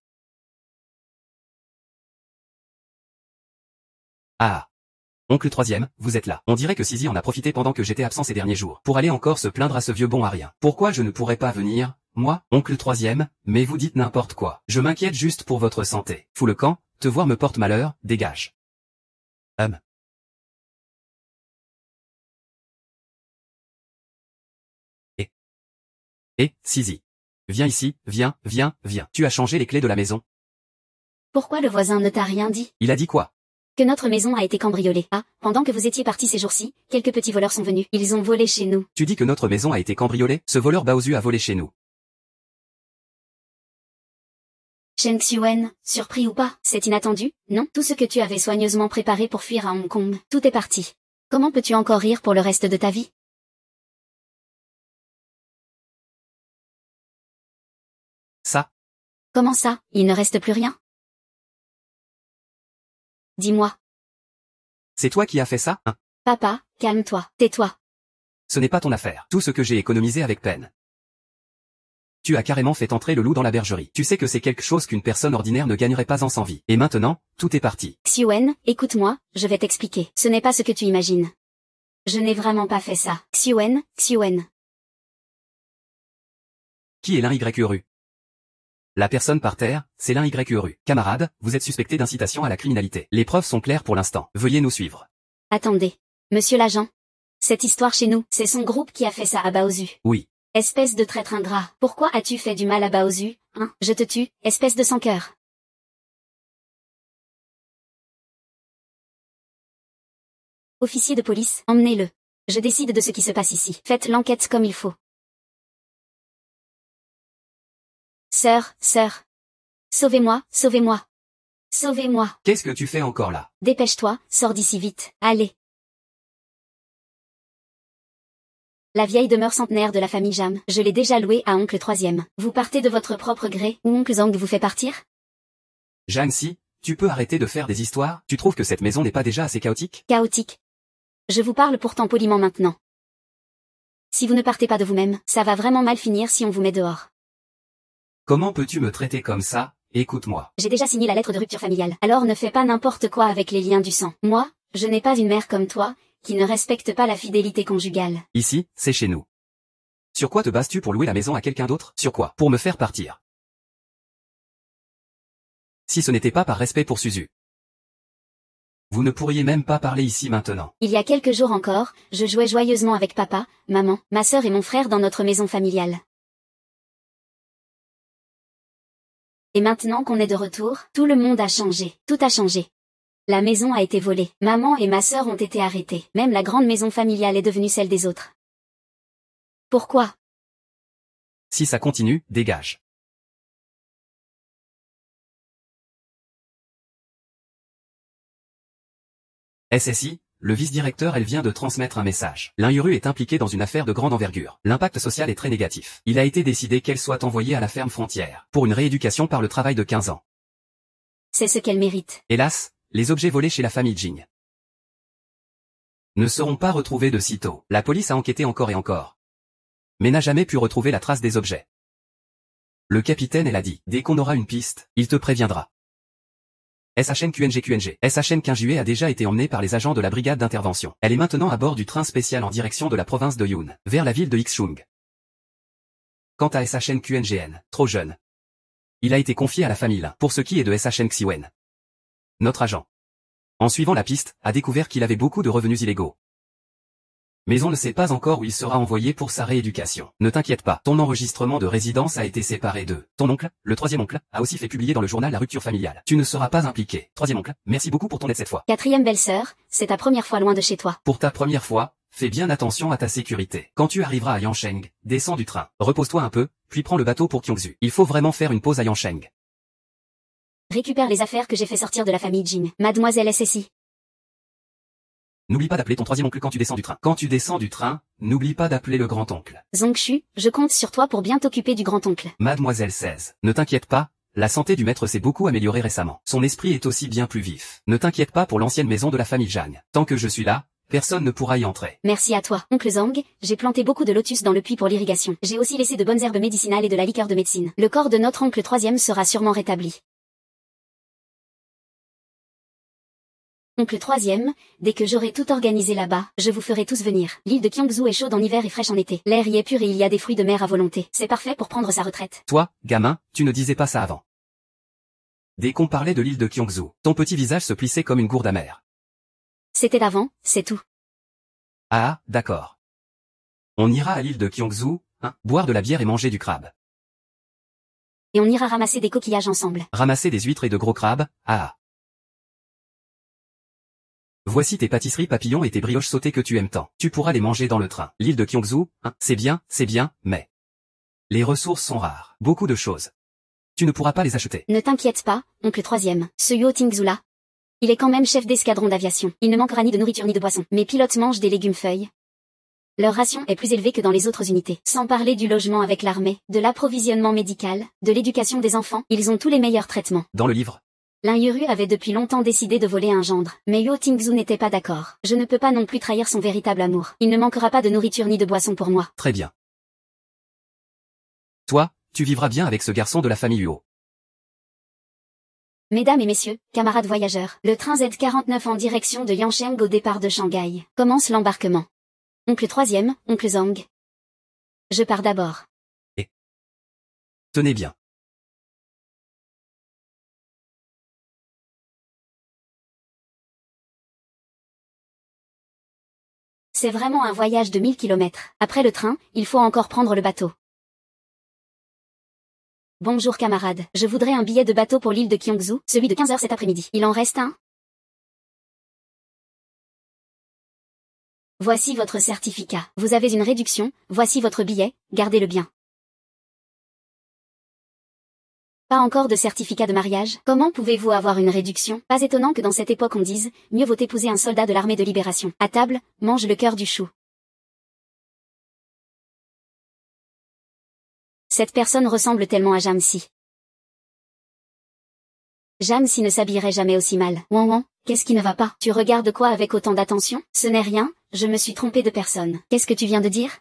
[SPEAKER 2] Ah. Oncle troisième, vous êtes là. On dirait que Sisi en a profité pendant que j'étais absent ces derniers jours, pour aller encore se plaindre à ce vieux bon à rien. Pourquoi je ne pourrais pas venir, moi, oncle troisième, mais vous dites n'importe quoi. Je m'inquiète juste pour votre santé. Fous le camp, te voir me porte malheur, dégage. Sisi. Viens ici, viens. Tu as changé les clés de la maison.
[SPEAKER 1] Pourquoi le voisin ne t'a rien dit?
[SPEAKER 2] Il a dit quoi?
[SPEAKER 1] Que notre maison a été cambriolée. Ah, pendant que vous étiez partis ces jours-ci, quelques petits voleurs sont venus. Ils ont volé chez nous.
[SPEAKER 2] Tu dis que notre maison a été cambriolée? Ce voleur Baozu a volé chez nous.
[SPEAKER 1] Shen Xiwen, surpris ou pas, c'est inattendu, non? Tout ce que tu avais soigneusement préparé pour fuir à Hong Kong, tout est parti. Comment peux-tu encore rire pour le reste de ta vie?
[SPEAKER 2] Ça?
[SPEAKER 1] Comment ça, il ne reste plus rien? Dis-moi.
[SPEAKER 2] C'est toi qui as fait ça, hein?
[SPEAKER 1] Papa, calme-toi, tais-toi.
[SPEAKER 2] Ce n'est pas ton affaire. Tout ce que j'ai économisé avec peine. Tu as carrément fait entrer le loup dans la bergerie. Tu sais que c'est quelque chose qu'une personne ordinaire ne gagnerait pas en 100 vies. Et maintenant, tout est parti.
[SPEAKER 1] Xiwen, écoute-moi, je vais t'expliquer. Ce n'est pas ce que tu imagines. Je n'ai vraiment pas fait ça. Xiwen.
[SPEAKER 2] Qui est l'un YURU? La personne par terre, c'est l'un YURU. Camarade, vous êtes suspecté d'incitation à la criminalité. Les preuves sont claires pour l'instant. Veuillez nous suivre.
[SPEAKER 1] Attendez. Monsieur l'agent. Cette histoire chez nous, c'est son groupe qui a fait ça à Baozu.
[SPEAKER 2] Oui.
[SPEAKER 1] Espèce de traître ingrat. Pourquoi as-tu fait du mal à Baozu, hein? Je te tue, espèce de sans-cœur. Officier de police, emmenez-le. Je décide de ce qui se passe ici. Faites l'enquête comme il faut. Sœur. Sauvez-moi. Sauvez-moi.
[SPEAKER 2] Qu'est-ce que tu fais encore là?
[SPEAKER 1] Dépêche-toi, sors d'ici vite. Allez. La vieille demeure centenaire de la famille Jam, je l'ai déjà louée à oncle troisième. Vous partez de votre propre gré, ou oncle Zhang vous fait partir?
[SPEAKER 2] Jeanne-Si, tu peux arrêter de faire des histoires? Tu trouves que cette maison n'est pas déjà assez chaotique?
[SPEAKER 1] Chaotique. Je vous parle pourtant poliment maintenant. Si vous ne partez pas de vous-même, ça va vraiment mal finir si on vous met dehors.
[SPEAKER 2] Comment peux-tu me traiter comme ça? Écoute-moi.
[SPEAKER 1] J'ai déjà signé la lettre de rupture familiale, alors ne fais pas n'importe quoi avec les liens du sang. Moi, je n'ai pas une mère comme toi, qui ne respecte pas la fidélité conjugale.
[SPEAKER 2] Ici, c'est chez nous. Sur quoi te bases-tu pour louer la maison à quelqu'un d'autre? Sur quoi? Pour me faire partir. Si ce n'était pas par respect pour Suzu. Vous ne pourriez même pas parler ici maintenant.
[SPEAKER 1] Il y a quelques jours encore, je jouais joyeusement avec papa, maman, ma sœur et mon frère dans notre maison familiale. Et maintenant qu'on est de retour, tout le monde a changé. Tout a changé. La maison a été volée. Maman et ma sœur ont été arrêtées. Même la grande maison familiale est devenue celle des autres. Pourquoi?
[SPEAKER 2] Si ça continue, dégage. SSI, le vice-directeur, elle vient de transmettre un message. L'un YURU est impliqué dans une affaire de grande envergure. L'impact social est très négatif. Il a été décidé qu'elle soit envoyée à la ferme frontière, pour une rééducation par le travail de 15 ans.
[SPEAKER 1] C'est ce qu'elle mérite.
[SPEAKER 2] Hélas, les objets volés chez la famille Jing ne seront pas retrouvés de sitôt. La police a enquêté encore et encore, mais n'a jamais pu retrouver la trace des objets. Le capitaine, elle a dit, dès qu'on aura une piste, il te préviendra. SHNQNG. SHN-15 a déjà été emmenée par les agents de la brigade d'intervention. Elle est maintenant à bord du train spécial en direction de la province de Yun, vers la ville de Xishung. Quant à SHN-QNGN, trop jeune, il a été confié à la famille Lin. Pour ce qui est de SHN-Xiwen, notre agent, en suivant la piste, a découvert qu'il avait beaucoup de revenus illégaux. Mais on ne sait pas encore où il sera envoyé pour sa rééducation. Ne t'inquiète pas, ton enregistrement de résidence a été séparé de ton oncle. Le troisième oncle a aussi fait publier dans le journal la rupture familiale. Tu ne seras pas impliqué. Troisième oncle, merci beaucoup pour ton aide cette fois.
[SPEAKER 1] Quatrième belle-sœur, c'est ta première fois loin de chez toi.
[SPEAKER 2] Pour ta première fois, fais bien attention à ta sécurité. Quand tu arriveras à Yansheng, descends du train, repose-toi un peu, puis prends le bateau pour Kyongsu. Il faut vraiment faire une pause à Yansheng.
[SPEAKER 1] Récupère les affaires que j'ai fait sortir de la famille Jin. Mademoiselle SSI.
[SPEAKER 2] N'oublie pas d'appeler ton troisième oncle quand tu descends du train. Quand tu descends du train, n'oublie pas d'appeler le grand-oncle.
[SPEAKER 1] Zongshu, je compte sur toi pour bien t'occuper du grand-oncle.
[SPEAKER 2] Mademoiselle 16. Ne t'inquiète pas, la santé du maître s'est beaucoup améliorée récemment. Son esprit est aussi bien plus vif. Ne t'inquiète pas pour l'ancienne maison de la famille Zhang. Tant que je suis là, personne ne pourra y entrer.
[SPEAKER 1] Merci à toi, oncle Zhang. J'ai planté beaucoup de lotus dans le puits pour l'irrigation. J'ai aussi laissé de bonnes herbes médicinales et de la liqueur de médecine. Le corps de notre oncle troisième sera sûrement rétabli. Oncle troisième, dès que j'aurai tout organisé là-bas, je vous ferai tous venir. L'île de Kyongsu est chaude en hiver et fraîche en été. L'air y est pur et il y a des fruits de mer à volonté. C'est parfait pour prendre sa retraite.
[SPEAKER 2] Toi, gamin, tu ne disais pas ça avant. Dès qu'on parlait de l'île de Kyongsu, ton petit visage se plissait comme une gourde amère.
[SPEAKER 1] C'était avant, c'est tout.
[SPEAKER 2] Ah, d'accord. On ira à l'île de Kyongsu, hein, boire de la bière et manger du crabe.
[SPEAKER 1] Et on ira ramasser des coquillages ensemble.
[SPEAKER 2] Ramasser des huîtres et de gros crabes, ah. Voici tes pâtisseries papillons et tes brioches sautées que tu aimes tant. Tu pourras les manger dans le train. L'île de Kyongsu, hein, c'est bien, mais... les ressources sont rares. Beaucoup de choses. Tu ne pourras pas les acheter.
[SPEAKER 1] Ne t'inquiète pas, oncle troisième. Ce Yo Tingzu là. Il est quand même chef d'escadron d'aviation. Il ne manquera ni de nourriture ni de boisson. Mes pilotes mangent des légumes feuilles. Leur ration est plus élevée que dans les autres unités. Sans parler du logement avec l'armée, de l'approvisionnement médical, de l'éducation des enfants, ils ont tous les meilleurs traitements.
[SPEAKER 2] Dans le livre.
[SPEAKER 1] L'Injuru avait depuis longtemps décidé de voler un gendre, mais Yo Tingzu n'était pas d'accord. Je ne peux pas non plus trahir son véritable amour. Il ne manquera pas de nourriture ni de boisson pour moi.
[SPEAKER 2] Très bien. Toi, tu vivras bien avec ce garçon de la famille Huo.
[SPEAKER 1] Mesdames et messieurs, camarades voyageurs, le train Z49 en direction de Yancheng au départ de Shanghai. Commence l'embarquement. Oncle troisième, oncle Zhang. Je pars d'abord.
[SPEAKER 2] Et tenez bien.
[SPEAKER 1] C'est vraiment un voyage de 1000 kilomètres. Après le train, il faut encore prendre le bateau. Bonjour camarades, je voudrais un billet de bateau pour l'île de Kyongsu, celui de 15 heures cet après-midi. Il en reste un? Voici votre certificat. Vous avez une réduction, voici votre billet, gardez-le bien. Pas encore de certificat de mariage? Comment pouvez-vous avoir une réduction? Pas étonnant que dans cette époque on dise, mieux vaut épouser un soldat de l'armée de libération. À table, mange le cœur du chou. Cette personne ressemble tellement à Jamsi. Jamsi ne s'habillerait jamais aussi mal. Ouan, qu'est-ce qui ne va pas? Tu regardes quoi avec autant d'attention? Ce n'est rien, je me suis trompée de personne. Qu'est-ce que tu viens de dire?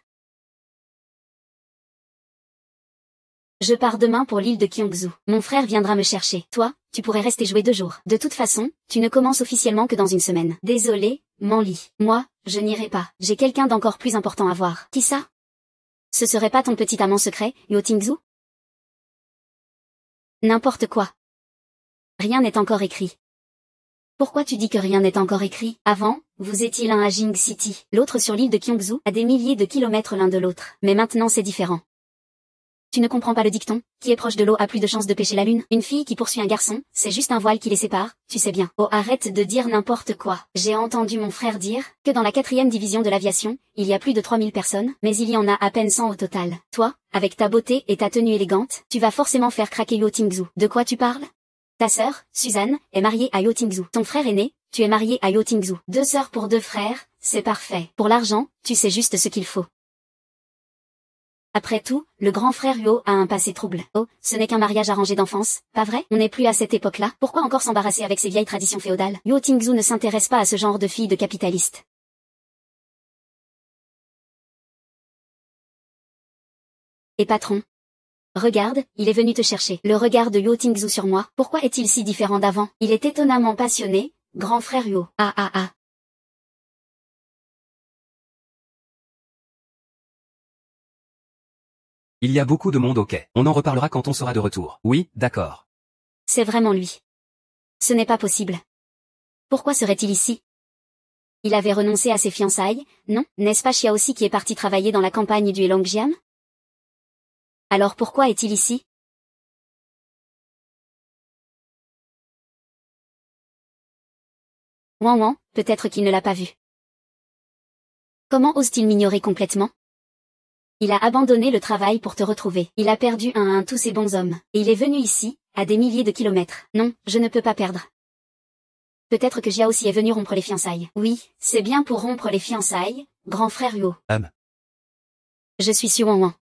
[SPEAKER 1] Je pars demain pour l'île de Kyongsu. Mon frère viendra me chercher. Toi, tu pourrais rester jouer 2 jours. De toute façon, tu ne commences officiellement que dans une semaine. Désolé, Manli. Moi, je n'irai pas. J'ai quelqu'un d'encore plus important à voir. Qui ça? Ce serait pas ton petit amant secret, Yo Tingzu? N'importe quoi. Rien n'est encore écrit. Pourquoi tu dis que rien n'est encore écrit? Avant, vous étiez l'un à Jing City, l'autre sur l'île de Kyongsu, à des milliers de kilomètres l'un de l'autre. Mais maintenant c'est différent. Tu ne comprends pas le dicton, qui est proche de l'eau a plus de chances de pêcher la lune. Une fille qui poursuit un garçon, c'est juste un voile qui les sépare, tu sais bien. Oh arrête de dire n'importe quoi. J'ai entendu mon frère dire, que dans la 4e division de l'aviation, il y a plus de 3000 personnes, mais il y en a à peine 100 au total. Toi, avec ta beauté et ta tenue élégante, tu vas forcément faire craquer Yo Tingzu. De quoi tu parles? Ta sœur, Suzanne, est mariée à Yo Tingzu. Ton frère aîné, tu es marié à Yo Tingzu. 2 sœurs pour 2 frères, c'est parfait. Pour l'argent, tu sais juste ce qu'il faut. Après tout, le grand frère Huo a un passé trouble. Oh, ce n'est qu'un mariage arrangé d'enfance, pas vrai? On n'est plus à cette époque-là. Pourquoi encore s'embarrasser avec ces vieilles traditions féodales? Yo Tingzu ne s'intéresse pas à ce genre de fille de capitaliste. Et patron? Regarde, il est venu te chercher. Le regard de Yo Tingzu sur moi, pourquoi est-il si différent d'avant? Il est étonnamment passionné, grand frère Huo. Ah.
[SPEAKER 2] Il y a beaucoup de monde au quai. On en reparlera quand on sera de retour. Oui, d'accord.
[SPEAKER 1] C'est vraiment lui. Ce n'est pas possible. Pourquoi serait-il ici? Il avait renoncé à ses fiançailles, non? N'est-ce pas Xia aussi qui est parti travailler dans la campagne du Heilongjiang? Alors pourquoi est-il ici? Ouan, peut-être qu'il ne l'a pas vu. Comment ose-t-il m'ignorer complètement? Il a abandonné le travail pour te retrouver. Il a perdu un à un tous ses bons hommes. Et il est venu ici, à des milliers de kilomètres. Non, je ne peux pas perdre. Peut-être que Jia aussi est venu rompre les fiançailles. Oui, c'est bien pour rompre les fiançailles, grand frère Huo. Je suis Suan.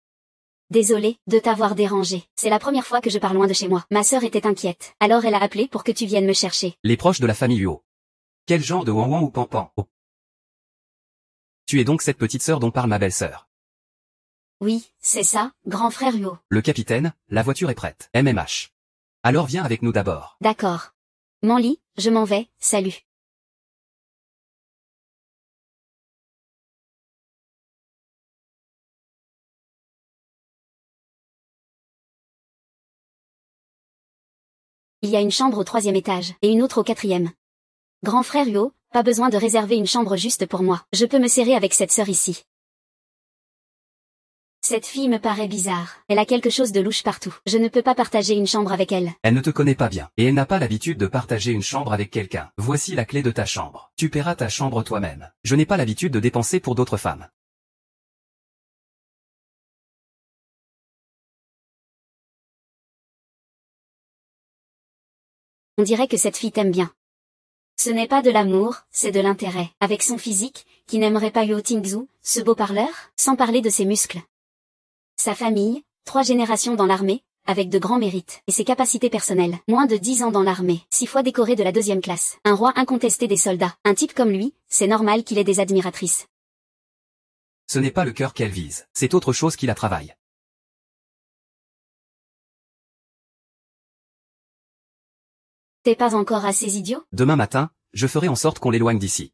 [SPEAKER 1] Désolée de t'avoir dérangé. C'est la première fois que je pars loin de chez moi. Ma sœur était inquiète. Alors elle a appelé pour que tu viennes me chercher.
[SPEAKER 2] Les proches de la famille Huo. Quel genre de Wan ou Pampan? Oh. Tu es donc cette petite sœur dont parle ma belle-sœur.
[SPEAKER 1] Oui, c'est ça, grand frère Huo.
[SPEAKER 2] Le capitaine, la voiture est prête. MMH. Alors viens avec nous d'abord.
[SPEAKER 1] D'accord. Manli, je m'en vais, salut. Il y a une chambre au 3e étage, et une autre au 4e. Grand frère Huo, pas besoin de réserver une chambre juste pour moi. Je peux me serrer avec cette sœur ici. Cette fille me paraît bizarre. Elle a quelque chose de louche partout. Je ne peux pas partager une chambre avec elle.
[SPEAKER 2] Elle ne te connaît pas bien, et elle n'a pas l'habitude de partager une chambre avec quelqu'un. Voici la clé de ta chambre. Tu paieras ta chambre toi-même. Je n'ai pas l'habitude de dépenser pour d'autres femmes.
[SPEAKER 1] On dirait que cette fille t'aime bien. Ce n'est pas de l'amour, c'est de l'intérêt. Avec son physique, qui n'aimerait pas Huo Tingzhu, ce beau parleur, sans parler de ses muscles. Sa famille, 3 générations dans l'armée, avec de grands mérites, et ses capacités personnelles. Moins de 10 ans dans l'armée, 6 fois décoré de la 2e classe. Un roi incontesté des soldats. Un type comme lui, c'est normal qu'il ait des admiratrices.
[SPEAKER 2] Ce n'est pas le cœur qu'elle vise, c'est autre chose qui la travaille.
[SPEAKER 1] T'es pas encore assez idiot?
[SPEAKER 2] Demain matin, je ferai en sorte qu'on l'éloigne d'ici.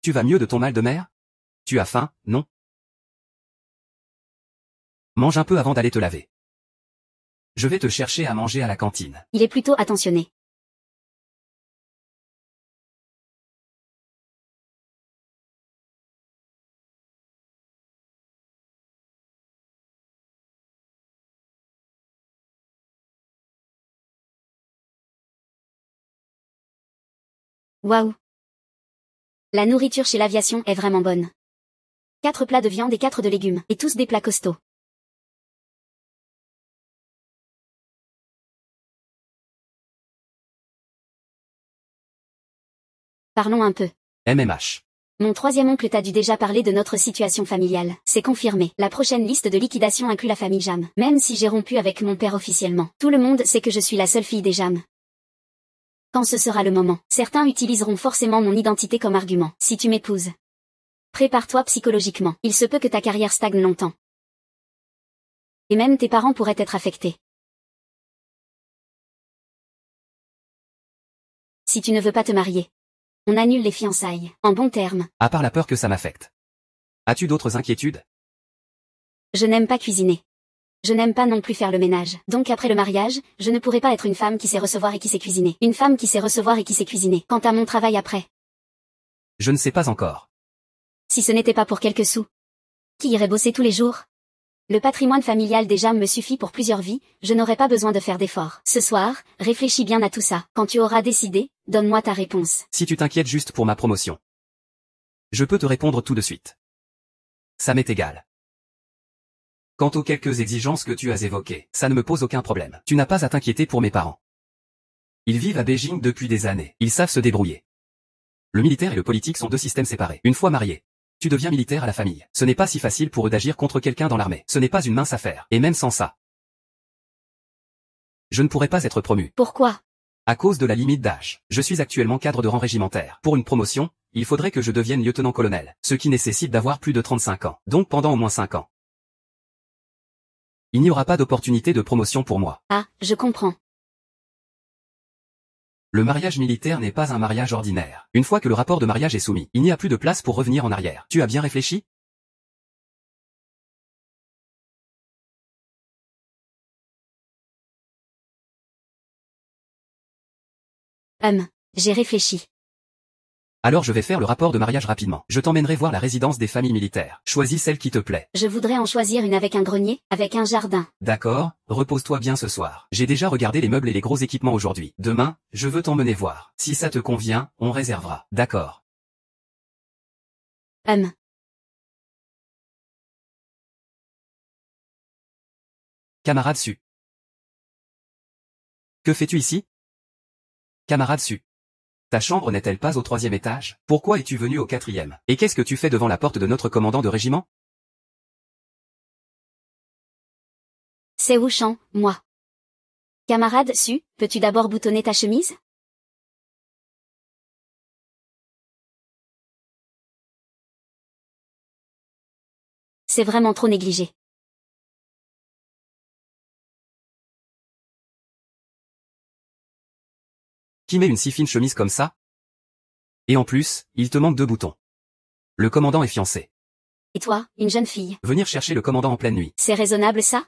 [SPEAKER 2] Tu vas mieux de ton mal de mer? Tu as faim, non? Mange un peu avant d'aller te laver. Je vais te chercher à manger à la cantine.
[SPEAKER 1] Il est plutôt attentionné. Waouh! La nourriture chez l'aviation est vraiment bonne. 4 plats de viande et 4 de légumes, et tous des plats costauds. Parlons un peu.
[SPEAKER 2] MMH.
[SPEAKER 1] Mon 3e oncle t'a dû déjà parler de notre situation familiale. C'est confirmé. La prochaine liste de liquidation inclut la famille Jam. Même si j'ai rompu avec mon père officiellement. Tout le monde sait que je suis la seule fille des Jam. Quand ce sera le moment, certains utiliseront forcément mon identité comme argument. Si tu m'épouses, prépare-toi psychologiquement. Il se peut que ta carrière stagne longtemps. Et même tes parents pourraient être affectés. Si tu ne veux pas te marier, on annule les fiançailles, en bons termes.
[SPEAKER 2] À part la peur que ça m'affecte. As-tu d'autres inquiétudes?
[SPEAKER 1] Je n'aime pas cuisiner. Je n'aime pas non plus faire le ménage. Donc après le mariage, je ne pourrai pas être une femme qui sait recevoir et qui sait cuisiner. Une femme qui sait recevoir et qui sait cuisiner. Quant à mon travail après.
[SPEAKER 2] Je ne sais pas encore.
[SPEAKER 1] Si ce n'était pas pour quelques sous. Qui irait bosser tous les jours? Le patrimoine familial des Jam me suffit pour plusieurs vies, je n'aurai pas besoin de faire d'efforts. Ce soir, réfléchis bien à tout ça. Quand tu auras décidé, donne-moi ta réponse.
[SPEAKER 2] Si tu t'inquiètes juste pour ma promotion, je peux te répondre tout de suite. Ça m'est égal. Quant aux quelques exigences que tu as évoquées, ça ne me pose aucun problème. Tu n'as pas à t'inquiéter pour mes parents. Ils vivent à Beijing depuis des années. Ils savent se débrouiller. Le militaire et le politique sont 2 systèmes séparés. Une fois marié, tu deviens militaire à la famille. Ce n'est pas si facile pour eux d'agir contre quelqu'un dans l'armée. Ce n'est pas une mince affaire. Et même sans ça, je ne pourrais pas être promu.
[SPEAKER 1] Pourquoi?
[SPEAKER 2] À cause de la limite d'âge. Je suis actuellement cadre de rang régimentaire. Pour une promotion, il faudrait que je devienne lieutenant-colonel, ce qui nécessite d'avoir plus de 35 ans. Donc pendant au moins 5 ans. Il n'y aura pas d'opportunité de promotion pour moi.
[SPEAKER 1] Ah, je comprends.
[SPEAKER 2] Le mariage militaire n'est pas un mariage ordinaire. Une fois que le rapport de mariage est soumis, il n'y a plus de place pour revenir en arrière. Tu as bien réfléchi?
[SPEAKER 1] J'ai réfléchi.
[SPEAKER 2] Alors je vais faire le rapport de mariage rapidement. Je t'emmènerai voir la résidence des familles militaires. Choisis celle qui te plaît.
[SPEAKER 1] Je voudrais en choisir une avec un grenier, avec un jardin.
[SPEAKER 2] D'accord, repose-toi bien ce soir. J'ai déjà regardé les meubles et les gros équipements aujourd'hui. Demain, je veux t'emmener voir. Si ça te convient, on réservera. D'accord. Camarade Su. Que fais-tu ici? Camarade Su. Ta chambre n'est-elle pas au 3e étage? Pourquoi es-tu venu au 4e? Et qu'est-ce que tu fais devant la porte de notre commandant de régiment?
[SPEAKER 1] C'est Wuchang, moi. Camarade Su, peux-tu d'abord boutonner ta chemise? C'est vraiment trop négligé.
[SPEAKER 2] Qui met une si fine chemise comme ça? Et en plus, il te manque 2 boutons. Le commandant est fiancé.
[SPEAKER 1] Et toi, une jeune fille.
[SPEAKER 2] Venir chercher le commandant en pleine nuit.
[SPEAKER 1] C'est raisonnable ça?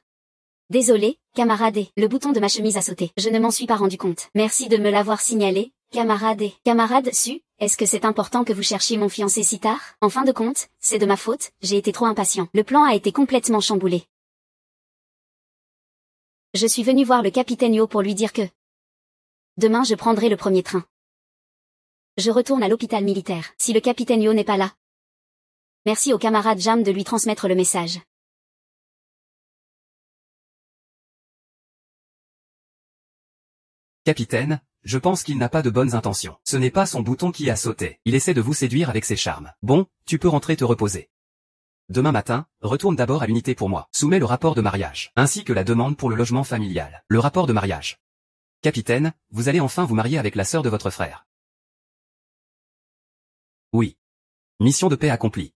[SPEAKER 1] Désolé, camarade et le bouton de ma chemise a sauté. Je ne m'en suis pas rendu compte. Merci de me l'avoir signalé, camarade et camarade Su, est-ce que c'est important que vous cherchiez mon fiancé si tard? En fin de compte, c'est de ma faute, j'ai été trop impatient. Le plan a été complètement chamboulé. Je suis venu voir le capitaine Yo pour lui dire que demain je prendrai le premier train. Je retourne à l'hôpital militaire. Si le capitaine Yo n'est pas là. Merci au camarade Jam de lui transmettre le message.
[SPEAKER 2] Capitaine, je pense qu'il n'a pas de bonnes intentions. Ce n'est pas son bouton qui a sauté. Il essaie de vous séduire avec ses charmes. Bon, tu peux rentrer te reposer. Demain matin, retourne d'abord à l'unité pour moi. Soumets le rapport de mariage, ainsi que la demande pour le logement familial. Le rapport de mariage. Capitaine, vous allez enfin vous marier avec la sœur de votre frère. Oui. Mission de paix accomplie.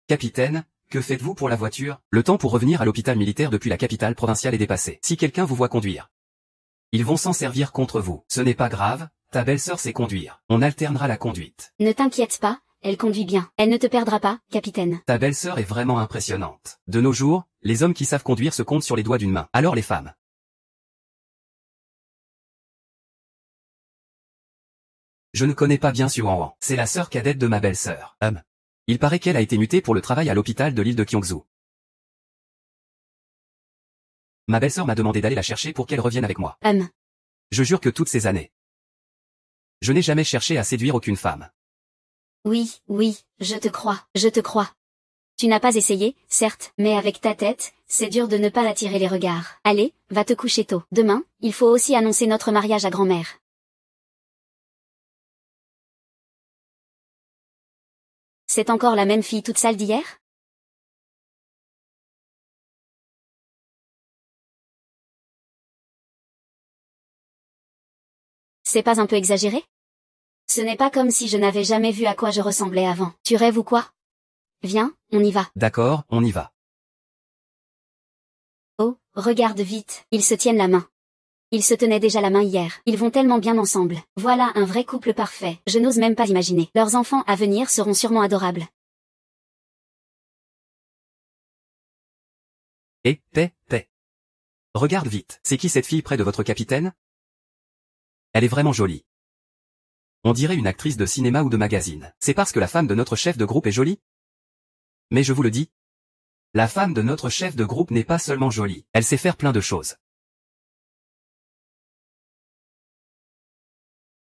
[SPEAKER 2] Capitaine, que faites-vous pour la voiture? Le temps pour revenir à l'hôpital militaire depuis la capitale provinciale est dépassé. Si quelqu'un vous voit conduire, ils vont s'en servir contre vous. Ce n'est pas grave, ta belle-sœur sait conduire. On alternera la conduite.
[SPEAKER 1] Ne t'inquiète pas, elle conduit bien. Elle ne te perdra pas, capitaine.
[SPEAKER 2] Ta belle-sœur est vraiment impressionnante. De nos jours, les hommes qui savent conduire se comptent sur les doigts d'une main. Alors les femmes. Je ne connais pas bien Suan. C'est la sœur cadette de ma belle-sœur. Il paraît qu'elle a été mutée pour le travail à l'hôpital de l'île de Gyeongsu. Ma belle-sœur m'a demandé d'aller la chercher pour qu'elle revienne avec moi. Je jure que toutes ces années, je n'ai jamais cherché à séduire aucune femme.
[SPEAKER 1] Oui, je te crois, je te crois. Tu n'as pas essayé, certes, mais avec ta tête, c'est dur de ne pas attirer les regards. Allez, va te coucher tôt. Demain, il faut aussi annoncer notre mariage à grand-mère. C'est encore la même fille toute sale d'hier? C'est pas un peu exagéré? Ce n'est pas comme si je n'avais jamais vu à quoi je ressemblais avant. Tu rêves ou quoi? Viens, on y va.
[SPEAKER 2] D'accord, on y va.
[SPEAKER 1] Oh, regarde vite, ils se tiennent la main. Ils se tenaient déjà la main hier. Ils vont tellement bien ensemble. Voilà un vrai couple parfait. Je n'ose même pas imaginer. Leurs enfants à venir seront sûrement adorables.
[SPEAKER 2] Paix. Regarde vite. C'est qui cette fille près de votre capitaine? Elle est vraiment jolie. On dirait une actrice de cinéma ou de magazine. C'est parce que la femme de notre chef de groupe est jolie? Mais je vous le dis, la femme de notre chef de groupe n'est pas seulement jolie, elle sait faire plein de choses.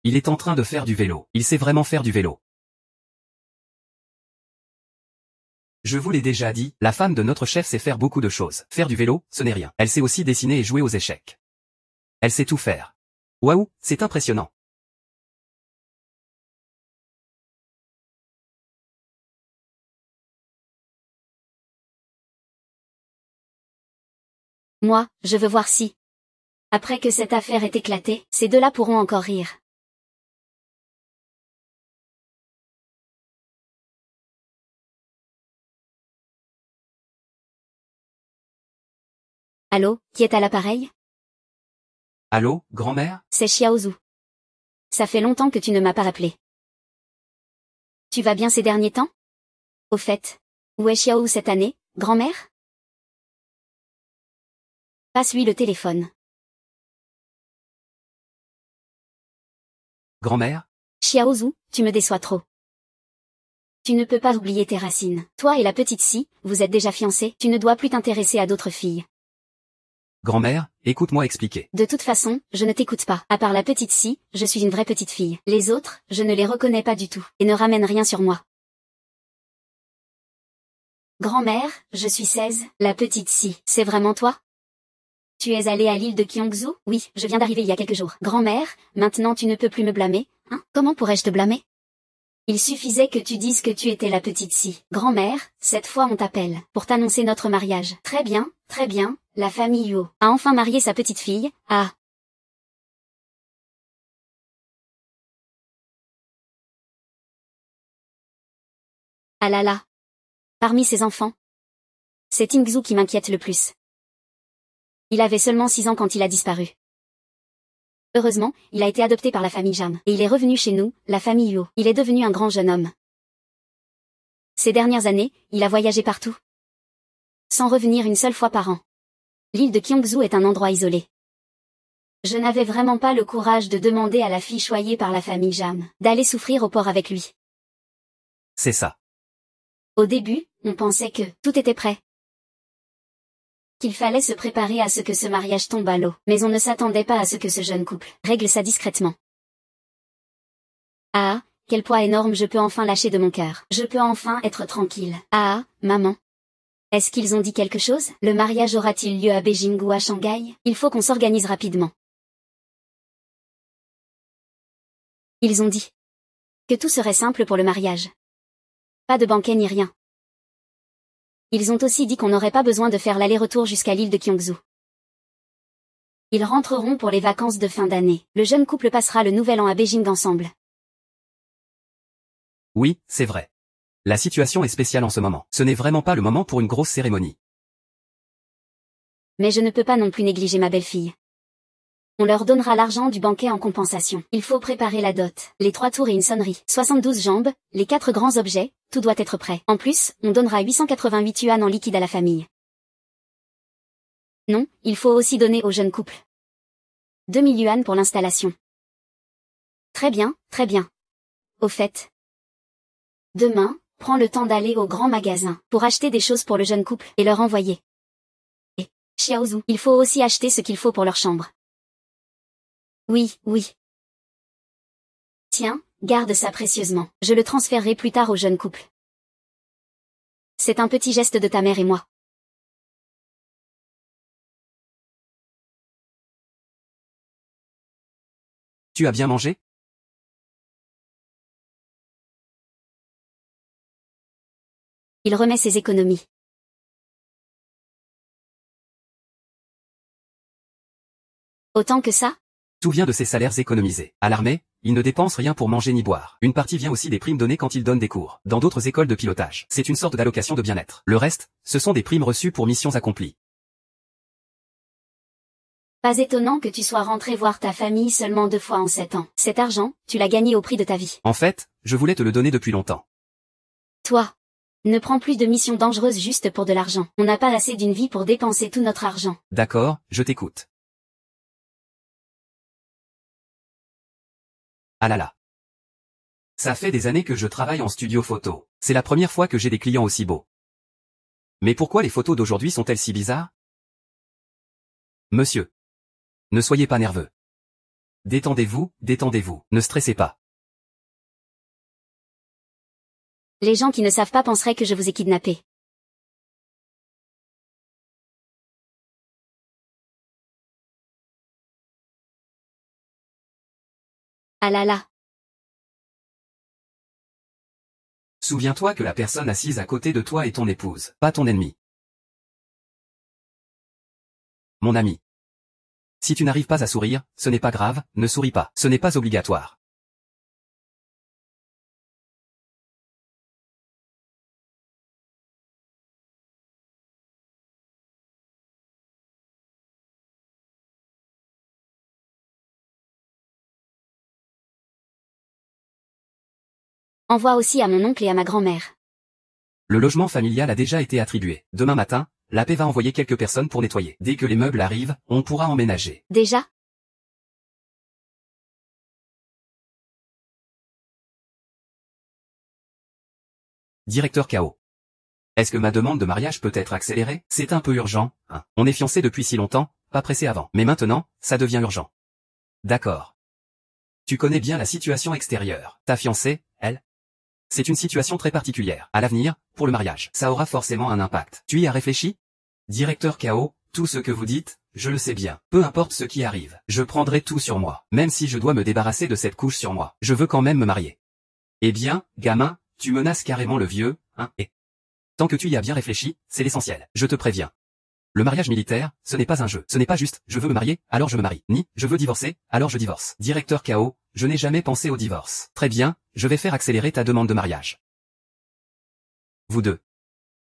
[SPEAKER 2] Il est en train de faire du vélo. Il sait vraiment faire du vélo. Je vous l'ai déjà dit, la femme de notre chef sait faire beaucoup de choses. Faire du vélo, ce n'est rien. Elle sait aussi dessiner et jouer aux échecs. Elle sait tout faire. Waouh, c'est impressionnant.
[SPEAKER 1] Moi, je veux voir si, après que cette affaire est éclatée, ces deux-là pourront encore rire. Allô, qui est à l'appareil?
[SPEAKER 2] Allô, grand-mère?
[SPEAKER 1] C'est Xiaozu. Ça fait longtemps que tu ne m'as pas rappelé. Tu vas bien ces derniers temps? Au fait, où est Xiaozu cette année, grand-mère? Passe-lui le téléphone.
[SPEAKER 2] Grand-mère?
[SPEAKER 1] Xiaozu, tu me déçois trop. Tu ne peux pas oublier tes racines. Toi et la petite Si, vous êtes déjà fiancés, tu ne dois plus t'intéresser à d'autres filles.
[SPEAKER 2] Grand-mère, écoute-moi expliquer.
[SPEAKER 1] De toute façon, je ne t'écoute pas. À part la petite Si, je suis une vraie petite fille. Les autres, je ne les reconnais pas du tout, et ne ramènent rien sur moi. Grand-mère, je suis 16, la petite Si. C'est vraiment toi? Tu es allée à l'île de Gyeongsu? Oui, je viens d'arriver il y a quelques jours. Grand-mère, maintenant tu ne peux plus me blâmer, hein? Comment pourrais-je te blâmer? Il suffisait que tu dises que tu étais la petite Si. Grand-mère, cette fois on t'appelle, pour t'annoncer notre mariage. Très bien, la famille Yo a enfin marié sa petite fille, ah. Ah là là. Parmi ses enfants, c'est Tingzu qui m'inquiète le plus. Il avait seulement 6 ans quand il a disparu. Heureusement, il a été adopté par la famille Jam. Et il est revenu chez nous, la famille Yo. Il est devenu un grand jeune homme. Ces dernières années, il a voyagé partout. Sans revenir une seule fois par an. L'île de Gyeongsu est un endroit isolé. Je n'avais vraiment pas le courage de demander à la fille choyée par la famille Jam d'aller souffrir au port avec lui.
[SPEAKER 2] C'est ça.
[SPEAKER 1] Au début, on pensait que tout était prêt. Qu'il fallait se préparer à ce que ce mariage tombe à l'eau. Mais on ne s'attendait pas à ce que ce jeune couple règle ça discrètement. Ah, quel poids énorme je peux enfin lâcher de mon cœur. Je peux enfin être tranquille. Ah, maman. Est-ce qu'ils ont dit quelque chose? Le mariage aura-t-il lieu à Beijing ou à Shanghai? Il faut qu'on s'organise rapidement. Ils ont dit que tout serait simple pour le mariage. Pas de banquet ni rien. Ils ont aussi dit qu'on n'aurait pas besoin de faire l'aller-retour jusqu'à l'île de Gyeongsu. Ils rentreront pour les vacances de fin d'année. Le jeune couple passera le nouvel an à Beijing ensemble.
[SPEAKER 2] Oui, c'est vrai. La situation est spéciale en ce moment. Ce n'est vraiment pas le moment pour une grosse cérémonie.
[SPEAKER 1] Mais je ne peux pas non plus négliger ma belle-fille. On leur donnera l'argent du banquet en compensation. Il faut préparer la dot, les 3 tours et une sonnerie, 72 jambes, les 4 grands objets, tout doit être prêt. En plus, on donnera 888 yuan en liquide à la famille. Non, il faut aussi donner au jeune couple 2000 yuan pour l'installation. Très bien, très bien. Au fait, demain, prends le temps d'aller au grand magasin pour acheter des choses pour le jeune couple et leur envoyer. Et, Xiaozu, il faut aussi acheter ce qu'il faut pour leur chambre. Oui, oui. Tiens, garde ça précieusement. Je le transférerai plus tard au jeune couple. C'est un petit geste de ta mère et moi.
[SPEAKER 2] Tu as bien mangé?
[SPEAKER 1] Il remet ses économies. Autant que ça?
[SPEAKER 2] Tout vient de ses salaires économisés. À l'armée, il ne dépense rien pour manger ni boire. Une partie vient aussi des primes données quand il donne des cours. Dans d'autres écoles de pilotage, c'est une sorte d'allocation de bien-être. Le reste, ce sont des primes reçues pour missions accomplies.
[SPEAKER 1] Pas étonnant que tu sois rentré voir ta famille seulement 2 fois en 7 ans. Cet argent, tu l'as gagné au prix de ta vie.
[SPEAKER 2] En fait, je voulais te le donner depuis longtemps.
[SPEAKER 1] Toi, ne prends plus de missions dangereuses juste pour de l'argent. On n'a pas assez d'une vie pour dépenser tout notre argent.
[SPEAKER 2] D'accord, je t'écoute. Ah là là. Ça fait des années que je travaille en studio photo. C'est la première fois que j'ai des clients aussi beaux. Mais pourquoi les photos d'aujourd'hui sont-elles si bizarres? Monsieur. Ne soyez pas nerveux. Détendez-vous, détendez-vous. Ne stressez pas.
[SPEAKER 1] Les gens qui ne savent pas penseraient que je vous ai kidnappé. Ah là là.
[SPEAKER 2] Souviens-toi que la personne assise à côté de toi est ton épouse, pas ton ennemi. Mon ami. Si tu n'arrives pas à sourire, ce n'est pas grave, ne souris pas, ce n'est pas obligatoire.
[SPEAKER 1] Envoie aussi à mon oncle et à ma grand-mère.
[SPEAKER 2] Le logement familial a déjà été attribué. Demain matin, la paix va envoyer quelques personnes pour nettoyer. Dès que les meubles arrivent, on pourra emménager.
[SPEAKER 1] Déjà?
[SPEAKER 2] Directeur KO. Est-ce que ma demande de mariage peut être accélérée? C'est un peu urgent, hein. On est fiancés depuis si longtemps, pas pressé avant. Mais maintenant, ça devient urgent. D'accord. Tu connais bien la situation extérieure. Ta fiancée, elle? C'est une situation très particulière. À l'avenir, pour le mariage, ça aura forcément un impact. Tu y as réfléchi? Directeur KO, tout ce que vous dites, je le sais bien. Peu importe ce qui arrive, je prendrai tout sur moi. Même si je dois me débarrasser de cette couche sur moi, je veux quand même me marier. Eh bien, gamin, tu menaces carrément le vieux, hein, et... Tant que tu y as bien réfléchi, c'est l'essentiel. Je te préviens. Le mariage militaire, ce n'est pas un jeu. Ce n'est pas juste, je veux me marier, alors je me marie. Ni, je veux divorcer, alors je divorce. Directeur KO, je n'ai jamais pensé au divorce. Très bien, je vais faire accélérer ta demande de mariage. Vous deux.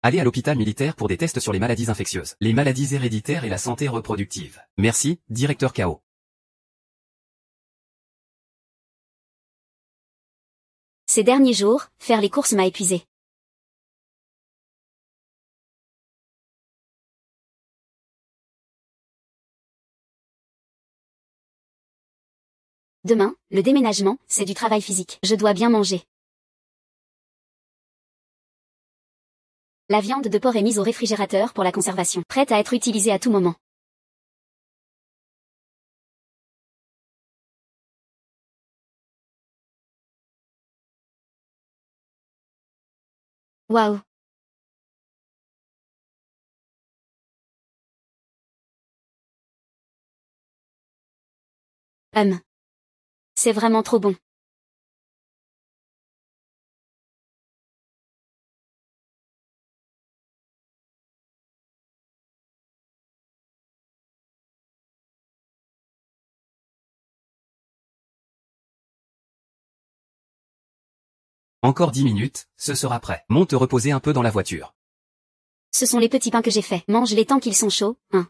[SPEAKER 2] Allez à l'hôpital militaire pour des tests sur les maladies infectieuses, les maladies héréditaires et la santé reproductive. Merci, directeur KO.
[SPEAKER 1] Ces derniers jours, faire les courses m'a épuisé. Demain, le déménagement, c'est du travail physique. Je dois bien manger. La viande de porc est mise au réfrigérateur pour la conservation, prête à être utilisée à tout moment. Waouh! C'est vraiment trop bon.
[SPEAKER 2] Encore 10 minutes, ce sera prêt. Monte te reposer un peu dans la voiture.
[SPEAKER 1] Ce sont les petits pains que j'ai faits. Mange-les tant qu'ils sont chauds, hein.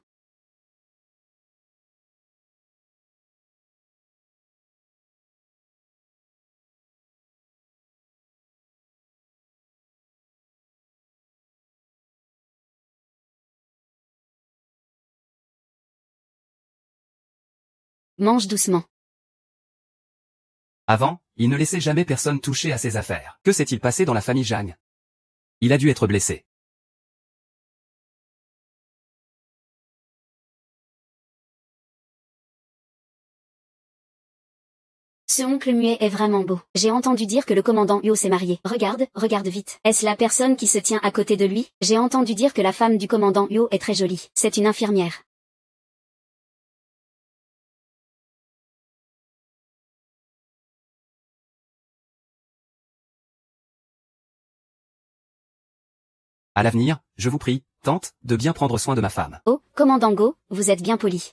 [SPEAKER 1] Mange doucement.
[SPEAKER 2] Avant, il ne laissait jamais personne toucher à ses affaires. Que s'est-il passé dans la famille Jang? Il a dû être blessé.
[SPEAKER 1] Ce oncle muet est vraiment beau. J'ai entendu dire que le commandant Yo s'est marié. Regarde vite. Est-ce la personne qui se tient à côté de lui? J'ai entendu dire que la femme du commandant Yo est très jolie. C'est une infirmière.
[SPEAKER 2] À l'avenir, je vous prie, tente, de bien prendre soin de ma femme.
[SPEAKER 1] Oh, commandant Go, vous êtes bien poli.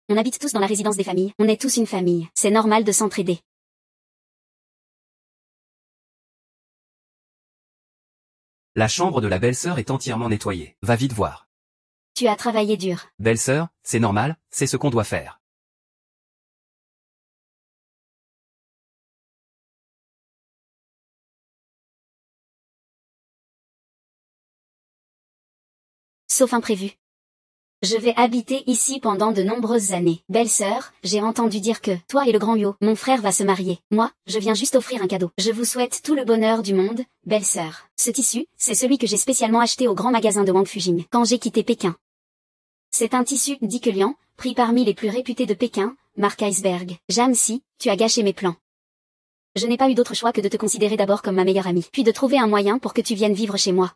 [SPEAKER 1] On habite tous dans la résidence des familles. On est tous une famille. C'est normal de s'entraider.
[SPEAKER 2] La chambre de la belle-sœur est entièrement nettoyée. Va vite voir.
[SPEAKER 1] Tu as travaillé dur.
[SPEAKER 2] Belle-sœur, c'est normal, c'est ce qu'on doit faire.
[SPEAKER 1] Sauf imprévu. Je vais habiter ici pendant de nombreuses années. Belle-sœur, j'ai entendu dire que, toi et le grand Yo, mon frère va se marier. Moi, je viens juste offrir un cadeau. Je vous souhaite tout le bonheur du monde, belle-sœur. Ce tissu, c'est celui que j'ai spécialement acheté au grand magasin de Wang Fujing, quand j'ai quitté Pékin. C'est un tissu d'Ikelian, pris parmi les plus réputés de Pékin, marque Iceberg. Jamsi, tu as gâché mes plans. Je n'ai pas eu d'autre choix que de te considérer d'abord comme ma meilleure amie, puis de trouver un moyen pour que tu viennes vivre chez moi.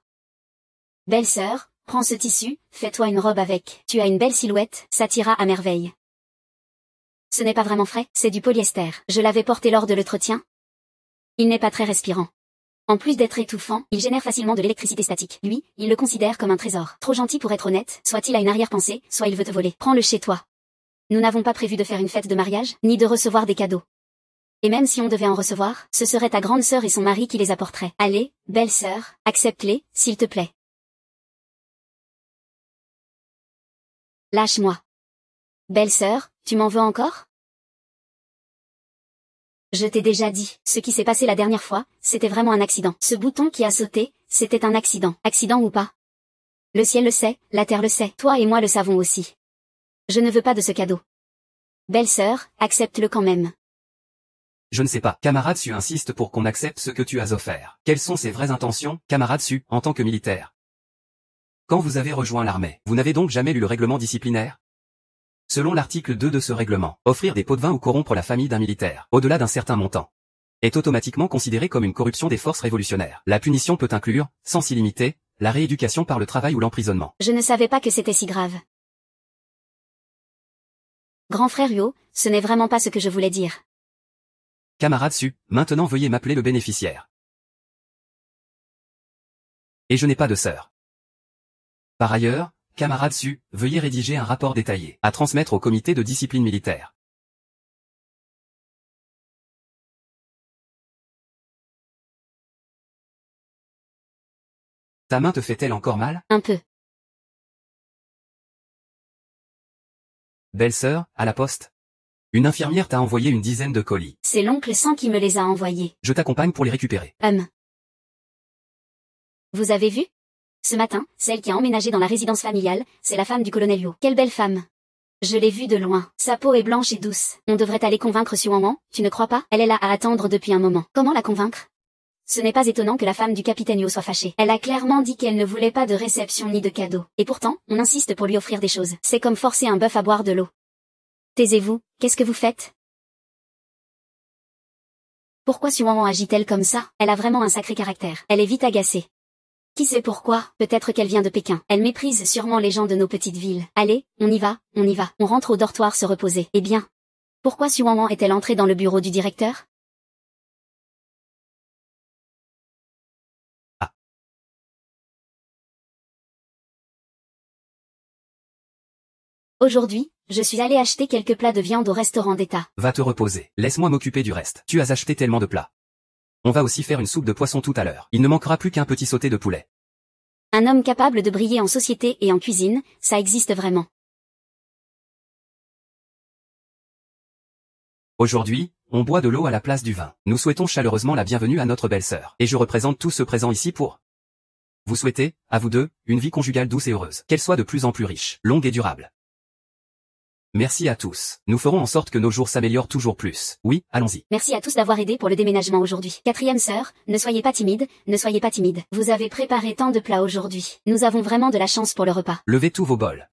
[SPEAKER 1] Belle-sœur, prends ce tissu, fais-toi une robe avec. Tu as une belle silhouette, ça t'ira à merveille. Ce n'est pas vraiment frais, c'est du polyester. Je l'avais porté lors de l'entretien. Il n'est pas très respirant. En plus d'être étouffant, il génère facilement de l'électricité statique. Lui, il le considère comme un trésor. Trop gentil pour être honnête, soit il a une arrière-pensée, soit il veut te voler. Prends-le chez toi. Nous n'avons pas prévu de faire une fête de mariage, ni de recevoir des cadeaux. Et même si on devait en recevoir, ce serait ta grande sœur et son mari qui les apporteraient. Allez, belle sœur, accepte-les, s'il te plaît. Lâche-moi. Belle sœur, tu m'en veux encore? Je t'ai déjà dit, ce qui s'est passé la dernière fois, c'était vraiment un accident. Ce bouton qui a sauté, c'était un accident. Accident ou pas? Le ciel le sait, la terre le sait, toi et moi le savons aussi. Je ne veux pas de ce cadeau. Belle sœur, accepte-le quand même.
[SPEAKER 2] Je ne sais pas. Camarade Su insiste pour qu'on accepte ce que tu as offert. Quelles sont ses vraies intentions, camarade Su, en tant que militaire? Quand vous avez rejoint l'armée, vous n'avez donc jamais lu le règlement disciplinaire? Selon l'article 2 de ce règlement, offrir des pots de vin ou corrompre la famille d'un militaire, au-delà d'un certain montant, est automatiquement considéré comme une corruption des forces révolutionnaires. La punition peut inclure, sans s'y limiter, la rééducation par le travail ou l'emprisonnement.
[SPEAKER 1] Je ne savais pas que c'était si grave. Grand frère Yo, ce n'est vraiment pas ce que je voulais dire.
[SPEAKER 2] Camarade Su, maintenant veuillez m'appeler le bénéficiaire. Et je n'ai pas de sœur. Par ailleurs, camarade Su, veuillez rédiger un rapport détaillé, à transmettre au comité de discipline militaire. Ta main te fait-elle encore mal?
[SPEAKER 1] Un peu.
[SPEAKER 2] Belle sœur, à la poste. Une infirmière t'a envoyé une dizaine de colis.
[SPEAKER 1] C'est l'oncle Sam qui me les a envoyés.
[SPEAKER 2] Je t'accompagne pour les récupérer.
[SPEAKER 1] Vous avez vu? Ce matin, celle qui a emménagé dans la résidence familiale, c'est la femme du colonel Yo. Quelle belle femme. Je l'ai vue de loin. Sa peau est blanche et douce. On devrait aller convaincre Suan, tu ne crois pas? Elle est là à attendre depuis un moment. Comment la convaincre? Ce n'est pas étonnant que la femme du capitaine Yo soit fâchée. Elle a clairement dit qu'elle ne voulait pas de réception ni de cadeaux. Et pourtant, on insiste pour lui offrir des choses. C'est comme forcer un bœuf à boire de l'eau. Taisez-vous, qu'est-ce que vous faites? Pourquoi Suan agit-elle comme ça? Elle a vraiment un sacré caractère. Elle est vite agacée. Qui sait pourquoi? Peut-être qu'elle vient de Pékin. Elle méprise sûrement les gens de nos petites villes. Allez, on y va, on y va. On rentre au dortoir se reposer. Eh bien, pourquoi Suan est-elle entrée dans le bureau du directeur?
[SPEAKER 2] Ah.
[SPEAKER 1] Aujourd'hui, je suis allée acheter quelques plats de viande au restaurant d'État.
[SPEAKER 2] Va te reposer. Laisse-moi m'occuper du reste. Tu as acheté tellement de plats. On va aussi faire une soupe de poisson tout à l'heure. Il ne manquera plus qu'un petit sauté de poulet.
[SPEAKER 1] Un homme capable de briller en société et en cuisine, ça existe vraiment.
[SPEAKER 2] Aujourd'hui, on boit de l'eau à la place du vin. Nous souhaitons chaleureusement la bienvenue à notre belle-sœur. Et je représente tous ceux présents ici pour vous souhaiter, à vous deux, une vie conjugale douce et heureuse. Qu'elle soit de plus en plus riche, longue et durable. Merci à tous. Nous ferons en sorte que nos jours s'améliorent toujours plus. Oui, allons-y.
[SPEAKER 1] Merci à tous d'avoir aidé pour le déménagement aujourd'hui. Quatrième sœur, ne soyez pas timide, ne soyez pas timide. Vous avez préparé tant de plats aujourd'hui. Nous avons vraiment de la chance pour le repas.
[SPEAKER 2] Levez tous vos bols.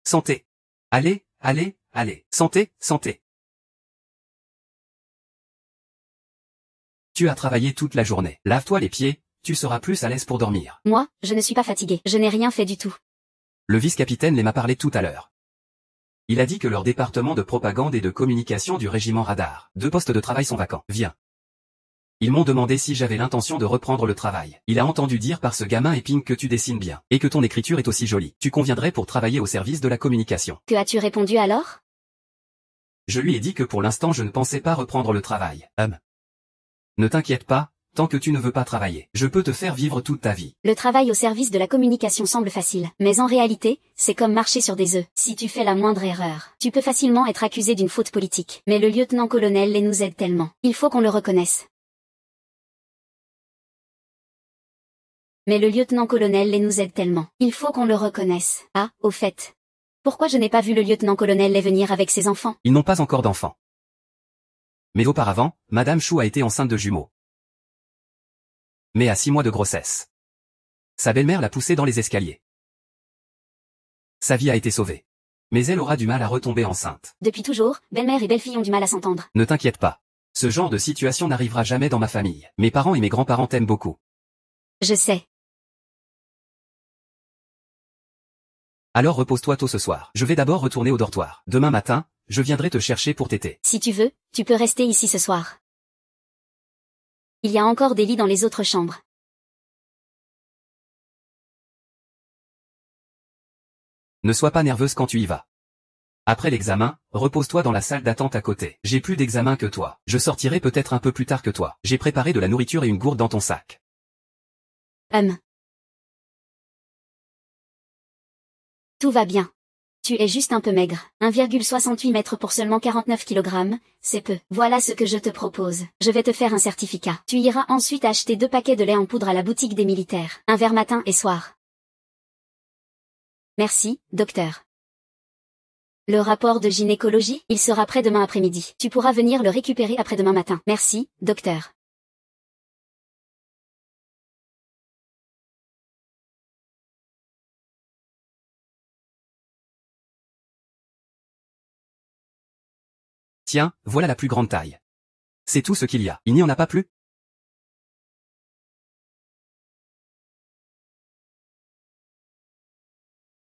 [SPEAKER 2] Santé. Allez, allez, allez. Santé, santé. Tu as travaillé toute la journée. Lave-toi les pieds, tu seras plus à l'aise pour dormir.
[SPEAKER 1] Moi, je ne suis pas fatiguée. Je n'ai rien fait du tout.
[SPEAKER 2] Le vice-capitaine les m'a parlé tout à l'heure. Il a dit que leur département de propagande et de communication du régiment radar, 2 postes de travail sont vacants. Viens. Ils m'ont demandé si j'avais l'intention de reprendre le travail. Il a entendu dire par ce gamin épine que tu dessines bien, et que ton écriture est aussi jolie. Tu conviendrais pour travailler au service de la communication.
[SPEAKER 1] Que as-tu répondu alors?
[SPEAKER 2] Je lui ai dit que pour l'instant je ne pensais pas reprendre le travail. Ne t'inquiète pas, tant que tu ne veux pas travailler, je peux te faire vivre toute ta vie.
[SPEAKER 1] Le travail au service de la communication semble facile, mais en réalité, c'est comme marcher sur des œufs. Si tu fais la moindre erreur, tu peux facilement être accusé d'une faute politique. Mais le lieutenant-colonel les nous aide tellement. Il faut qu'on le reconnaisse. Mais le lieutenant-colonel les nous aide tellement. Il faut qu'on le reconnaisse. Ah, au fait. Pourquoi je n'ai pas vu le lieutenant-colonel les venir avec ses enfants?
[SPEAKER 2] Ils n'ont pas encore d'enfants. Mais auparavant, Madame Chou a été enceinte de jumeaux. Mais à 6 mois de grossesse. Sa belle-mère l'a poussée dans les escaliers. Sa vie a été sauvée. Mais elle aura du mal à retomber enceinte.
[SPEAKER 1] Depuis toujours, belle-mère et belle-fille ont du mal à s'entendre.
[SPEAKER 2] Ne t'inquiète pas. Ce genre de situation n'arrivera jamais dans ma famille. Mes parents et mes grands-parents t'aiment beaucoup.
[SPEAKER 1] Je sais.
[SPEAKER 2] Alors repose-toi tôt ce soir. Je vais d'abord retourner au dortoir. Demain matin, je viendrai te chercher pour t'aider.
[SPEAKER 1] Si tu veux, tu peux rester ici ce soir. Il y a encore des lits dans les autres chambres.
[SPEAKER 2] Ne sois pas nerveuse quand tu y vas. Après l'examen, repose-toi dans la salle d'attente à côté. J'ai plus d'examen que toi. Je sortirai peut-être un peu plus tard que toi. J'ai préparé de la nourriture et une gourde dans ton sac.
[SPEAKER 1] Tout va bien. Tu es juste un peu maigre. 1,68 mètres pour seulement 49 kg, c'est peu. Voilà ce que je te propose. Je vais te faire un certificat. Tu iras ensuite acheter 2 paquets de lait en poudre à la boutique des militaires. Un verre matin et soir. Merci, docteur. Le rapport de gynécologie, il sera prêt demain après-midi. Tu pourras venir le récupérer après-demain matin. Merci, docteur.
[SPEAKER 2] Tiens, voilà la plus grande taille. C'est tout ce qu'il y a. Il n'y en a pas plus?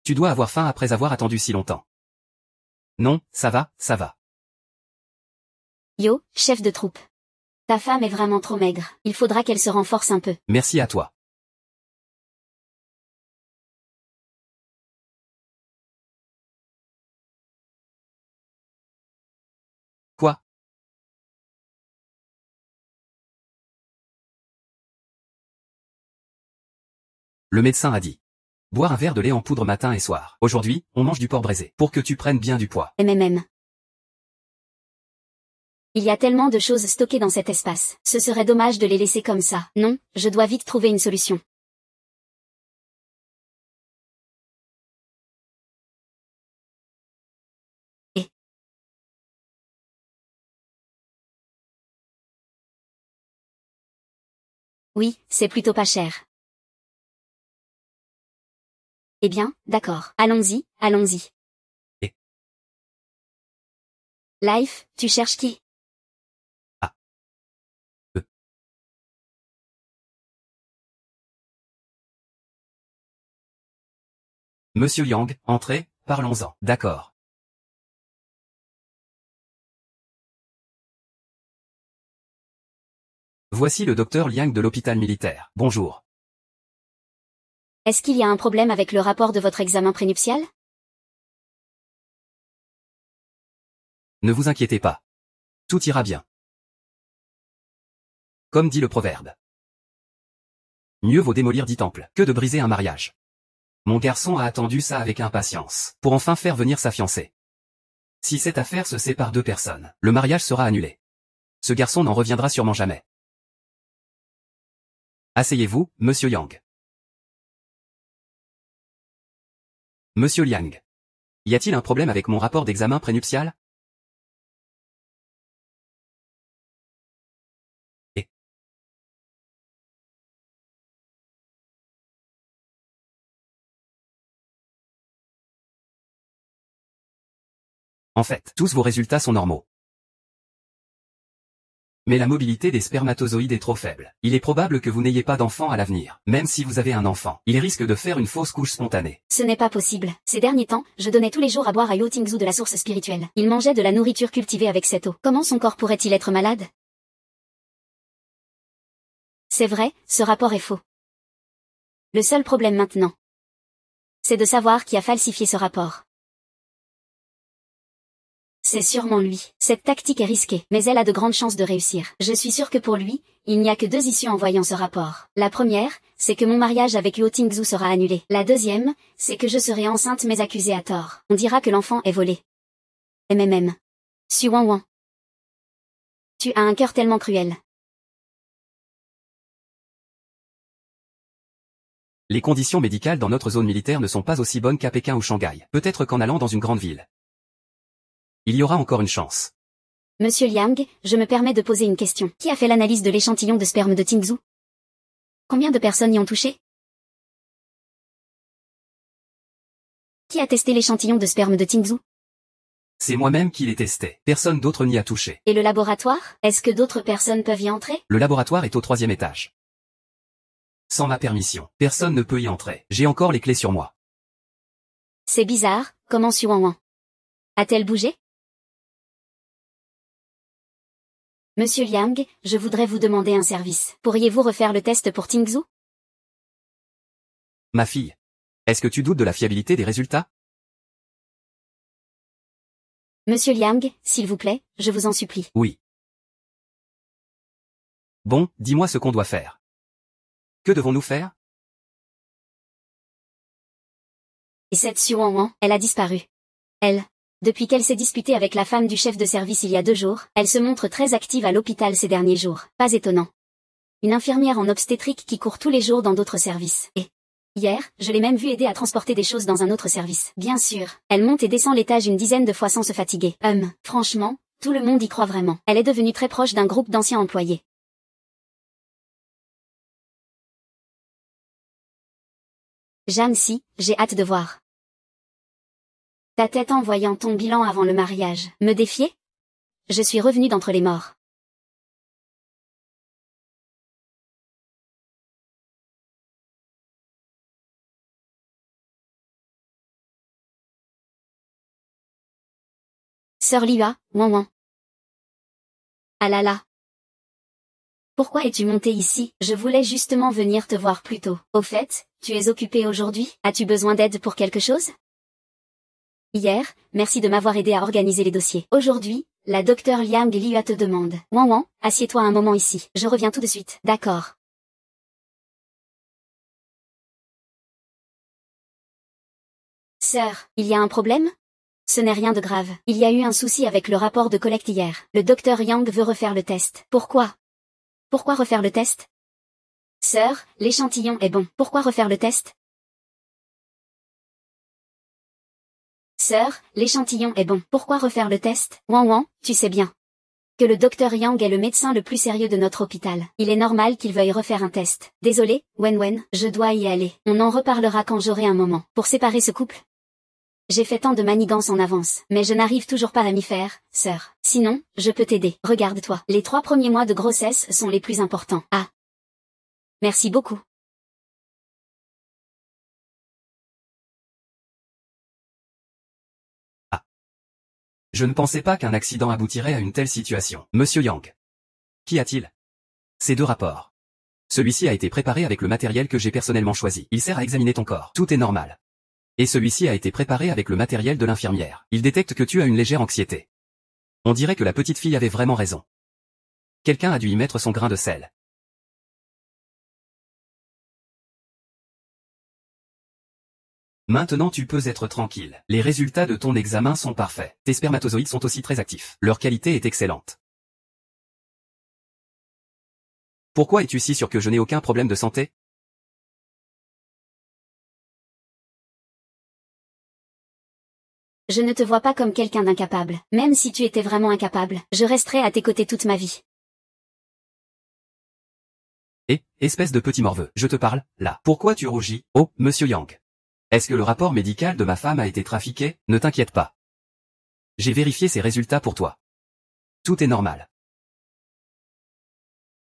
[SPEAKER 2] Tu dois avoir faim après avoir attendu si longtemps. Non, ça va, ça va.
[SPEAKER 1] Yo, chef de troupe. Ta femme est vraiment trop maigre. Il faudra qu'elle se renforce un peu.
[SPEAKER 2] Merci à toi. Quoi? Le médecin a dit. Boire un verre de lait en poudre matin et soir. Aujourd'hui, on mange du porc braisé. Pour que tu prennes bien du poids.
[SPEAKER 1] MMM. Il y a tellement de choses stockées dans cet espace. Ce serait dommage de les laisser comme ça. Non, je dois vite trouver une solution. Et oui, c'est plutôt pas cher. Eh bien, d'accord. Allons-y, allons-y.
[SPEAKER 2] Et
[SPEAKER 1] Life, tu cherches qui?
[SPEAKER 2] ah, E. Monsieur Yang, entrez, parlons-en. D'accord. Voici le docteur Liang de l'hôpital militaire. Bonjour.
[SPEAKER 1] Est-ce qu'il y a un problème avec le rapport de votre examen prénuptial?
[SPEAKER 2] Ne vous inquiétez pas. Tout ira bien. Comme dit le proverbe. Mieux vaut démolir 10 temples que de briser un mariage. Mon garçon a attendu ça avec impatience, pour enfin faire venir sa fiancée. Si cette affaire se sépare 2 personnes, le mariage sera annulé. Ce garçon n'en reviendra sûrement jamais. Asseyez-vous, monsieur Yang. Monsieur Liang. Y a-t-il un problème avec mon rapport d'examen prénuptial? Et en fait, tous vos résultats sont normaux. Mais la mobilité des spermatozoïdes est trop faible. Il est probable que vous n'ayez pas d'enfant à l'avenir. Même si vous avez un enfant, il risque de faire une fausse couche spontanée.
[SPEAKER 1] Ce n'est pas possible. Ces derniers temps, je donnais tous les jours à boire à Yo Tingzu de la source spirituelle. Il mangeait de la nourriture cultivée avec cette eau. Comment son corps pourrait-il être malade? C'est vrai, ce rapport est faux. Le seul problème maintenant, c'est de savoir qui a falsifié ce rapport. C'est sûrement lui. Cette tactique est risquée, mais elle a de grandes chances de réussir. Je suis sûre que pour lui, il n'y a que 2 issues en voyant ce rapport. La première, c'est que mon mariage avec Yo Tingzu sera annulé. La deuxième, c'est que je serai enceinte mais accusée à tort. On dira que l'enfant est volé. MMM. Su Wan Wan. Tu as un cœur tellement cruel.
[SPEAKER 2] Les conditions médicales dans notre zone militaire ne sont pas aussi bonnes qu'à Pékin ou Shanghai. Peut-être qu'en allant dans une grande ville, il y aura encore une chance.
[SPEAKER 1] Monsieur Liang, je me permets de poser une question. Qui a fait l'analyse de l'échantillon de sperme de Tingzu? Combien de personnes y ont touché? Qui a testé l'échantillon de sperme de Tingzu?
[SPEAKER 2] C'est moi-même qui l'ai testé. Personne d'autre n'y a touché.
[SPEAKER 1] Et le laboratoire? Est-ce que d'autres personnes peuvent y entrer?
[SPEAKER 2] Le laboratoire est au 3e étage. Sans ma permission, personne ne peut y entrer. J'ai encore les clés sur moi.
[SPEAKER 1] C'est bizarre, comment Su Wan Wan a-t-elle bougé? Monsieur Liang, je voudrais vous demander un service. Pourriez-vous refaire le test pour Tingzu?
[SPEAKER 2] Ma fille. Est-ce que tu doutes de la fiabilité des résultats?
[SPEAKER 1] Monsieur Liang, s'il vous plaît, je vous en supplie.
[SPEAKER 2] Oui. Bon, dis-moi ce qu'on doit faire. Que devons-nous faire?
[SPEAKER 1] Et cette Su Wan Wan, elle a disparu. Depuis qu'elle s'est disputée avec la femme du chef de service il y a 2 jours, elle se montre très active à l'hôpital ces derniers jours. Pas étonnant. Une infirmière en obstétrique qui court tous les jours dans d'autres services. Et hier, je l'ai même vue aider à transporter des choses dans un autre service. Bien sûr, elle monte et descend l'étage une dizaine de fois sans se fatiguer. Franchement, tout le monde y croit vraiment. Elle est devenue très proche d'un groupe d'anciens employés. Jeanne, si, j'ai hâte de voir ta tête en voyant ton bilan avant le mariage. Me défier? Je suis revenue d'entre les morts. Sœur Lua, Wan Wan. Ah là là. Pourquoi es-tu montée ici? Je voulais justement venir te voir plus tôt. Au fait, tu es occupée aujourd'hui? As-tu besoin d'aide pour quelque chose? Hier, merci de m'avoir aidé à organiser les dossiers. Aujourd'hui, la docteure Liang Lua te demande. Wan Wan, assieds-toi un moment ici. Je reviens tout de suite. D'accord. Sœur, il y a un problème? Ce n'est rien de grave. Il y a eu un souci avec le rapport de collecte hier. Le docteur Yang veut refaire le test. Pourquoi? Pourquoi refaire le test? Sœur, l'échantillon est bon. Pourquoi refaire le test? Sœur, l'échantillon est bon. Pourquoi refaire le test? Wan Wan, tu sais bien que le docteur Yang est le médecin le plus sérieux de notre hôpital. Il est normal qu'il veuille refaire un test. Désolé, Wen, je dois y aller. On en reparlera quand j'aurai un moment. Pour séparer ce couple? J'ai fait tant de manigances en avance, mais je n'arrive toujours pas à m'y faire, sœur. Sinon, je peux t'aider. Regarde-toi. Les 3 premiers mois de grossesse sont les plus importants. Ah. Merci beaucoup.
[SPEAKER 2] Je ne pensais pas qu'un accident aboutirait à une telle situation. Monsieur Yang. Qu'y a-t-il? Ces 2 rapports. Celui-ci a été préparé avec le matériel que j'ai personnellement choisi. Il sert à examiner ton corps. Tout est normal. Et celui-ci a été préparé avec le matériel de l'infirmière. Il détecte que tu as une légère anxiété. On dirait que la petite fille avait vraiment raison. Quelqu'un a dû y mettre son grain de sel. Maintenant tu peux être tranquille. Les résultats de ton examen sont parfaits. Tes spermatozoïdes sont aussi très actifs. Leur qualité est excellente. Pourquoi es-tu si sûr que je n'ai aucun problème de santé?
[SPEAKER 1] Je ne te vois pas comme quelqu'un d'incapable. Même si tu étais vraiment incapable, je resterai à tes côtés toute ma vie.
[SPEAKER 2] Espèce de petit morveux, je te parle, là. Pourquoi tu rougis? Oh, monsieur Yang. Est-ce que le rapport médical de ma femme a été trafiqué? Ne t'inquiète pas. J'ai vérifié ces résultats pour toi. Tout est normal.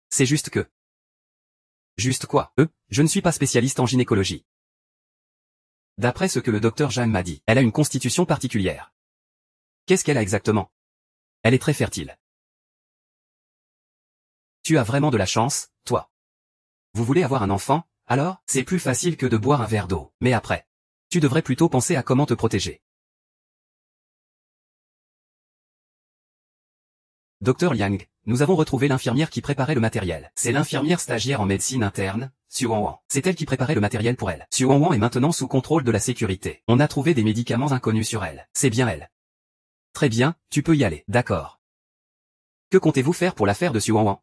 [SPEAKER 2] C'est juste que... Juste quoi? Je ne suis pas spécialiste en gynécologie. D'après ce que le docteur Jeanne m'a dit, elle a une constitution particulière. Qu'est-ce qu'elle a exactement? Elle est très fertile. Tu as vraiment de la chance, toi. Vous voulez avoir un enfant? Alors, c'est plus facile que de boire un verre d'eau. Mais après, tu devrais plutôt penser à comment te protéger. Docteur Liang, nous avons retrouvé l'infirmière qui préparait le matériel. C'est l'infirmière stagiaire en médecine interne, Xu Wanwan. C'est elle qui préparait le matériel pour elle. Xu Wanwan est maintenant sous contrôle de la sécurité. On a trouvé des médicaments inconnus sur elle. C'est bien elle. Très bien, tu peux y aller. D'accord. Que comptez-vous faire pour l'affaire de Xu Wanwan?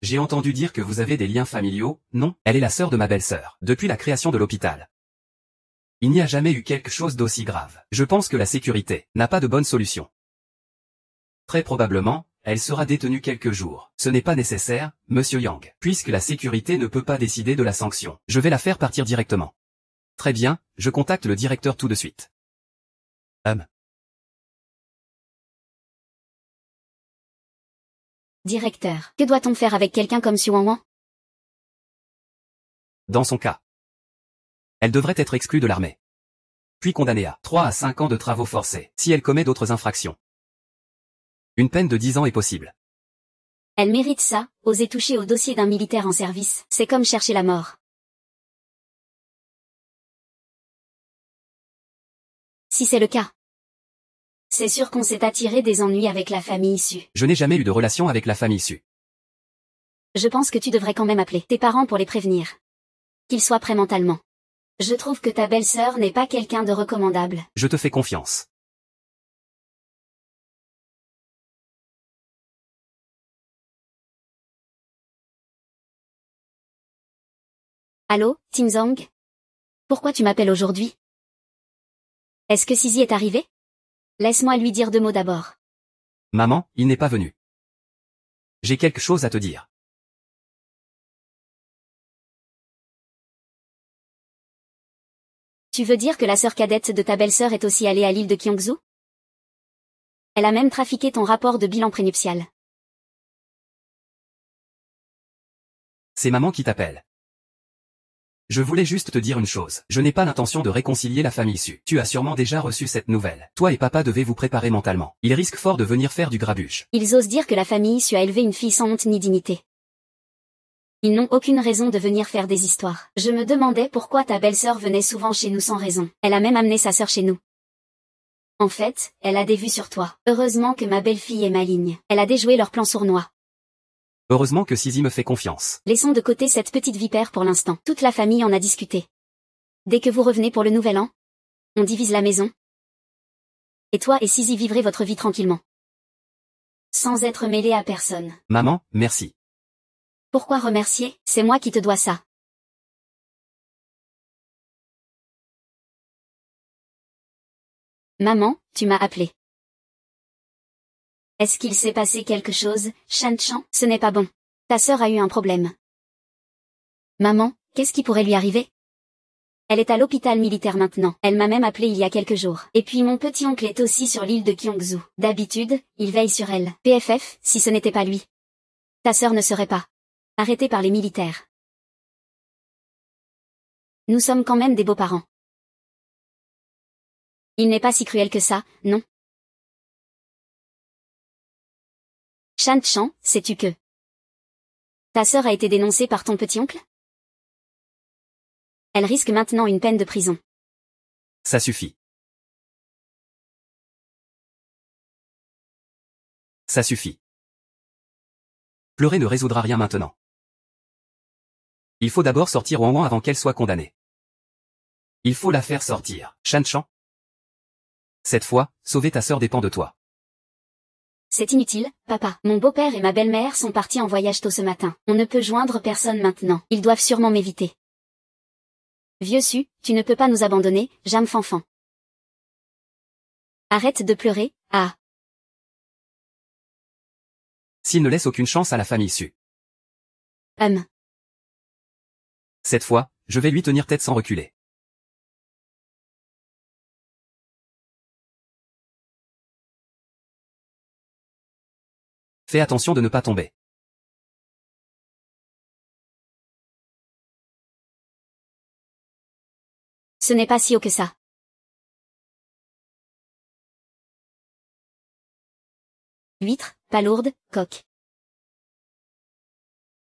[SPEAKER 2] J'ai entendu dire que vous avez des liens familiaux, non? Elle est la sœur de ma belle-sœur, depuis la création de l'hôpital. Il n'y a jamais eu quelque chose d'aussi grave. Je pense que la sécurité n'a pas de bonne solution. Très probablement, elle sera détenue quelques jours. Ce n'est pas nécessaire, monsieur Yang, puisque la sécurité ne peut pas décider de la sanction. Je vais la faire partir directement. Très bien, je contacte le directeur tout de suite.
[SPEAKER 1] Directeur, que doit-on faire avec quelqu'un comme Xu Wanwan?
[SPEAKER 2] Dans son cas, elle devrait être exclue de l'armée. Puis condamnée à 3 à 5 ans de travaux forcés, si elle commet d'autres infractions. Une peine de 10 ans est possible.
[SPEAKER 1] Elle mérite ça, oser toucher au dossier d'un militaire en service, c'est comme chercher la mort. Si c'est le cas, c'est sûr qu'on s'est attiré des ennuis avec la famille issue.
[SPEAKER 2] Je n'ai jamais eu de relation avec la famille issue.
[SPEAKER 1] Je pense que tu devrais quand même appeler tes parents pour les prévenir. Qu'ils soient prêts mentalement. Je trouve que ta belle-sœur n'est pas quelqu'un de recommandable.
[SPEAKER 2] Je te fais confiance.
[SPEAKER 1] Allô, Tim Zhang? Pourquoi tu m'appelles aujourd'hui? Est-ce que Sisi est arrivé? Laisse-moi lui dire 2 mots d'abord.
[SPEAKER 2] Maman, il n'est pas venu. J'ai quelque chose à te dire.
[SPEAKER 1] Tu veux dire que la sœur cadette de ta belle-sœur est aussi allée à l'île de Gyeongsu? Elle a même trafiqué ton rapport de bilan prénuptial.
[SPEAKER 2] C'est maman qui t'appelle. Je voulais juste te dire une chose. Je n'ai pas l'intention de réconcilier la famille issue. Tu as sûrement déjà reçu cette nouvelle. Toi et papa devez vous préparer mentalement. Il risque fort de venir faire du grabuge.
[SPEAKER 1] Ils osent dire que la famille issue a élevé une fille sans honte ni dignité. Ils n'ont aucune raison de venir faire des histoires. Je me demandais pourquoi ta belle-sœur venait souvent chez nous sans raison. Elle a même amené sa sœur chez nous. En fait, elle a des vues sur toi. Heureusement que ma belle-fille est maligne. Elle a déjoué leur plan sournois.
[SPEAKER 2] Heureusement que Sisi me fait confiance.
[SPEAKER 1] Laissons de côté cette petite vipère pour l'instant. Toute la famille en a discuté. Dès que vous revenez pour le nouvel an, on divise la maison. Et toi et Sisi vivrez votre vie tranquillement. Sans être mêlé à personne.
[SPEAKER 2] Maman, merci.
[SPEAKER 1] Pourquoi remercier? C'est moi qui te dois ça. Maman, tu m'as appelé. Est-ce qu'il s'est passé quelque chose, Shan-chan? Ce n'est pas bon. Ta sœur a eu un problème. Maman, qu'est-ce qui pourrait lui arriver? Elle est à l'hôpital militaire maintenant. Elle m'a même appelé il y a quelques jours. Et puis mon petit oncle est aussi sur l'île de Gyeongsu. D'habitude, il veille sur elle. PFF, si ce n'était pas lui. Ta sœur ne serait pas arrêtée par les militaires. Nous sommes quand même des beaux-parents. Il n'est pas si cruel que ça, non? Shan-chan, sais-tu que ta sœur a été dénoncée par ton petit oncle? Elle risque maintenant une peine de prison.
[SPEAKER 2] Ça suffit. Ça suffit. Pleurer ne résoudra rien maintenant. Il faut d'abord sortir Wan Wan avant qu'elle soit condamnée. Il faut la faire sortir. Shan-chan. Cette fois, sauver ta sœur dépend de toi.
[SPEAKER 1] C'est inutile, papa. Mon beau-père et ma belle-mère sont partis en voyage tôt ce matin. On ne peut joindre personne maintenant. Ils doivent sûrement m'éviter. Vieux Su, tu ne peux pas nous abandonner, Jam Fanfan. Arrête de pleurer, ah.
[SPEAKER 2] S'il ne laisse aucune chance à la famille Su. Cette fois, je vais lui tenir tête sans reculer. Fais attention de ne pas tomber.
[SPEAKER 1] Ce n'est pas si haut que ça. Huître, palourde, coque.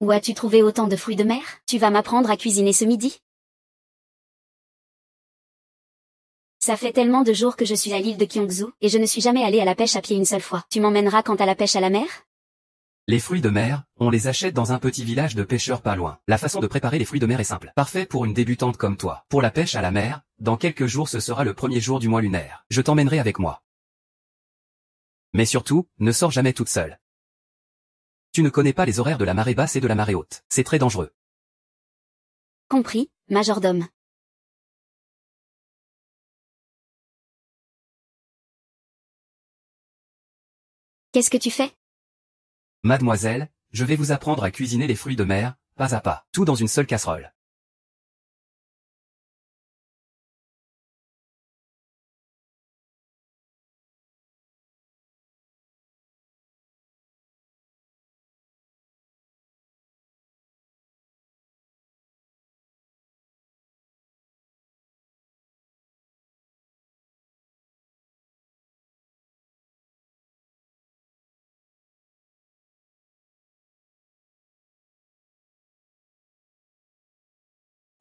[SPEAKER 1] Où as-tu trouvé autant de fruits de mer? Tu vas m'apprendre à cuisiner ce midi? Ça fait tellement de jours que je suis à l'île de Gyeongsu, et je ne suis jamais allée à la pêche à pied une seule fois. Tu m'emmèneras quant à la pêche à la mer?
[SPEAKER 2] Les fruits de mer, on les achète dans un petit village de pêcheurs pas loin. La façon de préparer les fruits de mer est simple. Parfait pour une débutante comme toi. Pour la pêche à la mer, dans quelques jours ce sera le premier jour du mois lunaire. Je t'emmènerai avec moi. Mais surtout, ne sors jamais toute seule. Tu ne connais pas les horaires de la marée basse et de la marée haute. C'est très dangereux.
[SPEAKER 1] Compris, majordome. Qu'est-ce que tu fais?
[SPEAKER 2] Mademoiselle, je vais vous apprendre à cuisiner les fruits de mer, pas à pas, tout dans une seule casserole.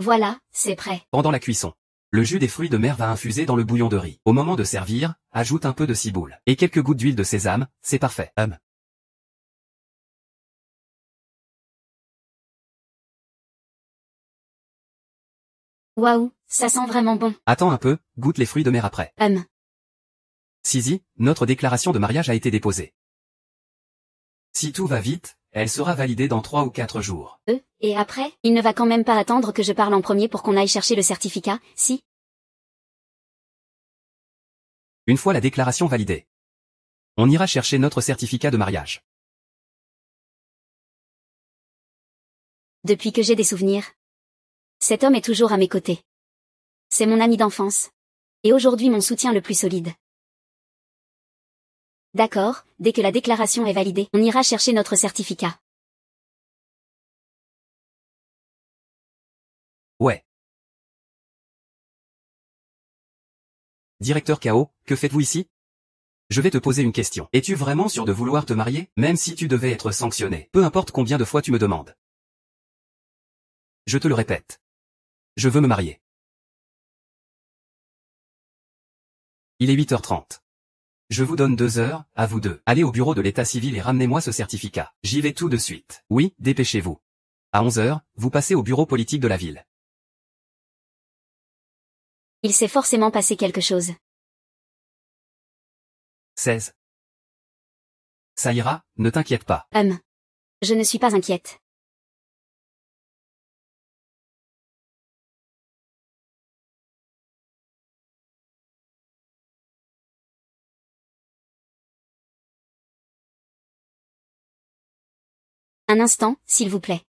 [SPEAKER 1] Voilà, c'est prêt.
[SPEAKER 2] Pendant la cuisson, le jus des fruits de mer va infuser dans le bouillon de riz. Au moment de servir, ajoute un peu de ciboule et quelques gouttes d'huile de sésame, c'est parfait.
[SPEAKER 1] Waouh, ça sent vraiment bon.
[SPEAKER 2] Attends un peu, goûte les fruits de mer après. Sisi, notre déclaration de mariage a été déposée. Si tout va vite, elle sera validée dans 3 ou 4 jours.
[SPEAKER 1] Et après, il ne va quand même pas attendre que je parle en premier pour qu'on aille chercher le certificat, si?
[SPEAKER 2] Une fois la déclaration validée, on ira chercher notre certificat de mariage.
[SPEAKER 1] Depuis que j'ai des souvenirs. Cet homme est toujours à mes côtés. C'est mon ami d'enfance. Et aujourd'hui mon soutien le plus solide. D'accord, dès que la déclaration est validée, on ira chercher notre certificat.
[SPEAKER 2] Ouais. Directeur K.O., que faites-vous ici? Je vais te poser une question. Es-tu vraiment sûr de vouloir te marier, même si tu devais être sanctionné? Peu importe combien de fois tu me demandes. Je te le répète. Je veux me marier. Il est 8h30. Je vous donne 2 heures, à vous deux. Allez au bureau de l'état civil et ramenez-moi ce certificat. J'y vais tout de suite. Oui, dépêchez-vous. À 11 heures, vous passez au bureau politique de la ville.
[SPEAKER 1] Il s'est forcément passé quelque chose.
[SPEAKER 2] 16. Ça ira, ne t'inquiète pas.
[SPEAKER 1] Je ne suis pas inquiète. Un instant, s'il vous plaît.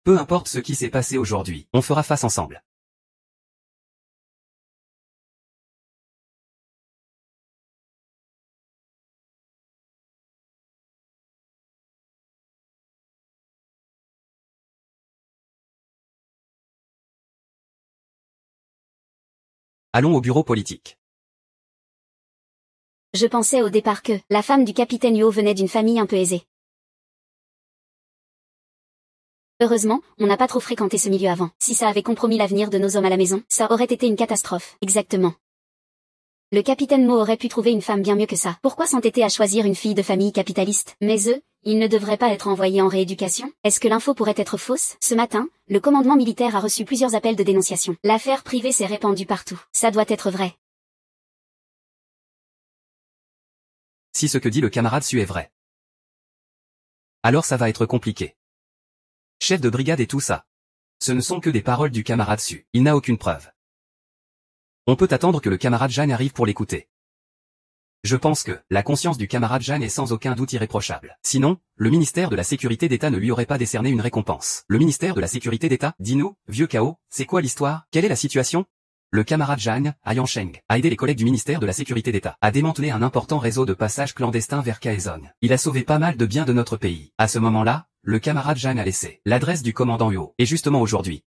[SPEAKER 2] Peu importe ce qui s'est passé aujourd'hui, on fera face ensemble. Allons au bureau politique.
[SPEAKER 1] Je pensais au départ que la femme du capitaine Yo venait d'une famille un peu aisée. Heureusement, on n'a pas trop fréquenté ce milieu avant. Si ça avait compromis l'avenir de nos hommes à la maison, ça aurait été une catastrophe. Exactement. Le capitaine Mo aurait pu trouver une femme bien mieux que ça. Pourquoi s'entêter à choisir une fille de famille capitaliste? Mais eux, ils ne devraient pas être envoyés en rééducation? Est-ce que l'info pourrait être fausse? Ce matin, le commandement militaire a reçu plusieurs appels de dénonciation. L'affaire privée s'est répandue partout. Ça doit être vrai.
[SPEAKER 2] Si ce que dit le camarade Su est vrai, alors ça va être compliqué. Chef de brigade et tout ça. Ce ne sont que des paroles du camarade Su. Il n'a aucune preuve. On peut attendre que le camarade Jeanne arrive pour l'écouter. Je pense que la conscience du camarade Jeanne est sans aucun doute irréprochable. Sinon, le ministère de la Sécurité d'État ne lui aurait pas décerné une récompense. Le ministère de la Sécurité d'État, dis-nous, vieux chaos, c'est quoi l'histoire? Quelle est la situation? Le camarade Jeanne, à Yansheng, a aidé les collègues du ministère de la Sécurité d'État à démanteler un important réseau de passage clandestin vers Kaezon. Il a sauvé pas mal de biens de notre pays. À ce moment-là, le camarade Jeanne a laissé l'adresse du commandant Yo. Et justement aujourd'hui,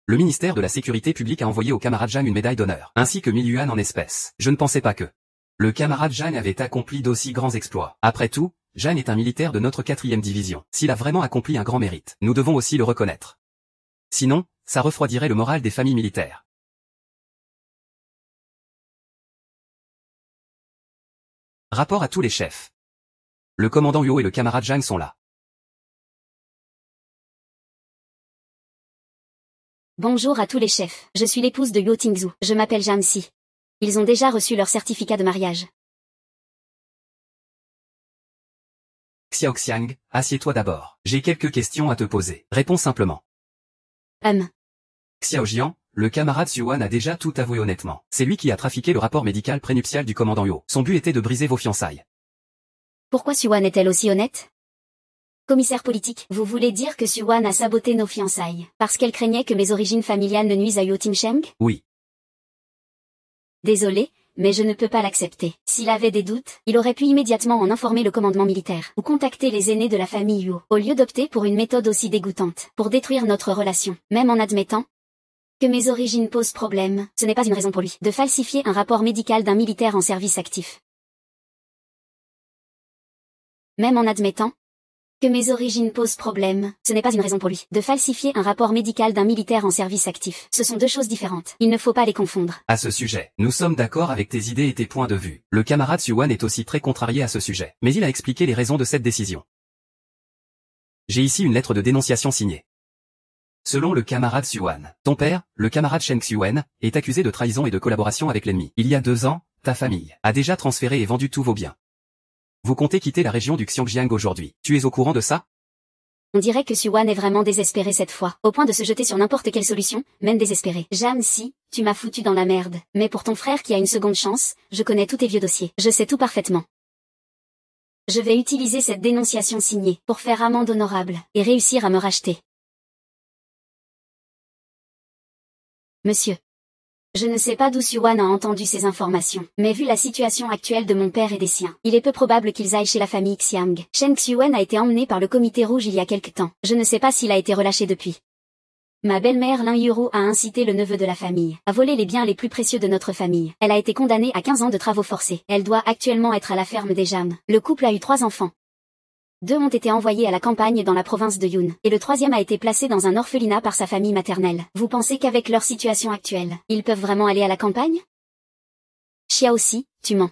[SPEAKER 2] le ministère de la Sécurité publique a envoyé au camarade Jeanne une médaille d'honneur, ainsi que 1000 yuan en espèces. Je ne pensais pas que le camarade Jeanne avait accompli d'aussi grands exploits. Après tout, Jeanne est un militaire de notre 4e division. S'il a vraiment accompli un grand mérite, nous devons aussi le reconnaître. Sinon, ça refroidirait le moral des familles militaires. Rapport à tous les chefs. Le commandant Yo et le camarade Jeanne sont là.
[SPEAKER 1] Bonjour à tous les chefs. Je suis l'épouse de Yo Tingzhu. Je m'appelle Jeanne Si. Ils ont déjà reçu leur certificat de mariage.
[SPEAKER 2] Xiao Xiang, assieds-toi d'abord. J'ai quelques questions à te poser. Réponds simplement. Xiao Jian, le camarade Suan a déjà tout avoué honnêtement. C'est lui qui a trafiqué le rapport médical prénuptial du commandant Yo. Son but était de briser vos fiançailles.
[SPEAKER 1] Pourquoi Suan est-elle aussi honnête? Commissaire politique, vous voulez dire que Suan a saboté nos fiançailles, parce qu'elle craignait que mes origines familiales ne nuisent à Yo Tingsheng?
[SPEAKER 2] Oui.
[SPEAKER 1] Désolé, mais je ne peux pas l'accepter. S'il avait des doutes, il aurait pu immédiatement en informer le commandement militaire, ou contacter les aînés de la famille Yo, au lieu d'opter pour une méthode aussi dégoûtante, pour détruire notre relation, même en admettant que mes origines posent problème. Ce n'est pas une raison pour lui de falsifier un rapport médical d'un militaire en service actif. Même en admettant que mes origines posent problème, ce n'est pas une raison pour lui de falsifier un rapport médical d'un militaire en service actif. Ce sont deux choses différentes. Il ne faut pas les confondre.
[SPEAKER 2] À ce sujet, nous sommes d'accord avec tes idées et tes points de vue. Le camarade Suan est aussi très contrarié à ce sujet, mais il a expliqué les raisons de cette décision. J'ai ici une lettre de dénonciation signée. Selon le camarade Suan, ton père, le camarade Shen Xuen, est accusé de trahison et de collaboration avec l'ennemi. Il y a 2 ans, ta famille a déjà transféré et vendu tous vos biens. Vous comptez quitter la région du Xinjiang aujourd'hui. Tu es au courant de ça?
[SPEAKER 1] On dirait que Suan est vraiment désespéré cette fois, au point de se jeter sur n'importe quelle solution, même désespéré. Jeanne Si, tu m'as foutu dans la merde. Mais pour ton frère qui a une seconde chance, je connais tous tes vieux dossiers. Je sais tout parfaitement. Je vais utiliser cette dénonciation signée pour faire amende honorable et réussir à me racheter. Monsieur. Je ne sais pas d'où Suan a entendu ces informations, mais vu la situation actuelle de mon père et des siens, il est peu probable qu'ils aillent chez la famille Xiang. Shen Xuen a été emmené par le comité rouge il y a quelque temps. Je ne sais pas s'il a été relâché depuis. Ma belle-mère Lin Yuru a incité le neveu de la famille à voler les biens les plus précieux de notre famille. Elle a été condamnée à 15 ans de travaux forcés. Elle doit actuellement être à la ferme des Jam. Le couple a eu 3 enfants. 2 ont été envoyés à la campagne dans la province de Yun, et le 3e a été placé dans un orphelinat par sa famille maternelle. Vous pensez qu'avec leur situation actuelle, ils peuvent vraiment aller à la campagne? Chia aussi, tu mens.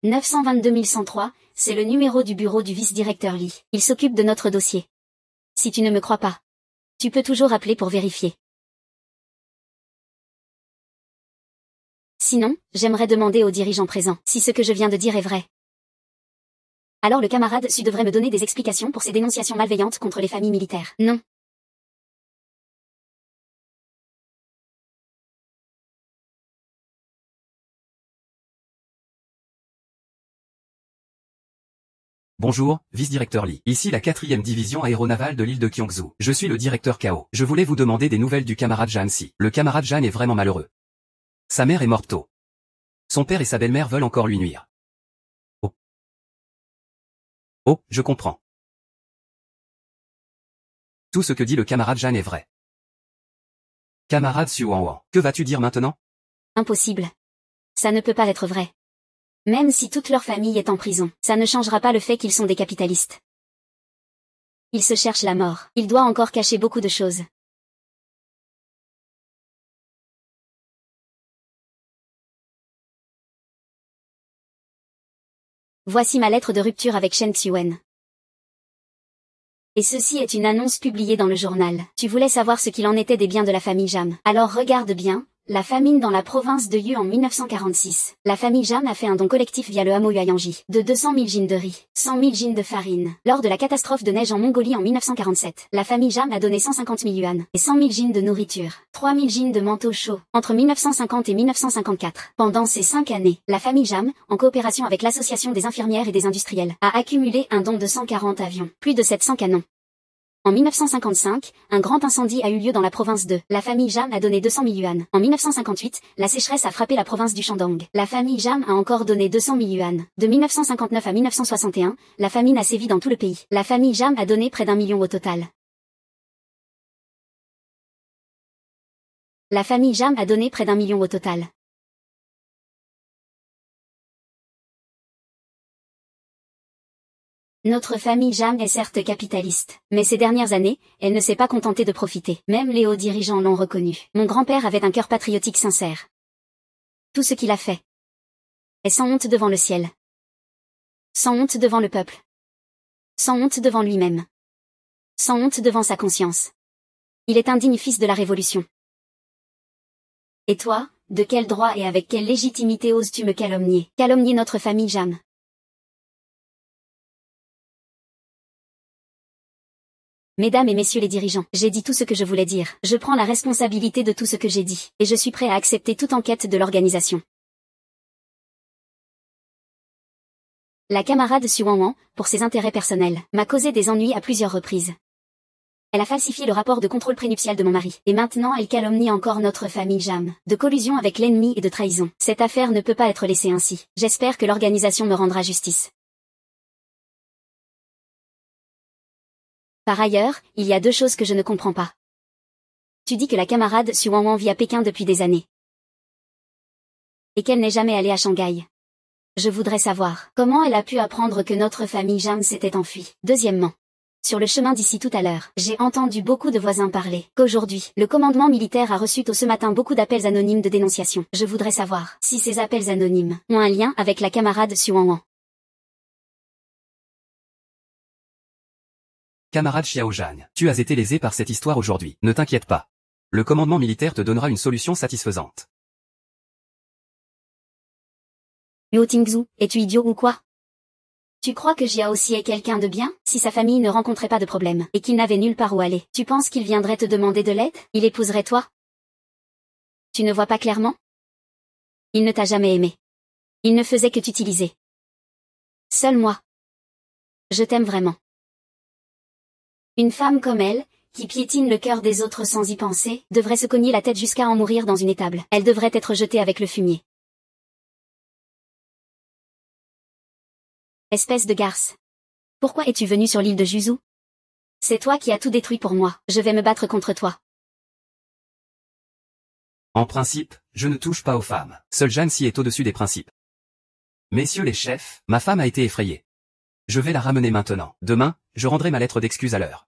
[SPEAKER 1] 922 103, c'est le numéro du bureau du vice-directeur Lee. Il s'occupe de notre dossier. Si tu ne me crois pas, tu peux toujours appeler pour vérifier. Sinon, j'aimerais demander aux dirigeants présents si ce que je viens de dire est vrai. Alors le camarade Su devrait me donner des explications pour ces dénonciations malveillantes contre les familles militaires. Non.
[SPEAKER 2] Bonjour, vice-directeur Lee. Ici la 4e division aéronavale de l'île de Gyeongsu. Je suis le directeur Kao. Je voulais vous demander des nouvelles du camarade Jan Si. Le camarade Jan est vraiment malheureux. Sa mère est morte tôt. Son père et sa belle-mère veulent encore lui nuire. Oh. Oh, je comprends. Tout ce que dit le camarade Jan est vrai. Camarade Su Wan, que vas-tu dire maintenant?
[SPEAKER 1] Impossible. Ça ne peut pas être vrai. Même si toute leur famille est en prison, ça ne changera pas le fait qu'ils sont des capitalistes. Ils se cherchent la mort. Il doit encore cacher beaucoup de choses. Voici ma lettre de rupture avec Shen Xiwen. Et ceci est une annonce publiée dans le journal. Tu voulais savoir ce qu'il en était des biens de la famille Jam. Alors regarde bien. La famine dans la province de Yu en 1946. La famille Jam a fait un don collectif via le hameau Yuayanji de 200 000 jeans de riz, 100 000 jeans de farine. Lors de la catastrophe de neige en Mongolie en 1947, la famille Jam a donné 150 000 yuan et 100 000 jeans de nourriture, 3 000 jeans de manteaux chauds, entre 1950 et 1954. Pendant ces 5 années, la famille Jam, en coopération avec l'association des infirmières et des industriels, a accumulé un don de 140 avions, plus de 700 canons. En 1955, un grand incendie a eu lieu dans la province de. La famille Jam a donné 200 000 yuan. En 1958, la sécheresse a frappé la province du Shandong. La famille Jam a encore donné 200 000 yuan. De 1959 à 1961, la famine a sévi dans tout le pays. La famille Jam a donné près d'1 million au total. La famille Jam a donné près d'1 million au total. Notre famille Jam est certes capitaliste, mais ces dernières années, elle ne s'est pas contentée de profiter. Même les hauts dirigeants l'ont reconnu. Mon grand-père avait un cœur patriotique sincère. Tout ce qu'il a fait est sans honte devant le ciel. Sans honte devant le peuple. Sans honte devant lui-même. Sans honte devant sa conscience. Il est un digne fils de la Révolution. Et toi, de quel droit et avec quelle légitimité oses-tu me calomnier? Calomnier notre famille Jam. Mesdames et messieurs les dirigeants, j'ai dit tout ce que je voulais dire. Je prends la responsabilité de tout ce que j'ai dit, et je suis prêt à accepter toute enquête de l'organisation. La camarade Su Wan, pour ses intérêts personnels, m'a causé des ennuis à plusieurs reprises. Elle a falsifié le rapport de contrôle prénuptial de mon mari, et maintenant elle calomnie encore notre famille Jam, de collusion avec l'ennemi et de trahison. Cette affaire ne peut pas être laissée ainsi. J'espère que l'organisation me rendra justice. Par ailleurs, il y a 2 choses que je ne comprends pas. Tu dis que la camarade Su Wan vit à Pékin depuis des années. Et qu'elle n'est jamais allée à Shanghai. Je voudrais savoir comment elle a pu apprendre que notre famille Jam s'était enfuie. Deuxièmement, sur le chemin d'ici tout à l'heure, j'ai entendu beaucoup de voisins parler qu'aujourd'hui, le commandement militaire a reçu tôt ce matin beaucoup d'appels anonymes de dénonciation. Je voudrais savoir si ces appels anonymes ont un lien avec la camarade Su Wan.
[SPEAKER 2] Camarade Xiao Jan, tu as été lésé par cette histoire aujourd'hui. Ne t'inquiète pas. Le commandement militaire te donnera une solution satisfaisante.
[SPEAKER 1] Yo Tingzu, es-tu idiot ou quoi? Tu crois que Jia aussi est quelqu'un de bien? Si sa famille ne rencontrait pas de problème, et qu'il n'avait nulle part où aller, tu penses qu'il viendrait te demander de l'aide? Il épouserait toi? Tu ne vois pas clairement? Il ne t'a jamais aimé. Il ne faisait que t'utiliser. Seul moi. Je t'aime vraiment. Une femme comme elle, qui piétine le cœur des autres sans y penser, devrait se cogner la tête jusqu'à en mourir dans une étable. Elle devrait être jetée avec le fumier. Espèce de garce. Pourquoi es-tu venu sur l'île de Juzu? C'est toi qui as tout détruit pour moi. Je vais me battre contre toi.
[SPEAKER 2] En principe, je ne touche pas aux femmes. Seul Jan Si est au-dessus des principes. Messieurs les chefs, ma femme a été effrayée. Je vais la ramener maintenant. Demain, je rendrai ma lettre d'excuse à l'heure.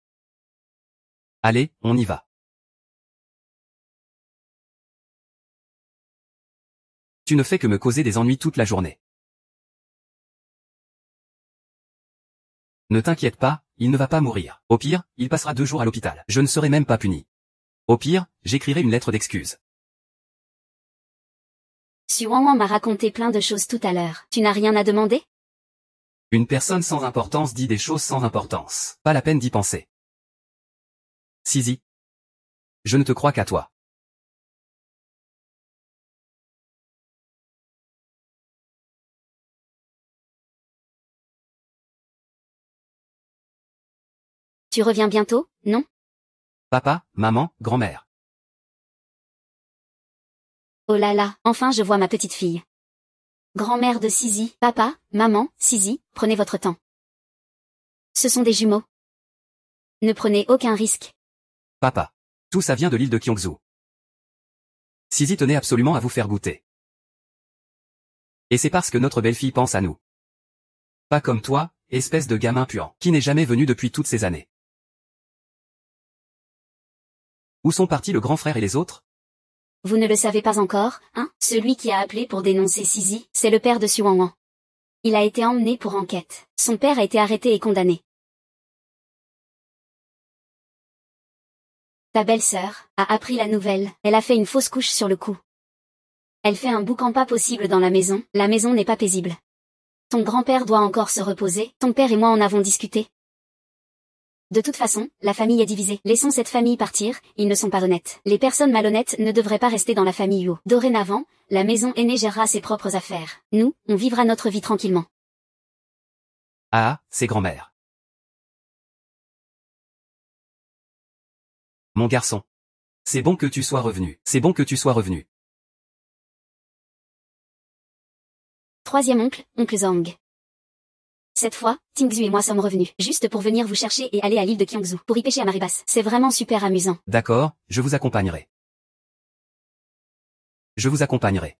[SPEAKER 2] Allez, on y va. Tu ne fais que me causer des ennuis toute la journée. Ne t'inquiète pas, il ne va pas mourir. Au pire, il passera 2 jours à l'hôpital. Je ne serai même pas puni. Au pire, j'écrirai une lettre d'excuse.
[SPEAKER 1] Xu Wanwan m'a raconté plein de choses tout à l'heure. Tu n'as rien à demander?
[SPEAKER 2] Une personne sans importance dit des choses sans importance. Pas la peine d'y penser. Zizi. Je ne te crois qu'à toi.
[SPEAKER 1] Tu reviens bientôt, non?
[SPEAKER 2] Papa, maman, grand-mère.
[SPEAKER 1] Oh là là, enfin je vois ma petite fille. Grand-mère de Zizi, papa, maman, Zizi, prenez votre temps. Ce sont des jumeaux. Ne prenez aucun risque.
[SPEAKER 2] Papa. Tout ça vient de l'île de Kyongsu. Zizi tenait absolument à vous faire goûter. Et c'est parce que notre belle-fille pense à nous. Pas comme toi, espèce de gamin puant, qui n'est jamais venu depuis toutes ces années. Où sont partis le grand frère et les autres?
[SPEAKER 1] Vous ne le savez pas encore, hein? Celui qui a appelé pour dénoncer Zizi, c'est le père de Xu Wanwan. Il a été emmené pour enquête. Son père a été arrêté et condamné. Ta belle-sœur a appris la nouvelle, elle a fait une fausse couche sur le coup. Elle fait un boucan pas possible dans la maison n'est pas paisible. Ton grand-père doit encore se reposer, ton père et moi en avons discuté. De toute façon, la famille est divisée. Laissons cette famille partir, ils ne sont pas honnêtes. Les personnes malhonnêtes ne devraient pas rester dans la famille Yu. Dorénavant, la maison aînée gérera ses propres affaires. Nous, on vivra notre vie tranquillement.
[SPEAKER 2] Ah, c'est grand-mère. Mon garçon. C'est bon que tu sois revenu. C'est bon que tu sois revenu.
[SPEAKER 1] Troisième oncle, oncle Zhang. Cette fois, Tingxu et moi sommes revenus, juste pour venir vous chercher et aller à l'île de Kyongsu, pour y pêcher à marée basse. C'est vraiment super amusant.
[SPEAKER 2] D'accord, je vous accompagnerai. Je vous accompagnerai.